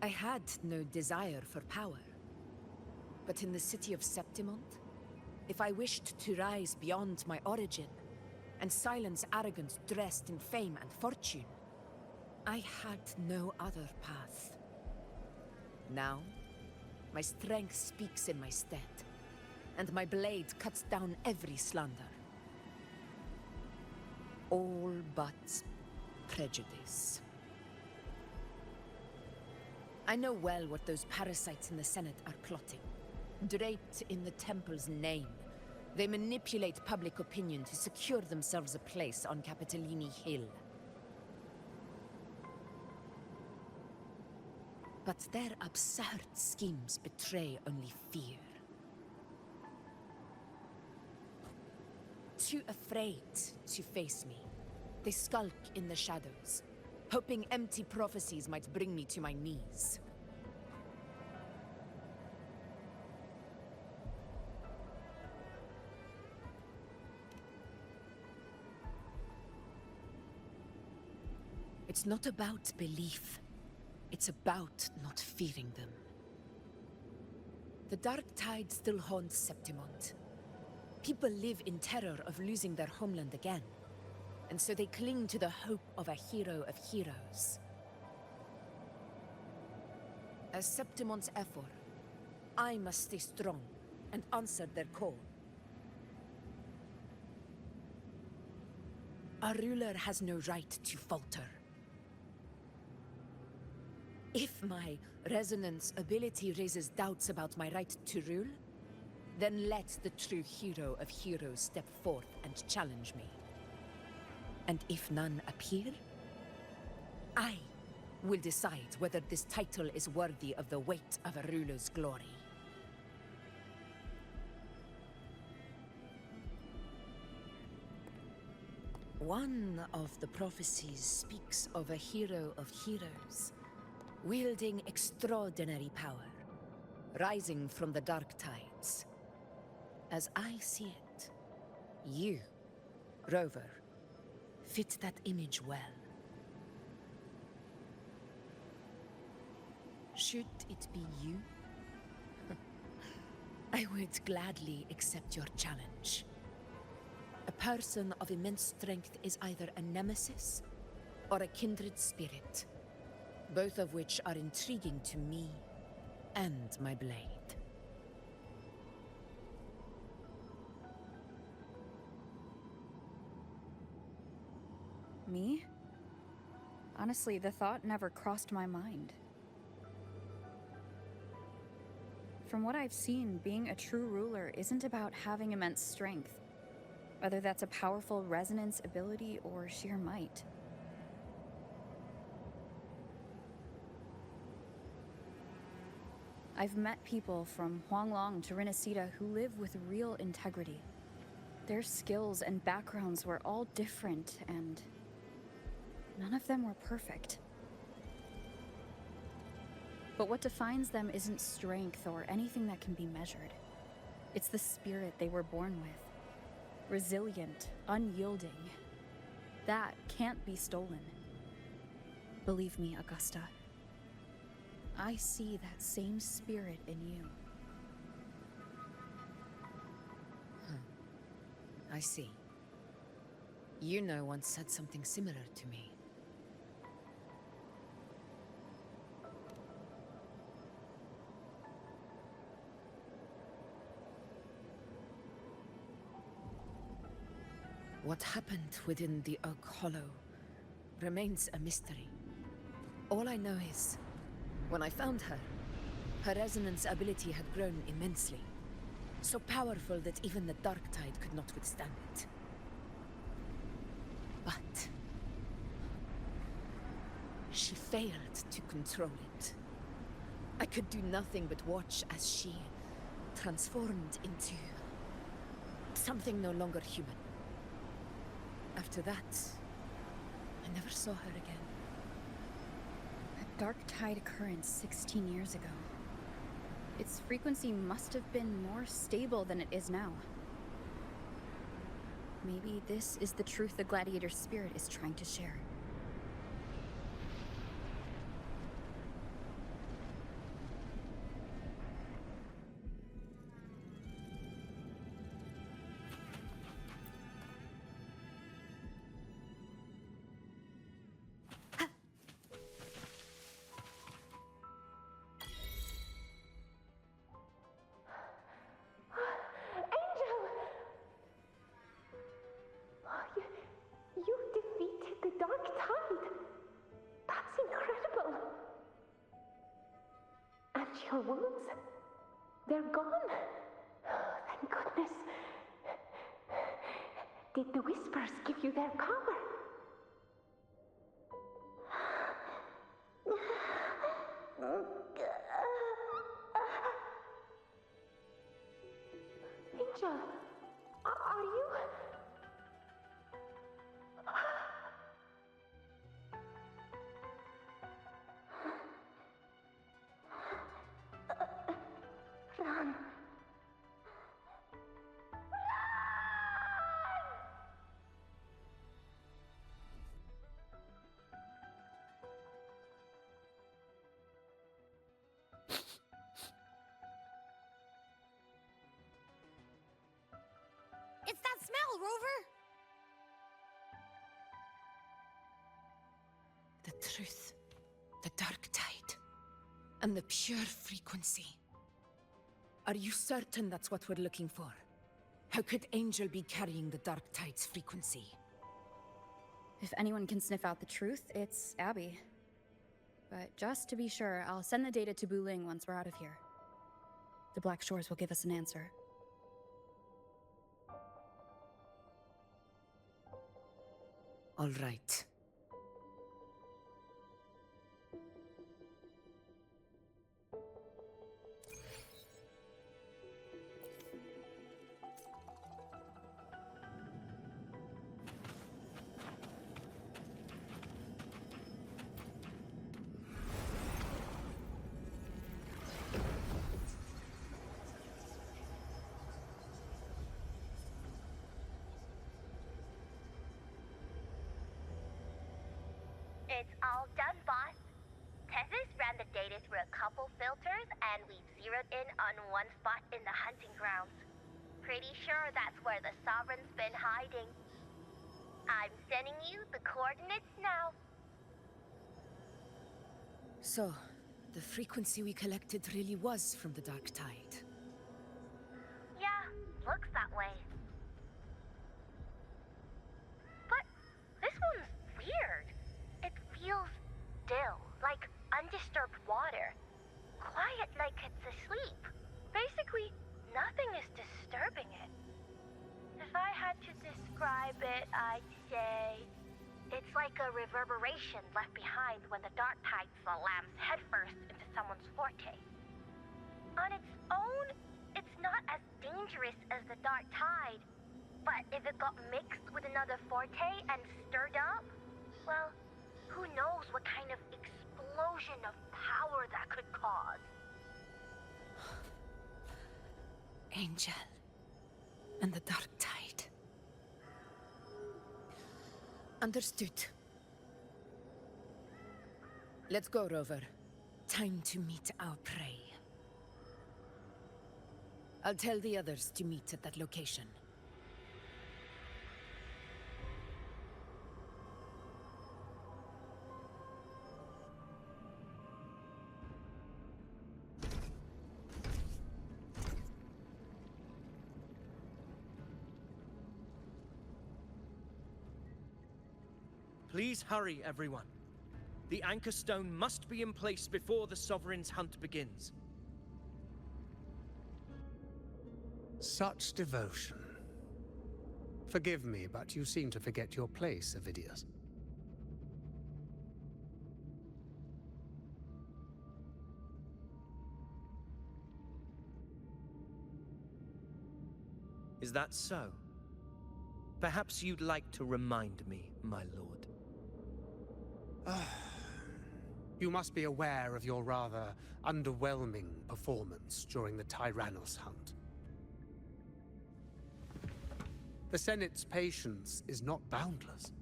I had no desire for power. But in the city of Septimont, if I wished to rise beyond my origin and silence arrogance dressed in fame and fortune, I had no other path. Now, my strength speaks in my stead, and my blade cuts down every slander. All but prejudice. I know well what those parasites in the Senate are plotting. Draped in the Temple's name, they manipulate public opinion to secure themselves a place on Capitolini Hill. But their absurd schemes betray only fear. Too afraid to face me, they skulk in the shadows, hoping empty prophecies might bring me to my knees. It's not about belief. It's about not fearing them. The dark tide still haunts Septimont. People live in terror of losing their homeland again, and so they cling to the hope of a hero of heroes. As Septimont's Ephor, I must stay strong and answer their call. Our ruler has no right to falter. If my resonance ability raises doubts about my right to rule, then let the true hero of heroes step forth and challenge me. And if none appear, I will decide whether this title is worthy of the weight of a ruler's glory. One of the prophecies speaks of a hero of heroes, wielding extraordinary power, rising from the dark tides. As I see it, you, Rover, fit that image well. Should it be you, I would gladly accept your challenge. A person of immense strength is either a nemesis or a kindred spirit, both of which are intriguing to me and my blade. Me? Honestly, the thought never crossed my mind. From what I've seen, being a true ruler isn't about having immense strength, whether that's a powerful resonance ability or sheer might. I've met people from Huanglong to Rinascita who live with real integrity. Their skills and backgrounds were all different, and none of them were perfect. But what defines them isn't strength or anything that can be measured. It's the spirit they were born with. Resilient, unyielding. That can't be stolen. Believe me, Augusta. I see that same spirit in you. I see. Yuno once said something similar to me. What happened within the Oak Hollow remains a mystery. All I know is, when I found her, her resonance ability had grown immensely. So powerful that even the Dark Tide could not withstand it. But she failed to control it. I could do nothing but watch as she transformed into something no longer human. After that, I never saw her again. A Dark Tide occurrence 16 years ago. Its frequency must have been more stable than it is now. Maybe this is the truth the gladiator spirit is trying to share. Your wounds? They're gone. Thank goodness. Did the whispers give you their power? Angel, are you? Run. It's that smell, Rover! The truth, the dark tide, and the pure frequency. Are you certain that's what we're looking for? How could Angel be carrying the dark tide's frequency? If anyone can sniff out the truth, it's Abby. But just to be sure, I'll send the data to Buling once we're out of here. The Black Shores will give us an answer. All right. It's all done, boss. Tethys ran the data through a couple filters, and we've zeroed in on one spot in the hunting grounds. Pretty sure that's where the Sovereign's been hiding. I'm sending you the coordinates now. So, the frequency we collected really was from the dark tide. Yeah, looks that way. But this one's weird. It feels still, like undisturbed water. Quiet like it's asleep. Basically, nothing is disturbing it. If I had to describe it, I'd say it's like a reverberation left behind when the dark tide slams headfirst into someone's forte. On its own, it's not as dangerous as the dark tide, but if it got mixed with another forte and stirred up, well, who knows what kind of explosion of power that could cause. Angel and the dark tide. Understood. Let's go, Rover. Time to meet our prey. I'll tell the others to meet at that location. Please hurry, everyone. The anchor stone must be in place before the Sovereign's hunt begins. Such devotion. Forgive me, but you seem to forget your place, Avidius. Is that so? Perhaps you'd like to remind me, my lord. You must be aware of your rather underwhelming performance during the Tyrannos hunt. The Senate's patience is not boundless.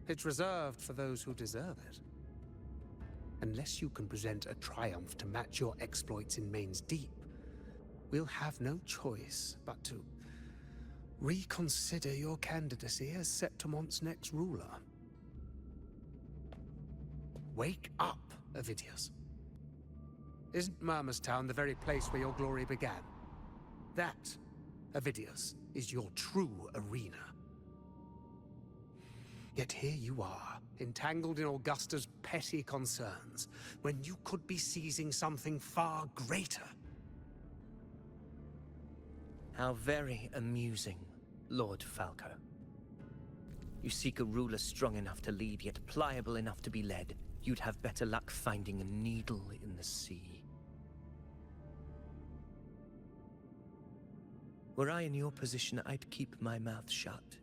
It's reserved for those who deserve it. Unless you can present a triumph to match your exploits in Main's Deep, we'll have no choice but to reconsider your candidacy as Septimon's next ruler. Wake up, Avidius. Isn't Murmustown the very place where your glory began? That, Avidius, is your true arena. Yet here you are, entangled in Augusta's petty concerns, when you could be seizing something far greater. How very amusing, Lord Falco. You seek a ruler strong enough to lead, yet pliable enough to be led. You'd have better luck finding a needle in the sea. Were I in your position, I'd keep my mouth shut.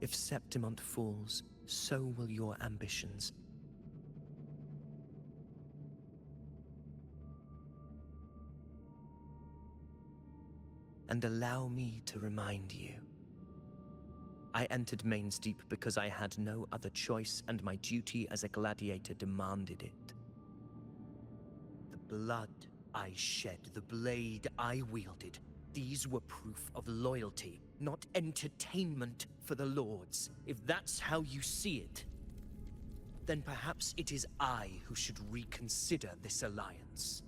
If Septimont falls, so will your ambitions. And allow me to remind you. I entered Main's Deep because I had no other choice, and my duty as a gladiator demanded it. The blood I shed, the blade I wielded, these were proof of loyalty, not entertainment for the Lords. If that's how you see it, then perhaps it is I who should reconsider this alliance.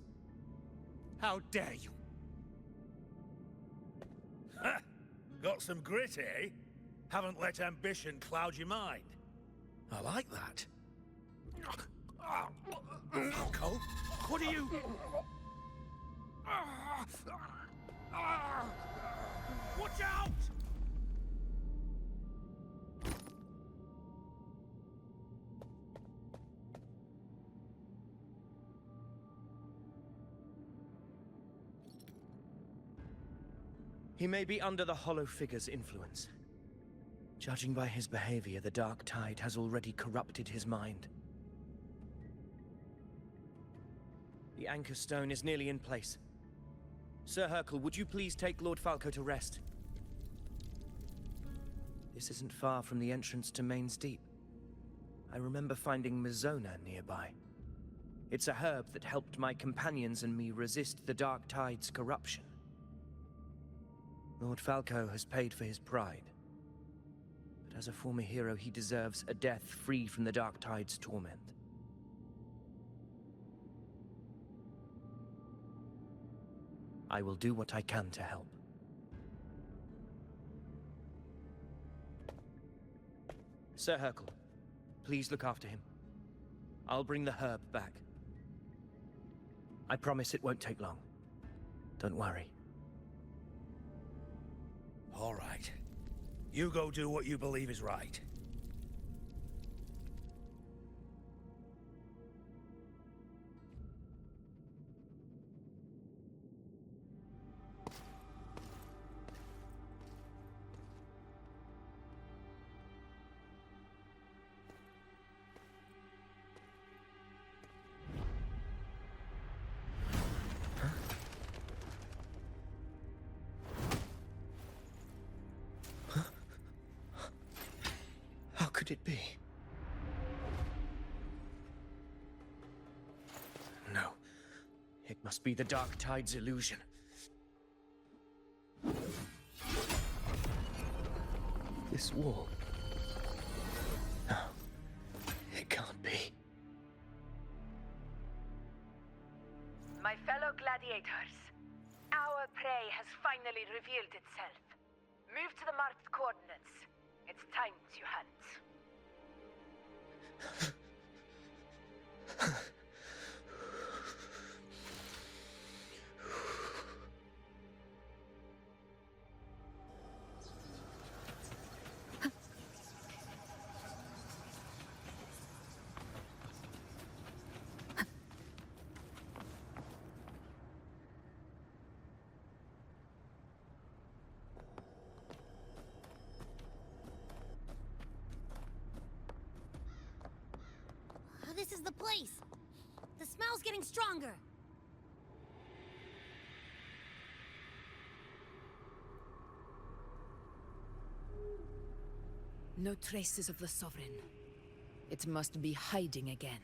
How dare you? Ha! Got some grit, eh? Haven't let ambition cloud your mind. I like that. Falco, what are you... Watch out! He may be under the Hollow Figure's influence. Judging by his behavior, the Dark Tide has already corrupted his mind. The Anchor Stone is nearly in place. Sir Hercule, would you please take Lord Falco to rest? This isn't far from the entrance to Main's Deep. I remember finding Mizona nearby. It's a herb that helped my companions and me resist the Dark Tide's corruption. Lord Falco has paid for his pride. But as a former hero, he deserves a death free from the Dark Tide's torment. I will do what I can to help. Sir Hercule, please look after him. I'll bring the herb back. I promise it won't take long. Don't worry. All right. You go do what you believe is right. How could it be? No. It must be the Dark Tide's illusion. This wall. No. It can't be. My fellow gladiators, our prey has finally revealed itself. Move to the marked coordinates. It's time to hunt. This is the place. The smell's getting stronger. No traces of the Sovereign. It must be hiding again.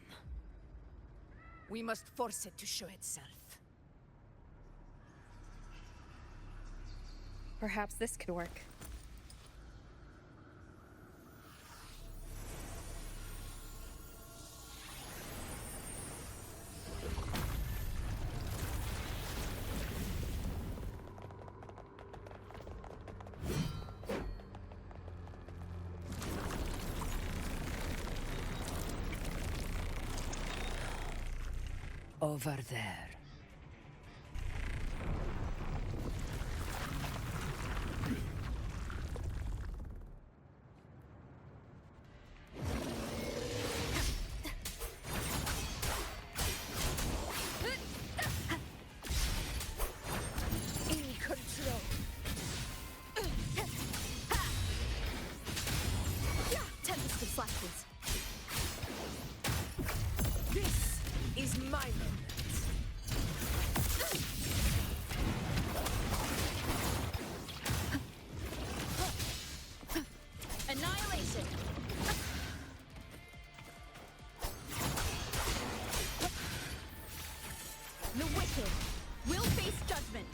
We must force it to show itself. Perhaps this could work. Over there. In control. Tempest of Slashes. This is my moment. Annihilation. The wicked will face judgment.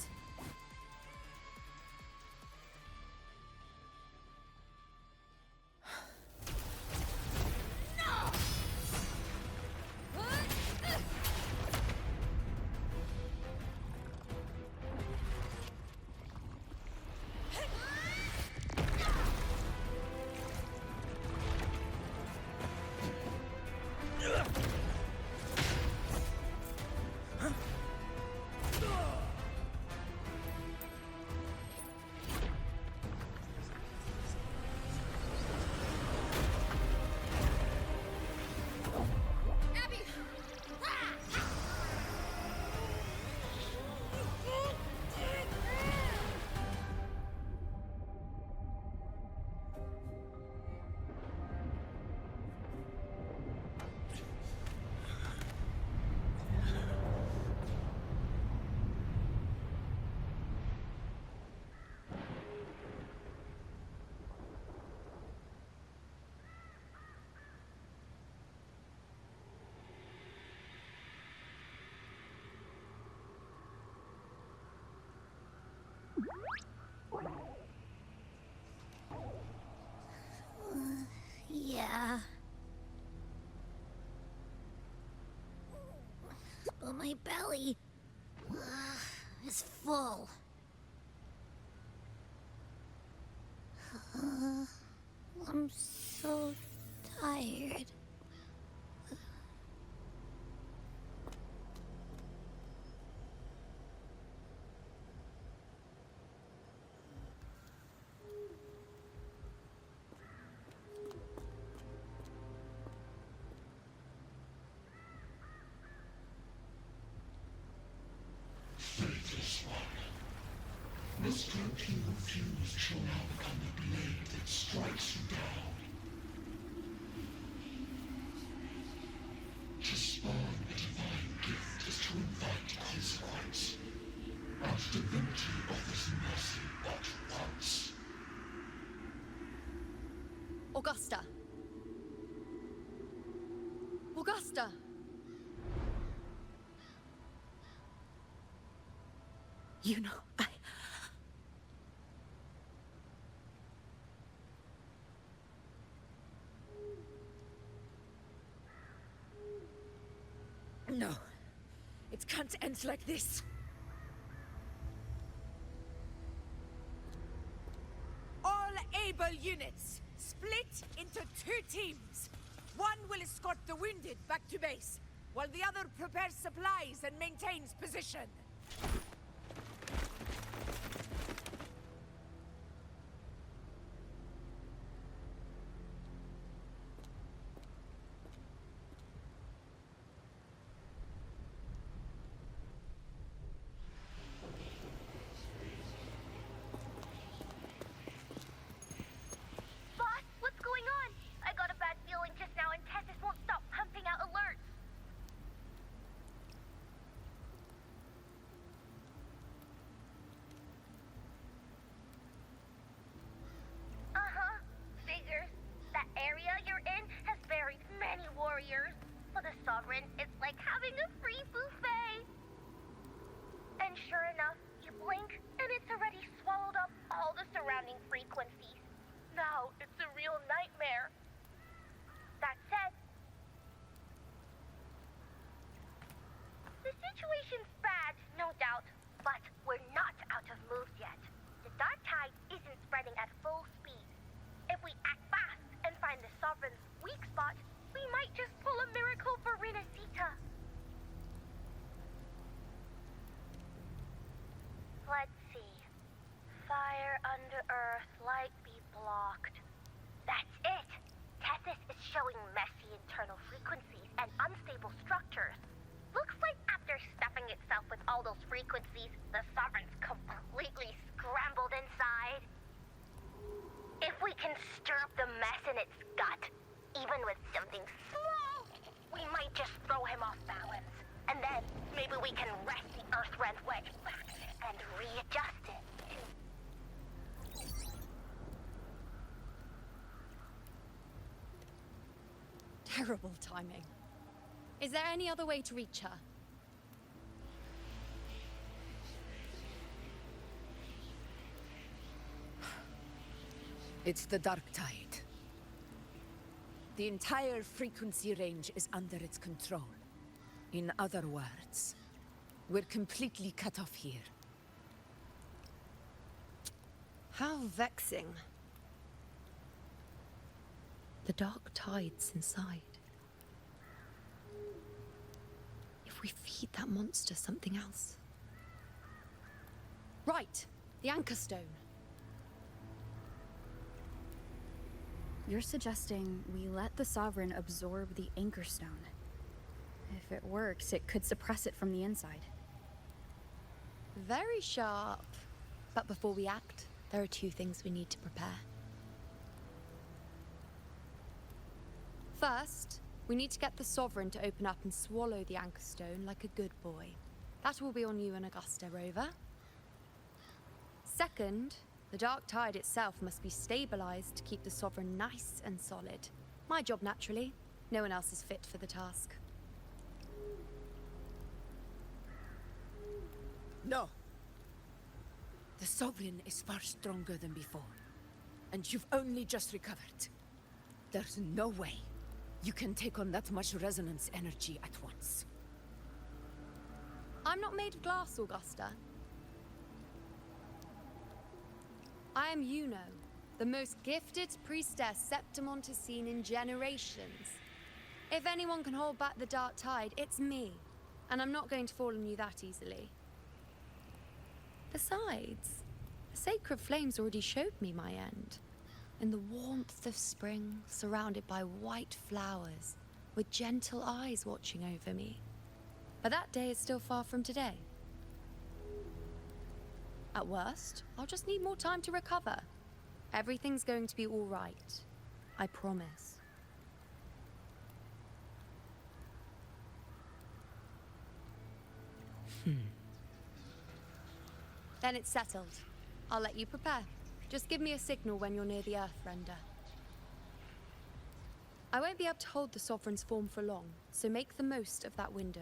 Yeah. But my belly is full. I'm so tired. Faithless one. The strength you refuse shall now become the blade that strikes you down. To spawn a divine gift is to invite consequence. And divinity offers mercy but once. Augusta. Augusta. You know, No. It can't end like this. All able units, split into 2 teams. One will escort the wounded back to base, while the other prepares supplies and maintains position. Boss, what's going on? I got a bad feeling just now and Tessus won't stop pumping out alerts. Uh-huh. Figures. That area you're in has buried many warriors. For the Sovereign, it's like having a free buffet. And sure enough, you blink, and it's already swallowed up all the surrounding frequencies. Now it's a real nightmare. That said, the situation's bad, no doubt, but we're not out of moves yet. The dark tide isn't spreading at full speed. If we act fast and find the Sovereign's weak spot, we might just pull a miracle for Rinascita. terrible timing. Is there any other way to reach her? It's the Dark Tide. The entire frequency range is under its control. In other words, we're completely cut off here. How vexing. The Dark Tide's inside. If we feed that monster something else. Right, the Anchor Stone. You're suggesting we let the Sovereign absorb the Anchor Stone. If it works, it could suppress it from the inside. Very sharp. But before we act, there are two things we need to prepare. First, we need to get the Sovereign to open up and swallow the Anchor Stone like a good boy. That will be on you and Augusta, Rover. Second, the Dark Tide itself must be stabilized to keep the Sovereign nice and solid. My job, naturally. No one else is fit for the task. No. The Sovereign is far stronger than before. And you've only just recovered. There's no way you can take on that much resonance energy at once. I'm not made of glass, Augusta. I am Yuno, the most gifted priestess Septimont has seen in generations. If anyone can hold back the Dark Tide, it's me. And I'm not going to fall on you that easily. Besides, the sacred flames already showed me my end. In the warmth of spring, surrounded by white flowers, with gentle eyes watching over me. But that day is still far from today. At worst, I'll just need more time to recover. Everything's going to be all right. I promise. Then it's settled. I'll let you prepare. Just give me a signal when you're near the Earth Render. I won't be able to hold the Sovereign's form for long, so make the most of that window.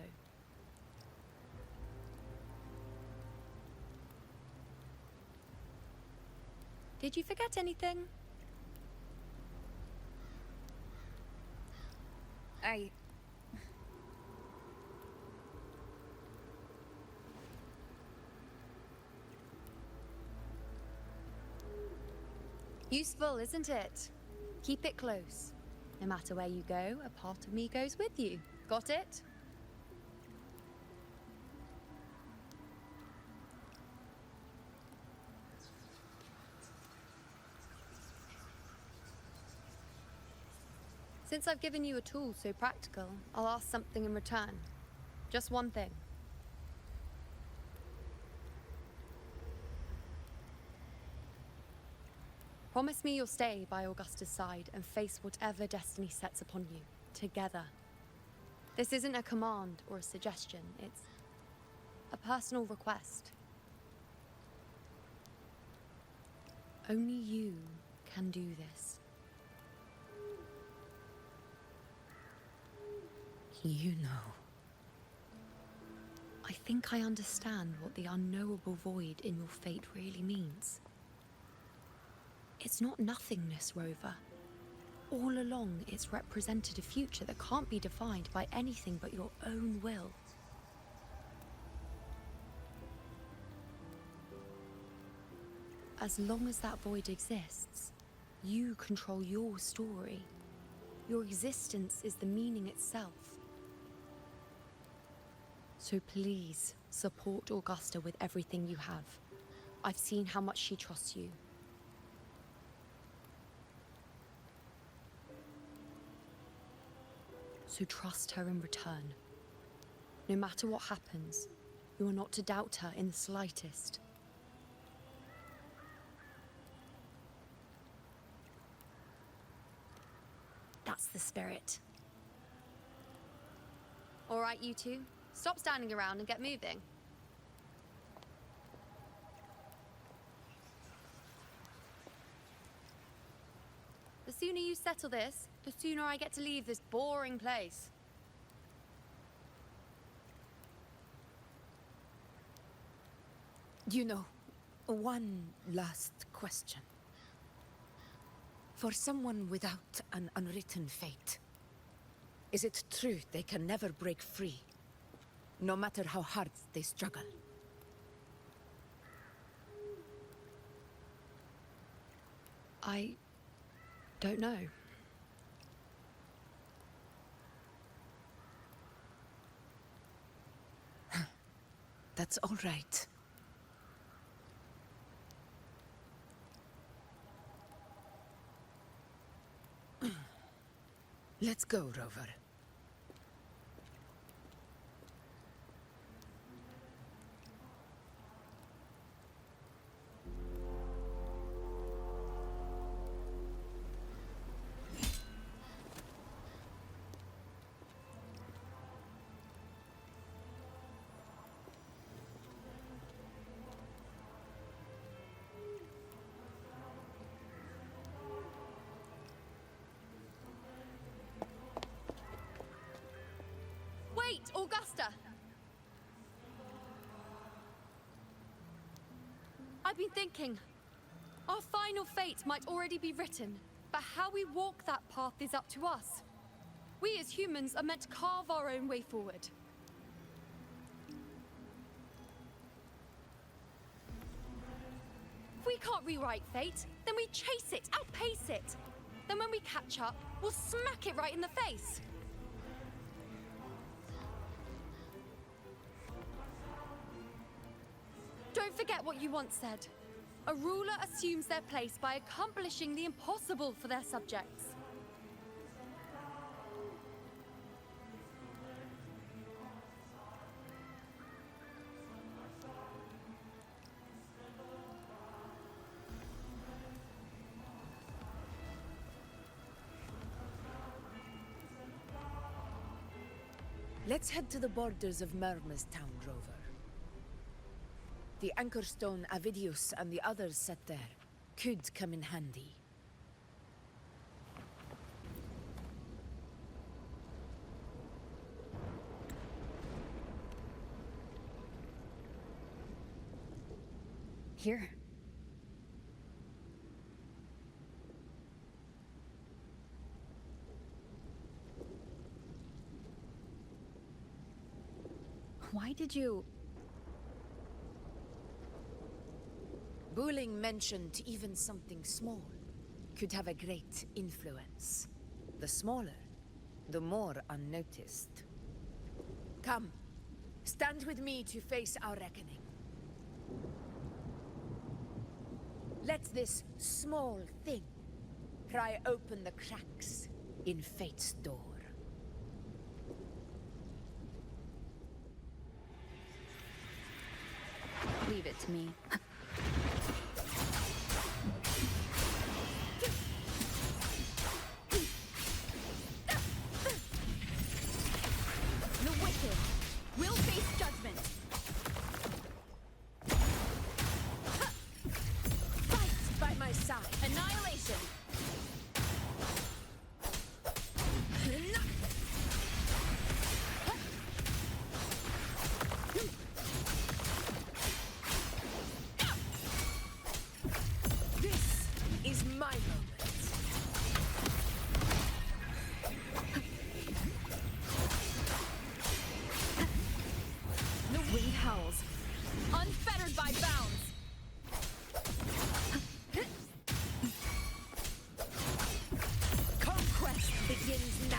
Did you forget anything? Useful, isn't it? Keep it close. No matter where you go, a part of me goes with you. Got it? Since I've given you a tool so practical, I'll ask something in return. Just one thing. Promise me you'll stay by Augusta's side and face whatever destiny sets upon you, together. This isn't a command or a suggestion, it's a personal request. Only you can do this. You know. I think I understand what the unknowable void in your fate really means. It's not nothingness, Rover. All along, it's represented a future that can't be defined by anything but your own will. As long as that void exists, you control your story. Your existence is the meaning itself. So please, support Augusta with everything you have. I've seen how much she trusts you. So trust her in return. No matter what happens, you are not to doubt her in the slightest. That's the spirit. All right, you two. Stop standing around and get moving. The sooner you settle this, the sooner I get to leave this boring place. You know, one last question. For someone without an unwritten fate, is it true they can never break free, no matter how hard they struggle? I don't know. That's all right. Let's go, Rover. Wait, Augusta! I've been thinking. Our final fate might already be written, but how we walk that path is up to us. We as humans are meant to carve our own way forward. If we can't rewrite fate, then we chase it, outpace it. Then when we catch up, we'll smack it right in the face. Don't forget what you once said. A ruler assumes their place by accomplishing the impossible for their subjects. Let's head to the borders of Town, Rover. The anchor stone Avidius and the others set there could come in handy. Here. Why did you... Buling mentioned even something small could have a great influence. The smaller, the more unnoticed. Come, stand with me to face our reckoning. Let this small thing pry open the cracks in fate's door. Leave it to me. The wicked will face judgment. Fight by my side. Annihilation. This is my moment. The wind howls, unfettered by bounds. Conquest begins now.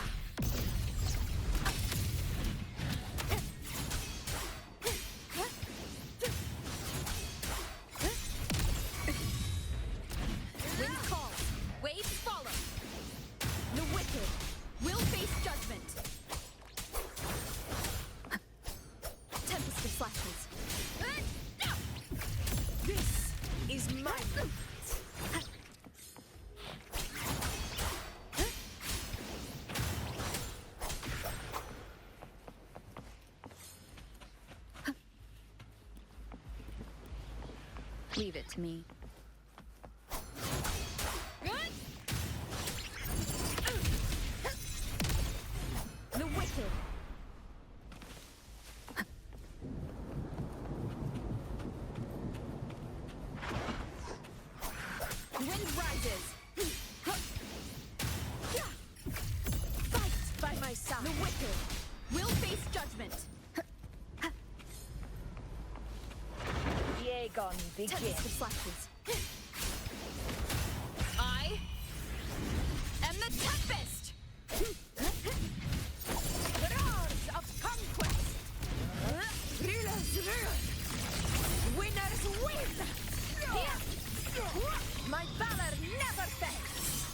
Wind calls, waves follow. The wicked will face judgment. Tempest of flashes. This is my moment. Leave it to me. begin. Tempest flashes. I am the Tempest! Roars of conquest! Rulers rule! Winners win! My valor never fails!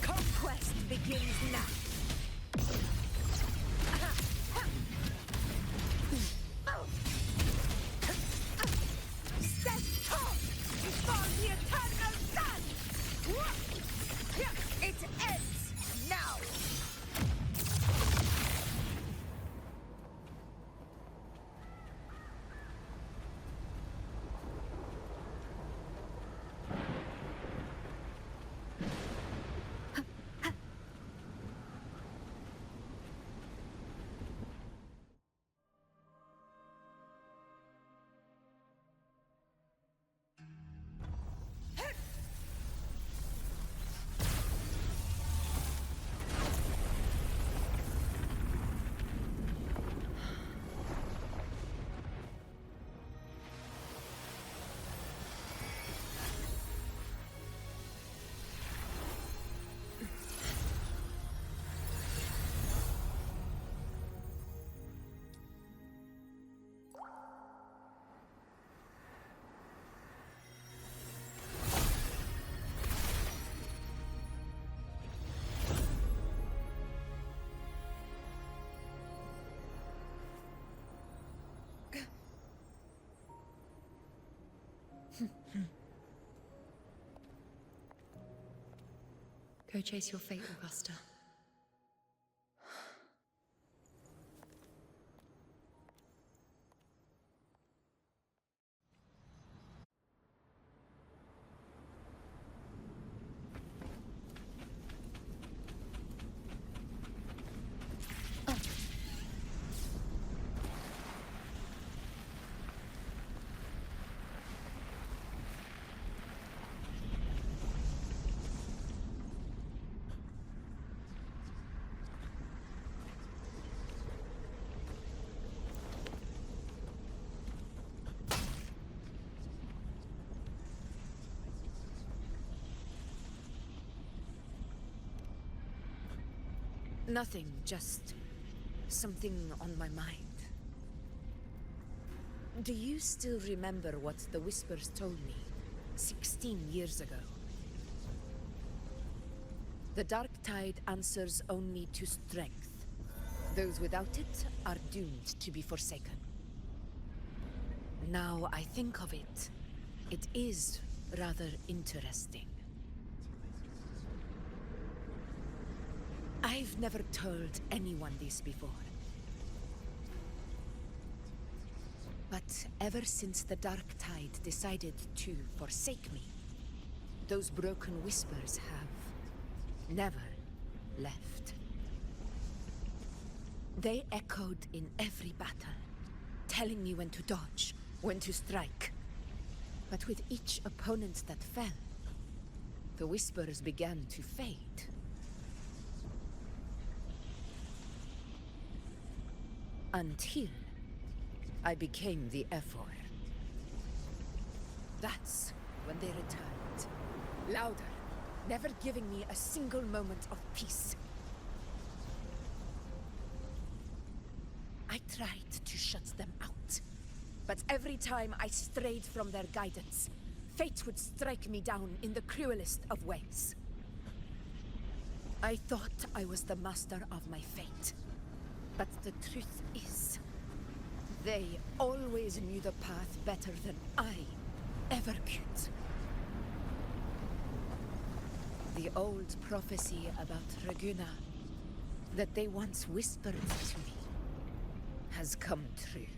Conquest begins now! Step tall before the eternal sun! It ends now! Go chase your fate, Augusta. Nothing, just something on my mind. Do you still remember what the Whispers told me 16 years ago? The Dark Tide answers only to strength. Those without it are doomed to be forsaken. Now I think of it, it is rather interesting. I've never told anyone this before. But ever since the Dark Tide decided to forsake me, those broken whispers have never left. They echoed in every battle, telling me when to dodge, when to strike. But with each opponent that fell, the whispers began to fade. Until I became the F4. That's when they returned. Louder, never giving me a single moment of peace. I tried to shut them out, but every time I strayed from their guidance, fate would strike me down in the cruelest of ways. I thought I was the master of my fate. But the truth is, they always knew the path better than I ever could. The old prophecy about Raguna, that they once whispered to me, has come true.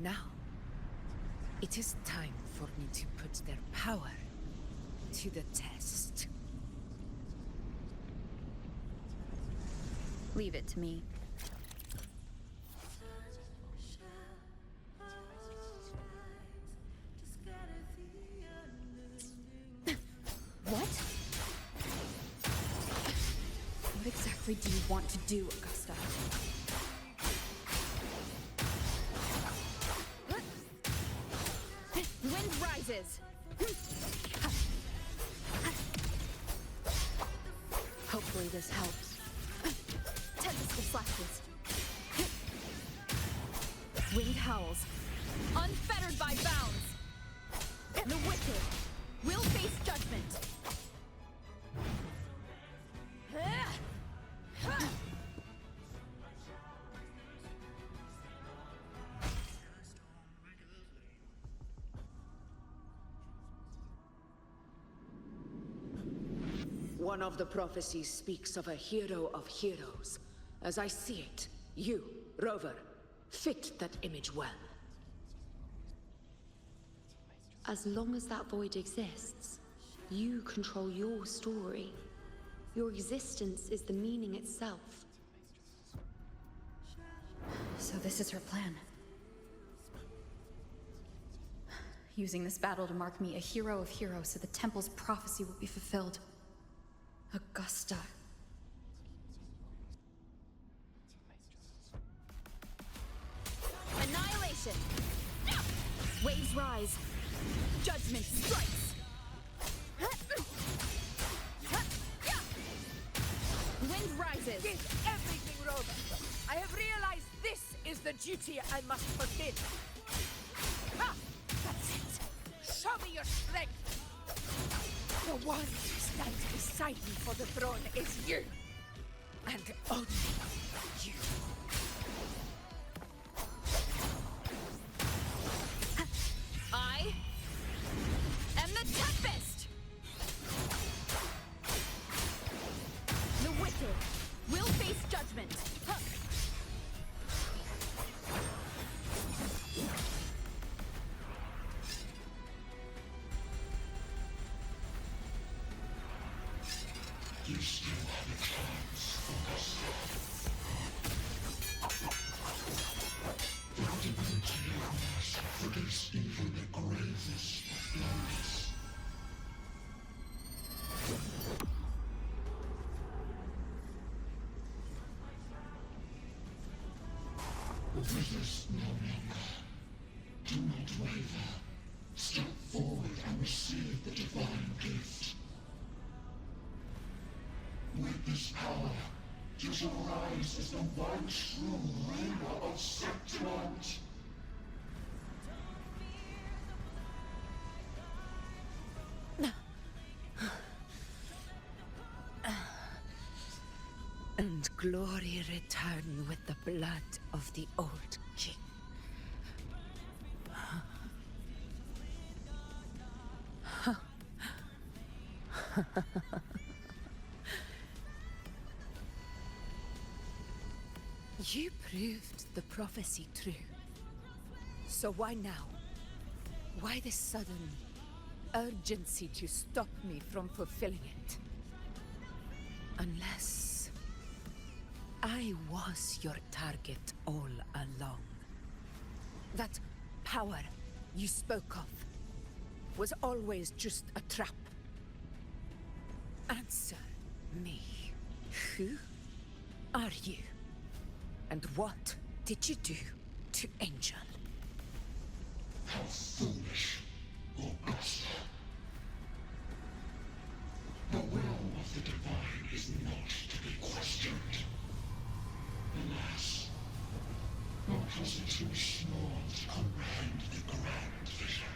Now, it is time for me to put their power to the test. Leave it to me. exactly do you want to do, Augusta? Wind rises! Hopefully this helps. Tentacle flashes. Wind howls, unfettered by bounds. The wicked will face judgment. One of the prophecies speaks of a hero of heroes. As I see it, you, Rover, fit that image well. As long as that void exists, you control your story. Your existence is the meaning itself. So this is her plan. Using this battle to mark me a hero of heroes so the temple's prophecy will be fulfilled. Augusta. Annihilation! Waves rise. Judgment strikes. Wind rises. Give everything, Rover. I have realized this is the duty I must fulfill. Ha! That's it. Show me your strength. The one who stands beside me for the throne is you. And only you. I am the Tempest! The wicked will face judgment. You still have a chance for yourself. The divinity of us forgets even the gravest of blows. Resist no longer. Do not waver. Step forward and receive the divine gift. With this power, you shall rise as the one true ruler of Septimont. And glory return with the blood of the old king. You proved the prophecy true. So why now? Why this sudden urgency to stop me from fulfilling it? Unless I was your target all along. That power you spoke of was always just a trap. Answer me. Who are you? And what did you do to Angel? How foolish, Augusta. The will of the divine is not to be questioned. Alas, nor was it too small to comprehend the grand vision.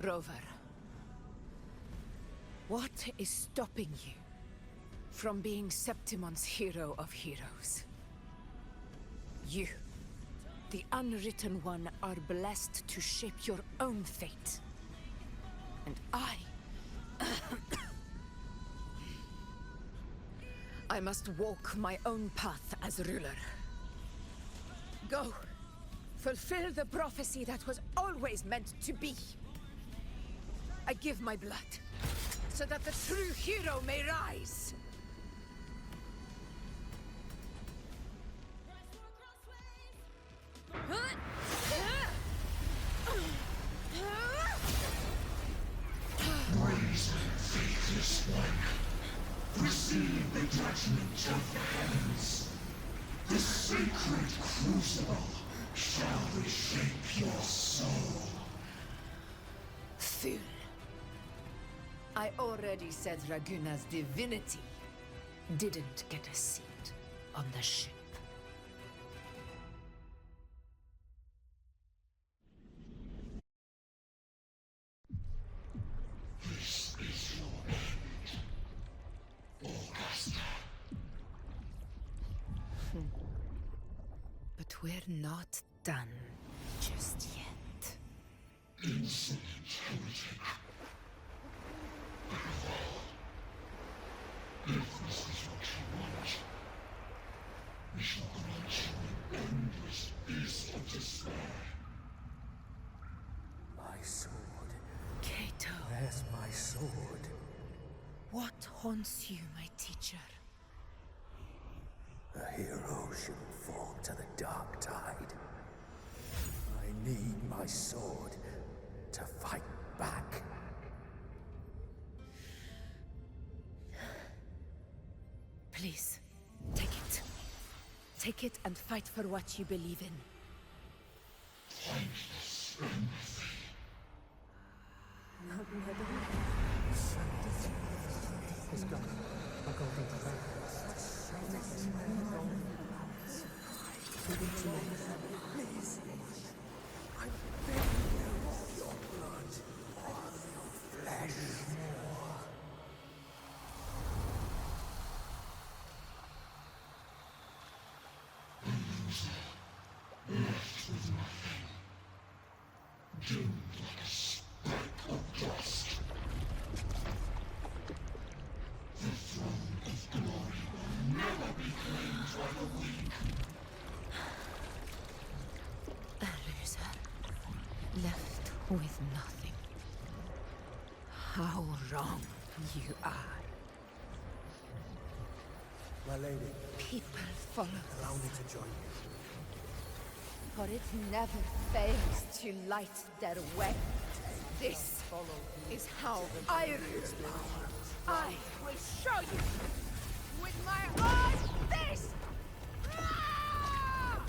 Rover, what is stopping you from being Septimon's hero of heroes? You, the Unwritten One, are blessed to shape your own fate. And I must walk my own path as ruler. Go, fulfill the prophecy that was always meant to be. I give my blood, so that the true hero may rise. Receive the judgment of the heavens. The sacred crucible shall reshape your soul. Fool. I already said Raguna's divinity didn't get a seat on the ship. This is your end, Augusta. But we're not done just yet. Insolent heretic. If this is what you want, we shall grant you an endless peace of despair. My sword. Kato. Where's my sword? What haunts you, my teacher? A hero shouldn't fall to the dark tide. I need my sword to fight back. Please, take it. Take it and fight for what you believe in. Thankless empathy. His gun, a golden thread. Please. I'm begging you. Your blood. Your flesh. Left with nothing. Doomed like a speck of dust. The throne of glory will never be claimed by the weak. A loser. Left with nothing. How wrong you are. My lady. People follow Allow us, me to join you. for it never fails to light their way. This is how I rule. I will show you with my own fist! Ah!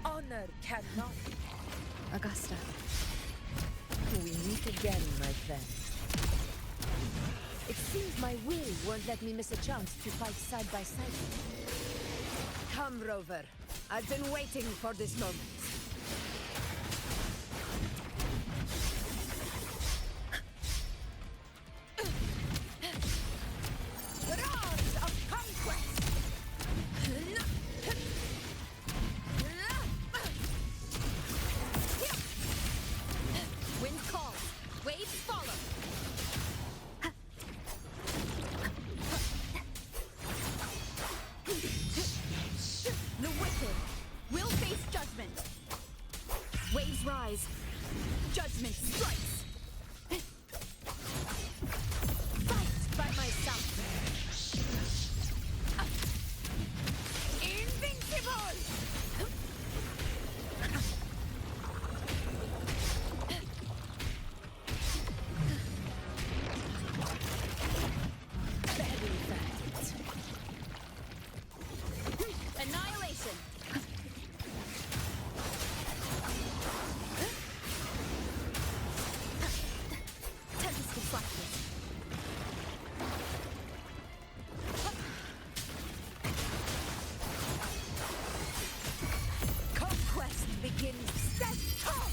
Honor cannot. Augusta, we meet again, my friend. It seems my will won't let me miss a chance to fight side by side. Come, Rover. I've been waiting for this moment. Roars of conquest! Wind calls. Waves follow. The wicked will face judgment. Waves rise. Judgment strikes. Fight by my side. Invincible! Very fast. Annihilation. Tempest reflected. Conquest begins. Stand tall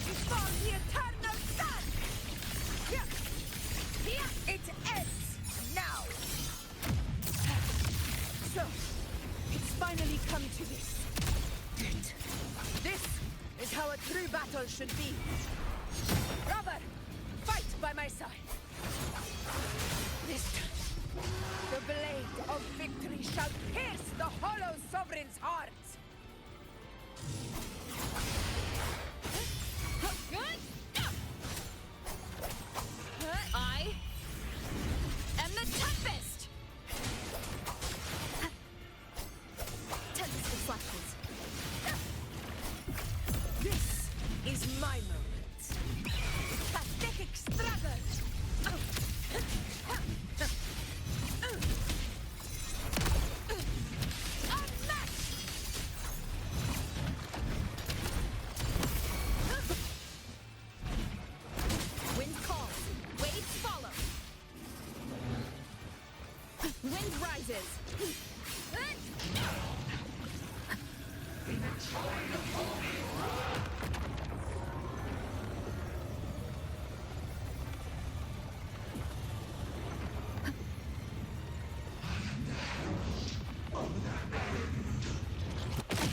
before the eternal sun. Here it ends now. So, finally come to this. Good. This is how a true battle should be. Brother, fight by my side. This time, the blade of victory shall pierce the hollow sovereign's heart. I am the Tempest! Tempest of flashes. This is my moment. Pathetic struggle! Wind calls, waves follow. Wind rises.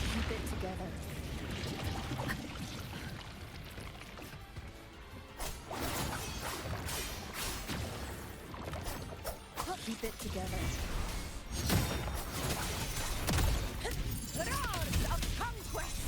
Keep it together. Keep it together. Roars of conquest!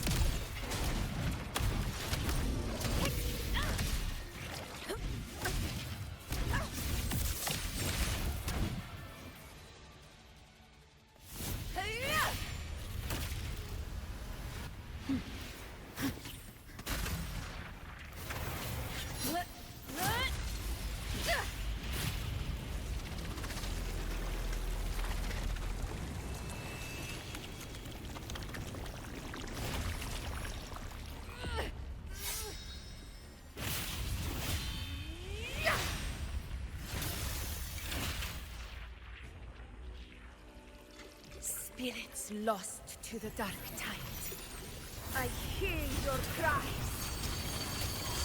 Spirits lost to the dark tide. I hear your cries.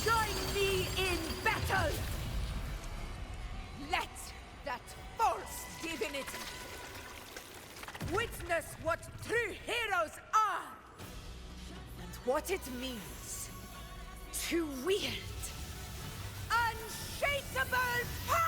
Join me in battle! Let that false divinity witness what true heroes are and what it means to wield unshakable power!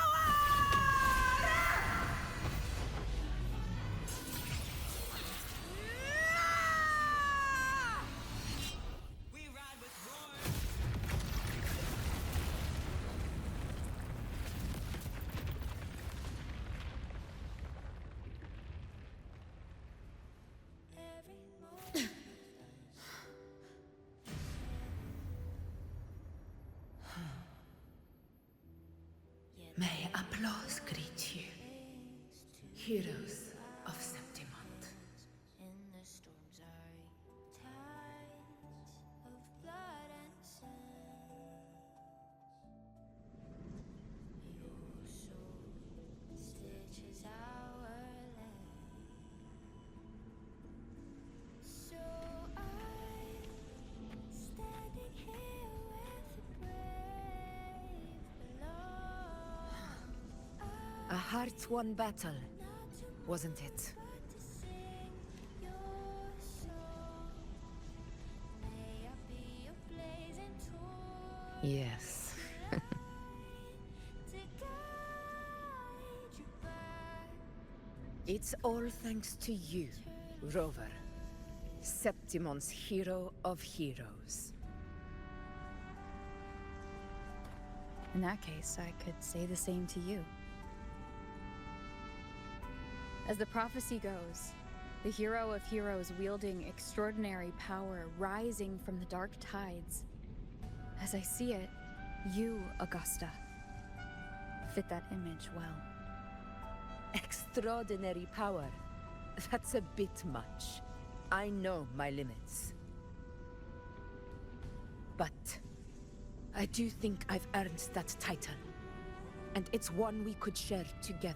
May applause greet you, heroes of Septimont. A hard-won battle, wasn't it? Yes. It's all thanks to you, Rover. Septimon's hero of heroes. In that case, I could say the same to you. As the prophecy goes, the hero of heroes wielding extraordinary power rising from the dark tides. As I see it, you, Augusta, fit that image well. Extraordinary power. That's a bit much. I know my limits. But I do think I've earned that title. And it's one we could share together.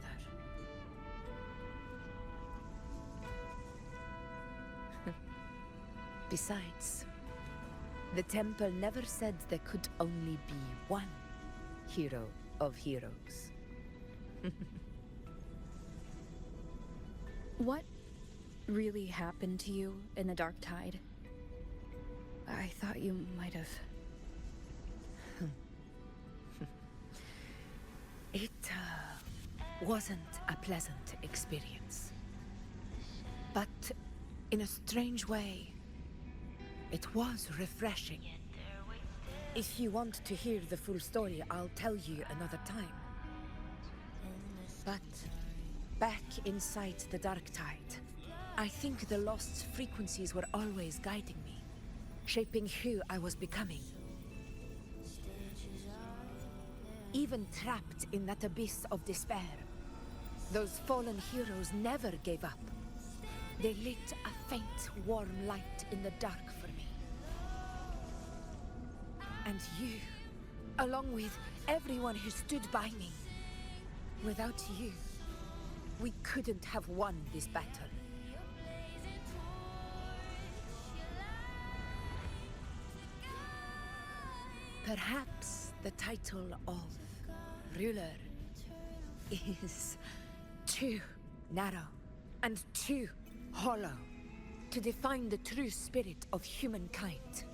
Besides, the temple never said there could only be one hero of heroes. What really happened to you in the Dark Tide? I thought you might have... It wasn't a pleasant experience. But in a strange way, it was refreshing. If you want to hear the full story, I'll tell you another time. But back inside the Dark Tide, I think the lost frequencies were always guiding me, shaping who I was becoming. Even trapped in that abyss of despair, those fallen heroes never gave up. They lit a faint, warm light in the dark for me. And you, along with everyone who stood by me. Without you, we couldn't have won this battle. Perhaps the title of ruler is too narrow and too hollow to define the true spirit of humankind.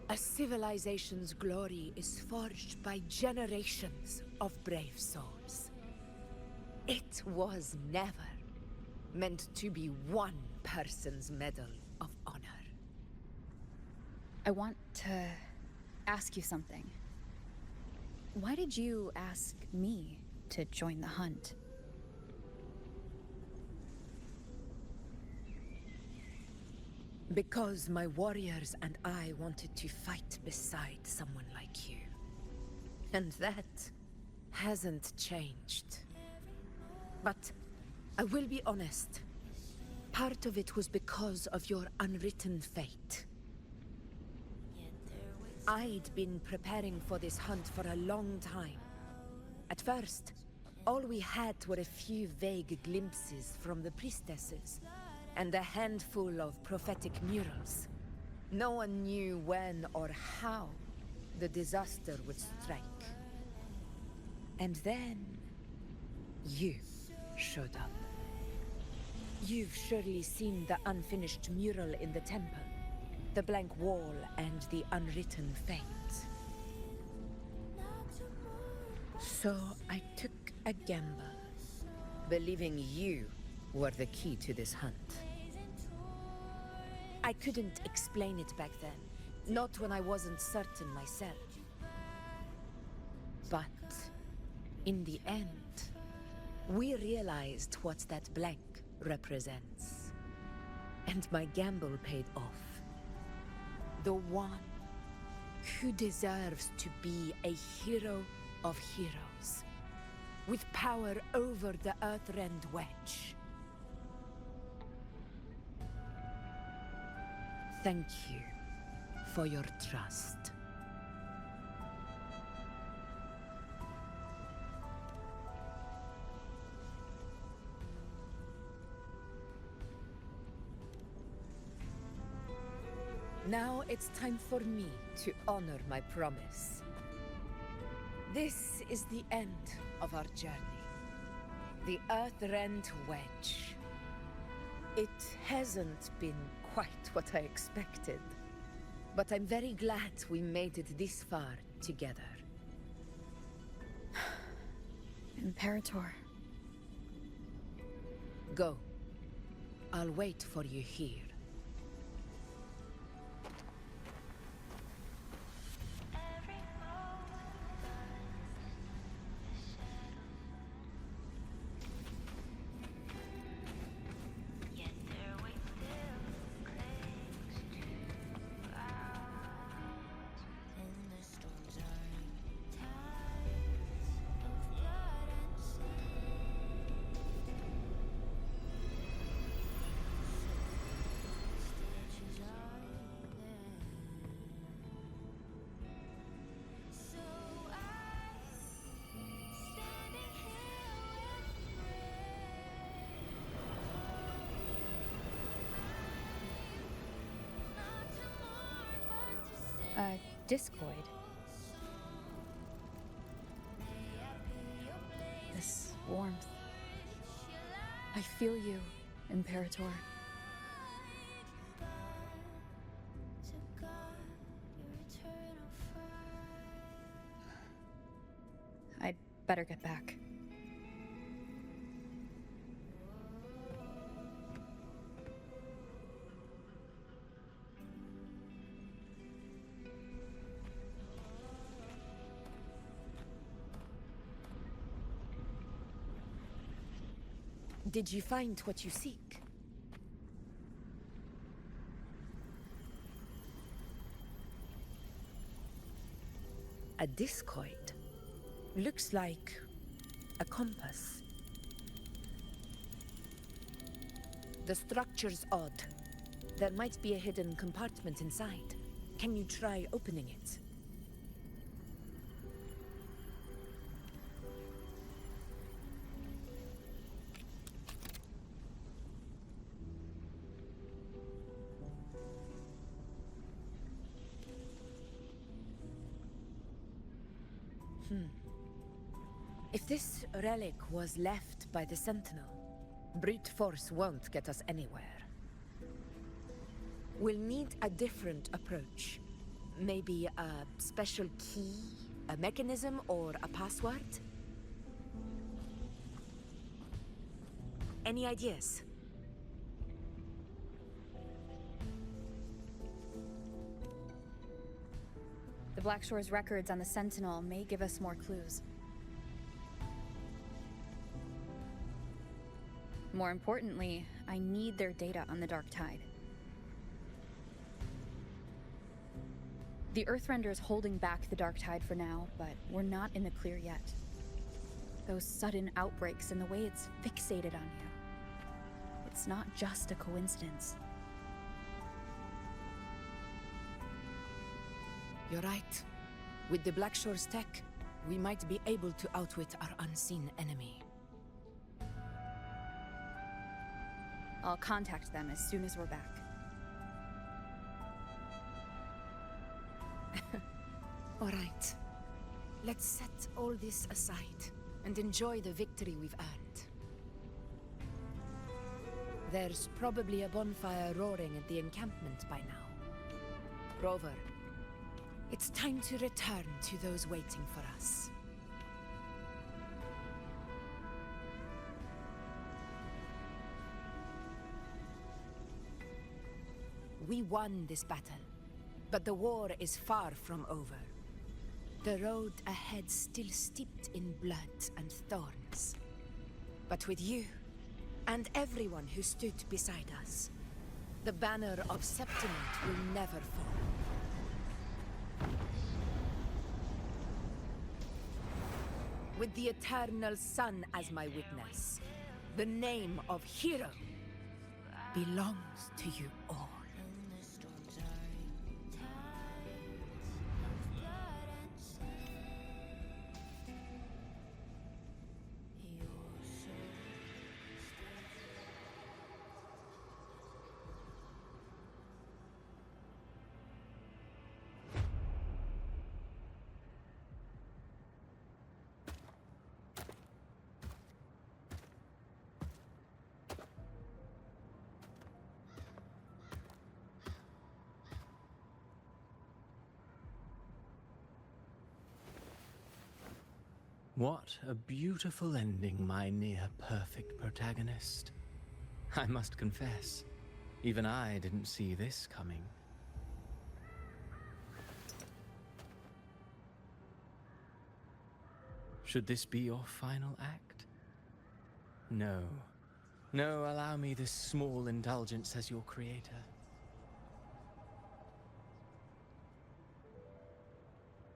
A civilization's glory is forged by generations of brave souls. It was never meant to be one person's medal of honor. I want to ask you something. Why did you ask me to join the hunt? Because my warriors and I wanted to fight beside someone like you. And that hasn't changed. But I will be honest. Part of it was because of your unwritten fate. I'd been preparing for this hunt for a long time. At first, all we had were a few vague glimpses from the priestesses, and a handful of prophetic murals. No one knew when or how the disaster would strike. And then, you showed up. You've surely seen the unfinished mural in the temple, the blank wall and the unwritten fate. So I took a gamble, believing you were the key to this hunt. I couldn't explain it back then, not when I wasn't certain myself. But in the end, we realized what that blank represents. And my gamble paid off. The one who deserves to be a hero of heroes, with power over the Earthrend Wedge. Thank you for your trust. Now it's time for me to honor my promise. This is the end of our journey. The Earthrend Wedge. It hasn't been quite what I expected, but I'm very glad we made it this far together. Imperator. Go. I'll wait for you here. Discoid. This warmth. I feel you Imperator. I'd better get back. Did you find what you seek? A discoid. Looks like a compass. The structure's odd. There might be a hidden compartment inside. Can you try opening it? If this relic was left by the Sentinel, brute force won't get us anywhere. We'll need a different approach. Maybe a special key, a mechanism, or a password? Any ideas? The Blackshore's records on the Sentinel may give us more clues. More importantly, I need their data on the Dark Tide. The Earthrender's holding back the Dark Tide for now, but we're not in the clear yet. Those sudden outbreaks and the way it's fixated on you. It's not just a coincidence. You're right. With the Blackshore's tech, we might be able to outwit our unseen enemy. I'll contact them as soon as we're back. All right. Let's set all this aside and enjoy the victory we've earned. There's probably a bonfire roaring at the encampment by now. Rover, it's time to return to those waiting for us. We won this battle, but the war is far from over. The road ahead still steeped in blood and thorns. But with you, and everyone who stood beside us, the banner of Septiment will never fall. With the eternal sun as my witness, the name of hero belongs to you all. What a beautiful ending, my near-perfect protagonist. I must confess, even I didn't see this coming. Should this be your final act? No. No, allow me this small indulgence as your creator.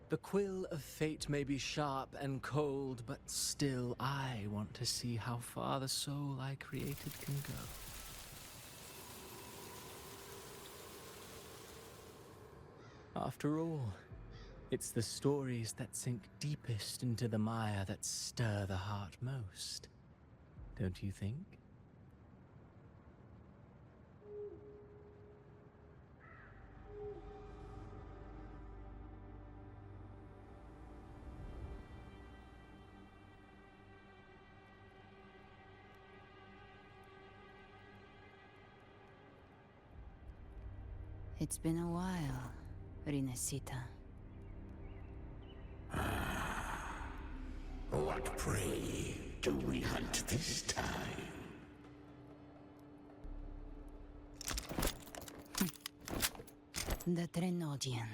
The quill of fate may be sharp and cold, but still I want to see how far the soul I created can go. After all, it's the stories that sink deepest into the mire that stir the heart most, don't you think? It's been a while, Rinascita. What prey do we hunt this time? The Trenodian.